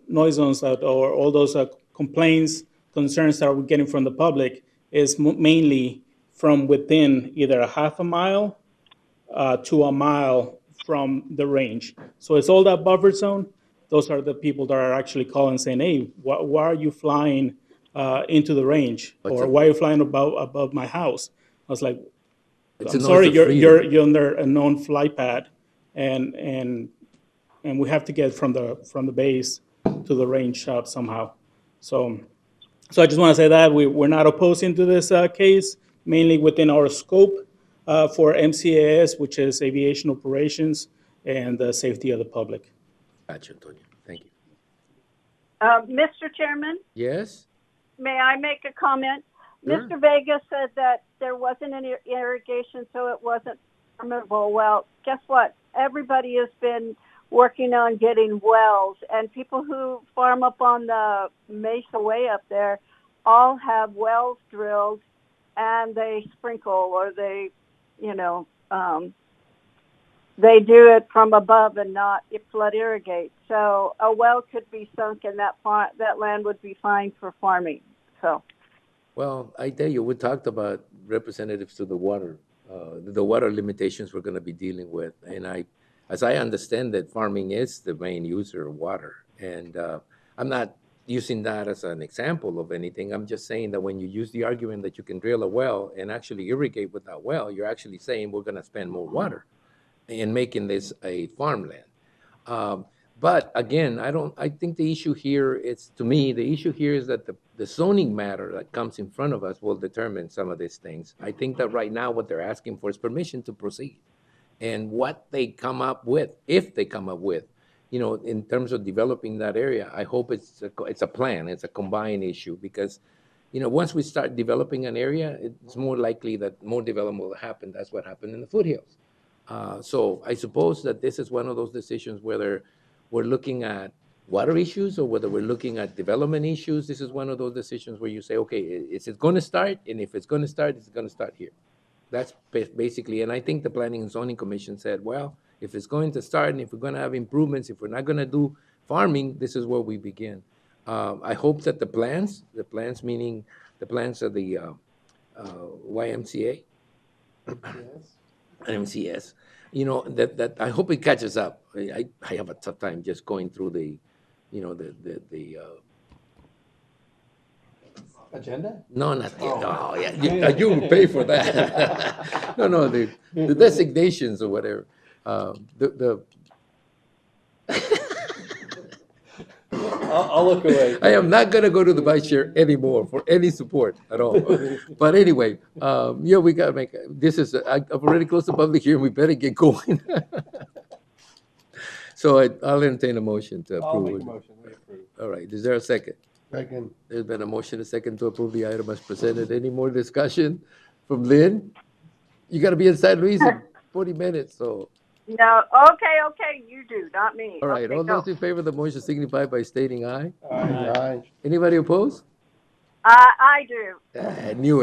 noise zones or all those complaints, concerns that we're getting from the public is mainly from within either a half a mile to a mile from the range. So it's all that buffer zone. Those are the people that are actually calling saying, hey, why are you flying into the range? Or why are you flying above my house? I was like, I'm sorry, you're under a known flight pad, and we have to get from the base to the range somehow. So I just want to say that we're not opposing to this case, mainly within our scope for MCAS, which is aviation operations and the safety of the public. Gotcha, Antonio. Thank you. Mr. Chairman, Yes? may I make a comment? Sure. Mr. Vega said that there wasn't any irrigation, so it wasn't farmable. Well, guess what? Everybody has been working on getting wells, and people who farm up on the Mesa Way up there all have wells drilled, and they sprinkle or they do it from above and not flood irrigate. So a well could be sunk, and that land would be fine for farming. So. Well, I tell you, we talked about representatives to the water limitations we're going to be dealing with. And as I understand that farming is the main user of water. And I'm not using that as an example of anything. I'm just saying that when you use the argument that you can drill a well and actually irrigate with that well, you're actually saying we're going to spend more water in making this a farmland. But again, I think the issue here is, to me, the issue here is that the zoning matter that comes in front of us will determine some of these things. I think that right now what they're asking for is permission to proceed. And what they come up with, if they come up with, in terms of developing that area, I hope it's a plan, it's a combined issue, because, once we start developing an area, it's more likely that more development will happen. That's what happened in the foothills. So I suppose that this is one of those decisions whether we're looking at water issues or whether we're looking at development issues. This is one of those decisions where you say, okay, is it going to start? And if it's going to start, it's going to start here. That's basically, and I think the Planning and Zoning Commission said, well, if it's going to start and if we're going to have improvements, if we're not going to do farming, this is where we begin. I hope that the plans meaning the plans of the YMCA, MCS, you know, that I hope it catches up. I have a tough time just going through the, you know, the Agenda? no, not the, oh, yeah, you will pay for that. No, the designations or whatever. The I'll look away. I am not gonna go to the vice chair anymore for any support at all. But anyway, yeah, we gotta make, this is, I've already closed the public hearing, we better get going. So I'll entertain a motion to I'll approve. make a motion, we approve. All right, is there a second? Second. There's been a motion, a second to approve the item as presented. Any more discussion from Lynn? You gotta be in San Luis in 40 minutes, so. No, okay, you do, not me. All right, Okay, all go. those in favor of the motion signify by stating aye. Aye. Anybody opposed? I do. I knew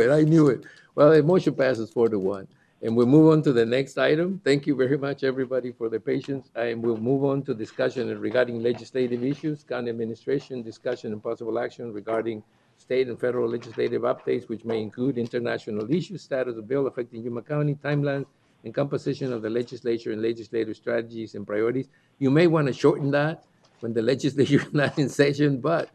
it. Well, the motion passes 4-1. And we'll move on to the next item. Thank you very much, everybody, for their patience. And we'll move on to discussion regarding legislative issues, county administration, discussion and possible action regarding state and federal legislative updates, which may include international issues, status of bill affecting Yuma County, timelines, and composition of the legislature and legislative strategies and priorities. You may want to shorten that when the legislature is not in session, but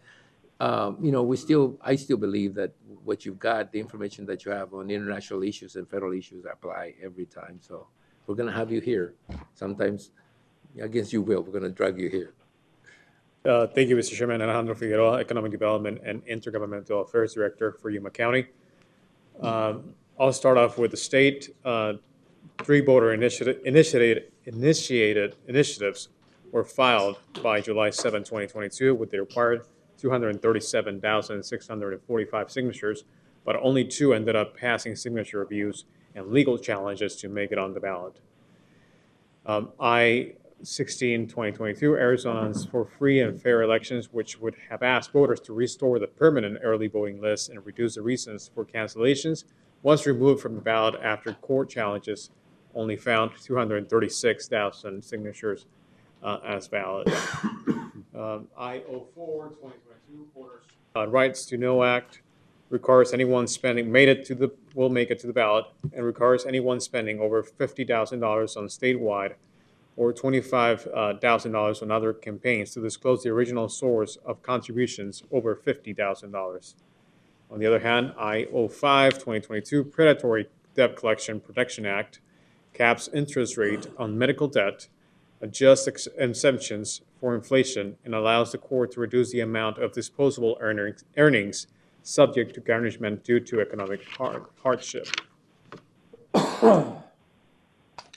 you know, I still believe that what you've got, the information that you have on international issues and federal issues apply every time. So we're gonna have you here. Sometimes against your will, we're gonna drag you here. Thank you, Mr. Chairman. Alejandro Figueroa, Economic Development and Intergovernmental Affairs Director for Yuma County. I'll start off with the state. 3 voter initiated initiatives were filed by July 7, 2022 with the required 237,645 signatures, but only 2 ended up passing signature reviews and legal challenges to make it on the ballot. I-16-2022, Arizonans for Free and Fair Elections, which would have asked voters to restore the permanent early voting list and reduce the reasons for cancellations, was removed from the ballot after court challenges only found 236,000 signatures as valid. I-04-2022, Voters' Rights to Know Act requires anyone spending, will make it to the ballot, and requires anyone spending over $50,000 on statewide or $25,000 on other campaigns to disclose the original source of contributions over $50,000. On the other hand, I-05-2022, Predatory Debt Collection Protection Act, caps interest rate on medical debt, adjusts exemptions for inflation, and allows the court to reduce the amount of disposable earnings subject to garnishment due to economic hardship.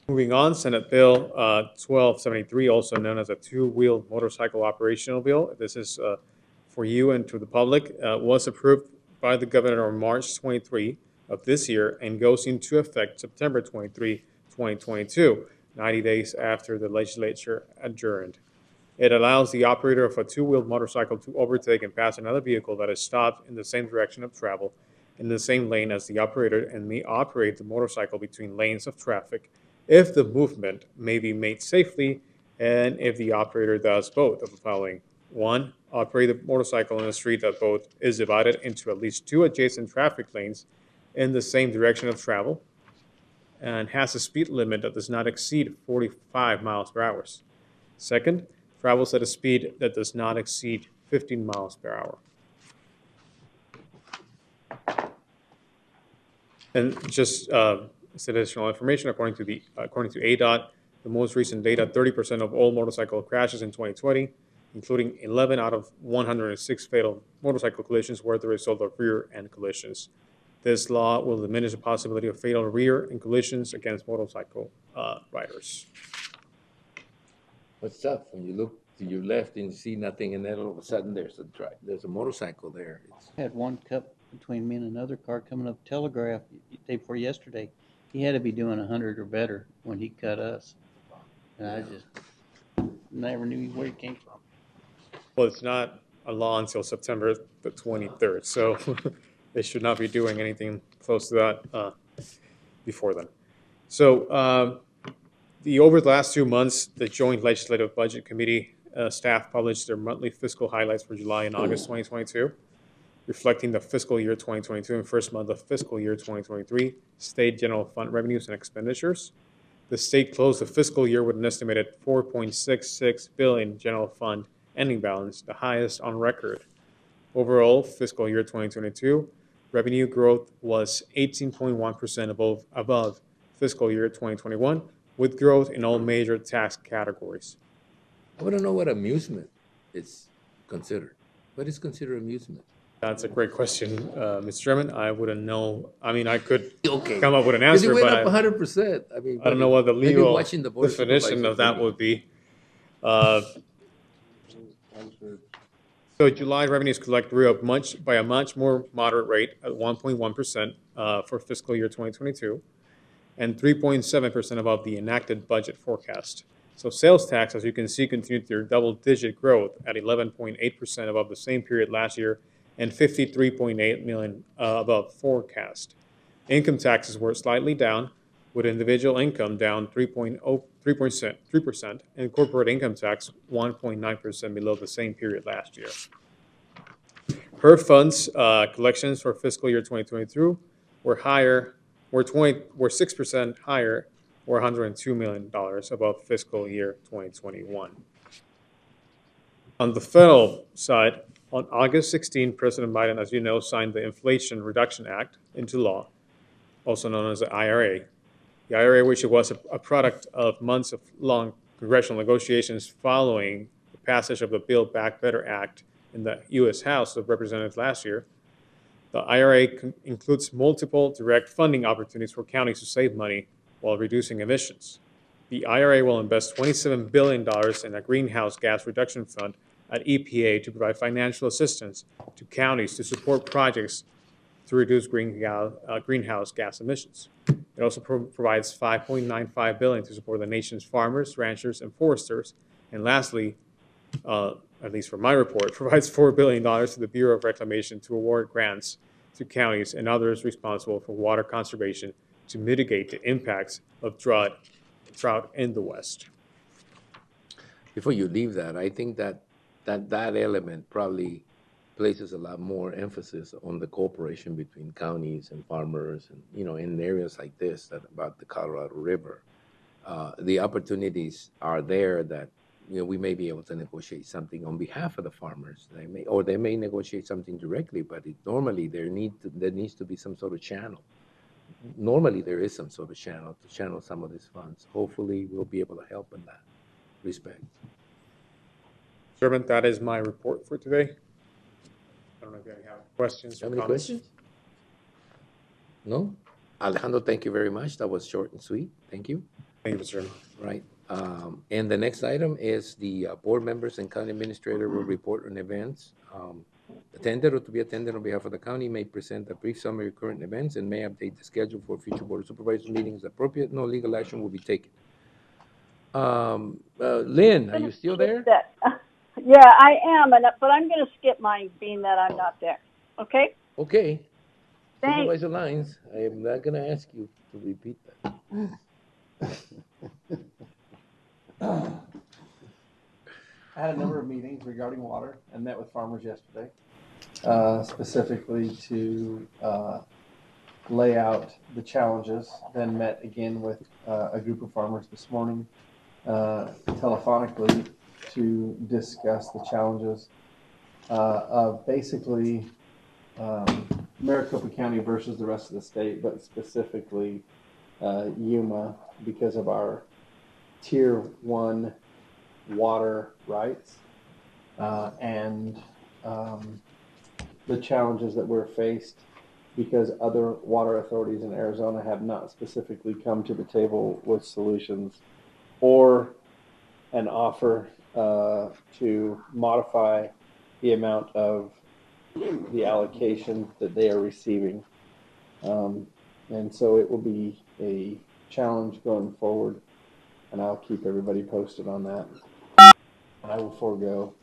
Moving on, Senate Bill 1273, also known as a two-wheel motorcycle operational bill. This is for you and to the public, was approved by the governor on March 23 of this year and goes into effect September 23, 2022, 90 days after the legislature adjourned. It allows the operator of a two-wheeled motorcycle to overtake and pass another vehicle that is stopped in the same direction of travel in the same lane as the operator and may operate the motorcycle between lanes of traffic if the movement may be made safely and if the operator does both of the following. 1, operate the motorcycle in a street that both is divided into at least 2 adjacent traffic lanes in the same direction of travel and has a speed limit that does not exceed 45 miles per hour. 2nd, travels at a speed that does not exceed 15 miles per hour. And just some additional information, according to ADOT, the most recent data, 30% of all motorcycle crashes in 2020, including 11 out of 106 fatal motorcycle collisions, were the result of rear-end collisions. This law will diminish the possibility of fatal rear-end collisions against motorcycle riders. What's up when you look to your left and you see nothing, and then all of a sudden there's a motorcycle there. I had one cup between me and another car coming up Telegraph day before yesterday. He had to be doing 100 or better when he cut us. And I just never knew where he came from. Well, it's not a law until September the 23rd, so they should not be doing anything close to that before then. So over the last 2 months, the Joint Legislative Budget Committee staff published their monthly fiscal highlights for July and August 2022, reflecting the fiscal year 2022 and first month of fiscal year 2023 state general fund revenues and expenditures. the state closed the fiscal year with an estimated $4.66 billion general fund ending balance, the highest on record. Overall, fiscal year 2022, revenue growth was 18.1% above fiscal year 2021, with growth in all major tax categories. I want to know what amusement is considered. What is considered amusement? That's a great question, Mr. Chairman. I wouldn't know. I mean, I could Okay. come up with an 'Cause answer, it went but up 100%. I mean, I don't know what the maybe legal watching the Board of definition of Supervisors that meeting. would be. So July revenues collect grew up by a much more moderate rate at 1.1% for fiscal year 2022, and 3.7% above the enacted budget forecast. So sales tax, as you can see, continued their double-digit growth at 11.8% above the same period last year, and 53.8 million above forecast. Income taxes were slightly down, with individual income down 3%, and corporate income tax 1.9% below the same period last year. HERF funds collections for fiscal year 2022 were 6% higher, or $102 million above fiscal year 2021. On the federal side, on August 16, President Biden, as you know, signed the Inflation Reduction Act into law, also known as the IRA. The IRA, which was a product of months of long congressional negotiations following the passage of the Build Back Better Act in the U.S. House of Representatives last year. The IRA includes multiple direct funding opportunities for counties to save money while reducing emissions. The IRA will invest $27 billion in a greenhouse gas reduction fund at EPA to provide financial assistance to counties to support projects to reduce greenhouse gas emissions. It also provides $5.95 billion to support the nation's farmers, ranchers, and foresters. And lastly, at least for my report, provides $4 billion to the Bureau of Reclamation to award grants to counties and others responsible for water conservation to mitigate the impacts of drought in the West. Before you leave that, I think that element probably places a lot more emphasis on the cooperation between counties and farmers, and in areas like this, about the Colorado River. The opportunities are there that we may be able to negotiate something on behalf of the farmers. They may negotiate something directly, but normally there needs to be some sort of channel. Normally there is some sort of channel to channel some of these funds. Hopefully we'll be able to help in that respect. Chairman, that is my report for today. I don't know if you have questions or Have any comments. questions? No? Alejandro, thank you very much. That was short and sweet. Thank you. Thank you, Mr. Chairman. Right. And the next item is the board members and county administrator will report on events attended or to be attended on behalf of the county, may present a brief summary of current events, and may update the schedule for future Board of Supervisors meetings appropriate. No legal action will be taken. Lynn, are you still there? Yeah, I am, but I'm going to skip mine, being that I'm not there. Okay? Okay. Thanks. Supervisor Lyons, I am not going to ask you to repeat that. I had a number of meetings regarding water and met with farmers yesterday, specifically to lay out the challenges. Then met again with a group of farmers this morning telephonically to discuss the challenges of basically Maricopa County versus the rest of the state, but specifically Yuma, because of our Tier 1 water rights and the challenges that we're faced because other water authorities in Arizona have not specifically come to the table with solutions or an offer to modify the amount of the allocation that they are receiving. And so it will be a challenge going forward, and I'll keep everybody posted on that. And I will forego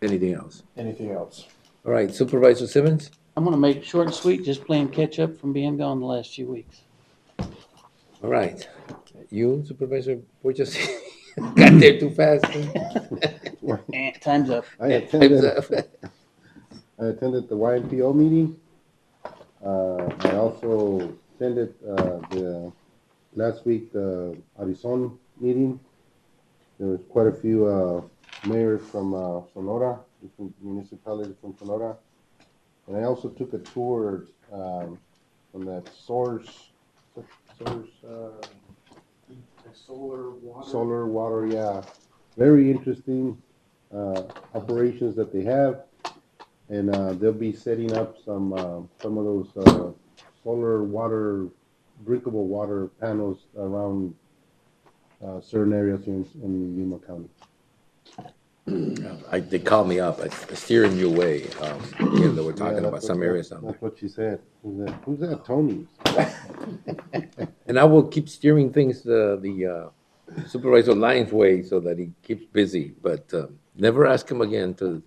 anything else. All right, Supervisor Simmons? I'm going to make it short and sweet, just playing catch up from being gone the last few weeks. All right. You, Supervisor, we just got there too fast. Time's up. I attended the YMPO meeting. I also attended the last week, the Arizon meeting. There was quite a few mayors from Sonora, different municipalities from Sonora. And I also took a tour from that solar water, yeah. Very interesting operations that they have. And they'll be setting up some of those solar water, drinkable water panels around certain areas in Yuma County. They called me up, I steer in your way. They were talking about some areas. That's what she said. Who's that, Tony? And I will keep steering things the Supervisor Lyons' way so that he keeps busy, but never ask him again to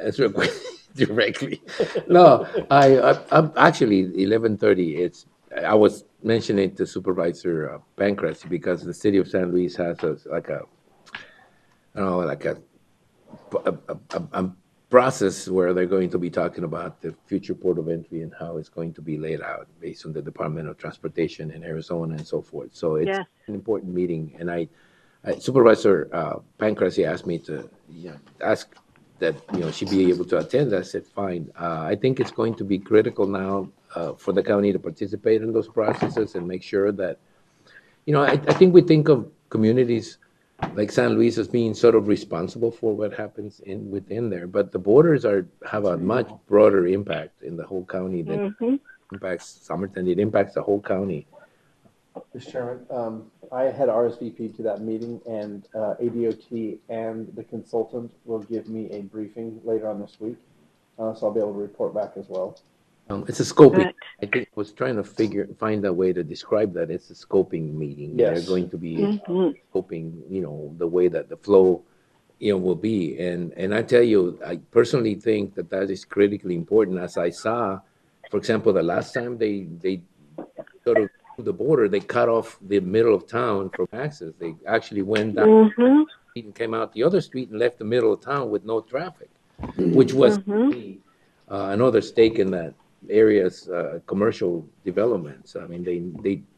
answer a question directly. No, I'm actually 11:30. I was mentioning to Supervisor Pancras because the city of San Luis has a process where they're going to be talking about the future port of entry and how it's going to be laid out based on the Department of Transportation in Arizona and so forth. So it's an important meeting. And Supervisor Pancras asked me to ask that she'd be able to attend. I said, fine. I think it's going to be critical now for the county to participate in those processes and make sure that, I think we think of communities like San Luis as being sort of responsible for what happens within there, but the borders have a much broader impact in the whole county than impacts Somerton. It impacts the whole county. Mr. Chairman, I had RSVP to that meeting, and ADOT and the consultant will give me a briefing later on this week, so I'll be able to report back as well. It's a scoping. I think I was trying to find a way to describe that. It's a scoping meeting. Yes. They're going to be scoping, the way that the flow, will be. And I tell you, I personally think that is critically important. As I saw, for example, the last time they sort of the border, they cut off the middle of town from access. They actually went down the street and came out the other street and left the middle of town with no traffic, which was another stake in that area's commercial developments. I mean,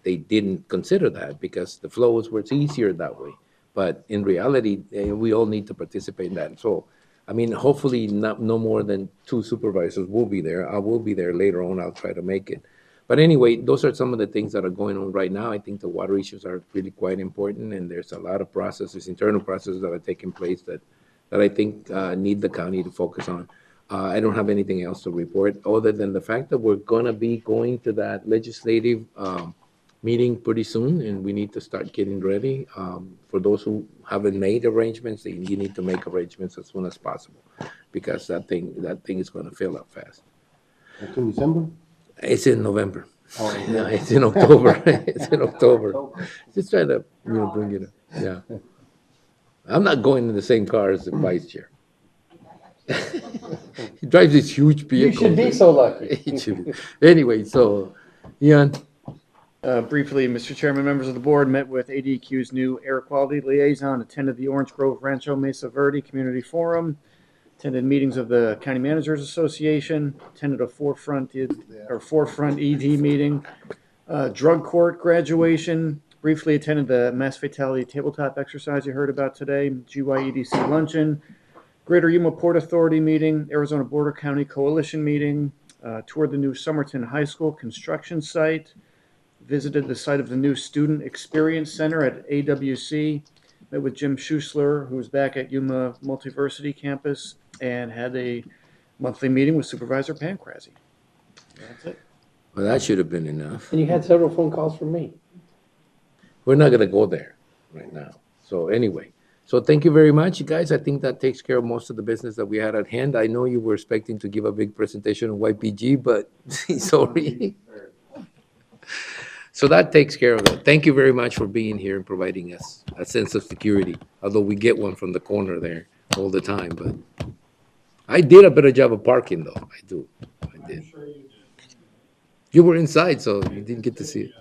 they didn't consider that because the flows were easier that way. But in reality, we all need to participate in that. So, I mean, hopefully no more than 2 supervisors will be there. I will be there later on. I'll try to make it. But anyway, those are some of the things that are going on right now. I think the water issues are really quite important, and there's a lot of processes, internal processes that are taking place that I think need the county to focus on. I don't have anything else to report other than the fact that we're going to be going to that legislative meeting pretty soon, and we need to start getting ready. For those who haven't made arrangements, you need to make arrangements as soon as possible because that thing is going to fill up fast. It's in December? It's in November. Oh, no, it's in October. It's in October. Just try to bring it up. Yeah. I'm not going in the same car as the vice chair. He drives this huge vehicle. You should be so lucky. Anyway, so, Ian. Briefly, Mr. Chairman, members of the board met with ADQ's new air quality liaison, attended the Orange Grove Rancho Mesa Verde Community Forum, attended meetings of the County Managers Association, attended a forefront ED meeting, drug court graduation, briefly attended the mass fatality tabletop exercise you heard about today, GYEDC luncheon, Greater Yuma Port Authority meeting, Arizona Border County Coalition meeting, toured the new Somerton High School construction site, visited the site of the new Student Experience Center at AWC, met with Jim Schuessler, who's back at Yuma Multiversity Campus, and had a monthly meeting with Supervisor Pancrazzi. That's it. Well, that should have been enough. And you had several phone calls from me. We're not going to go there right now. So anyway, so thank you very much, you guys. I think that takes care of most of the business that we had at hand. I know you were expecting to give a big presentation on YPG, but sorry. So that takes care of it. Thank you very much for being here and providing us a sense of security, although we get one from the corner there all the time. But I did a better job of parking, though. I did. You were inside, so you didn't get to see it.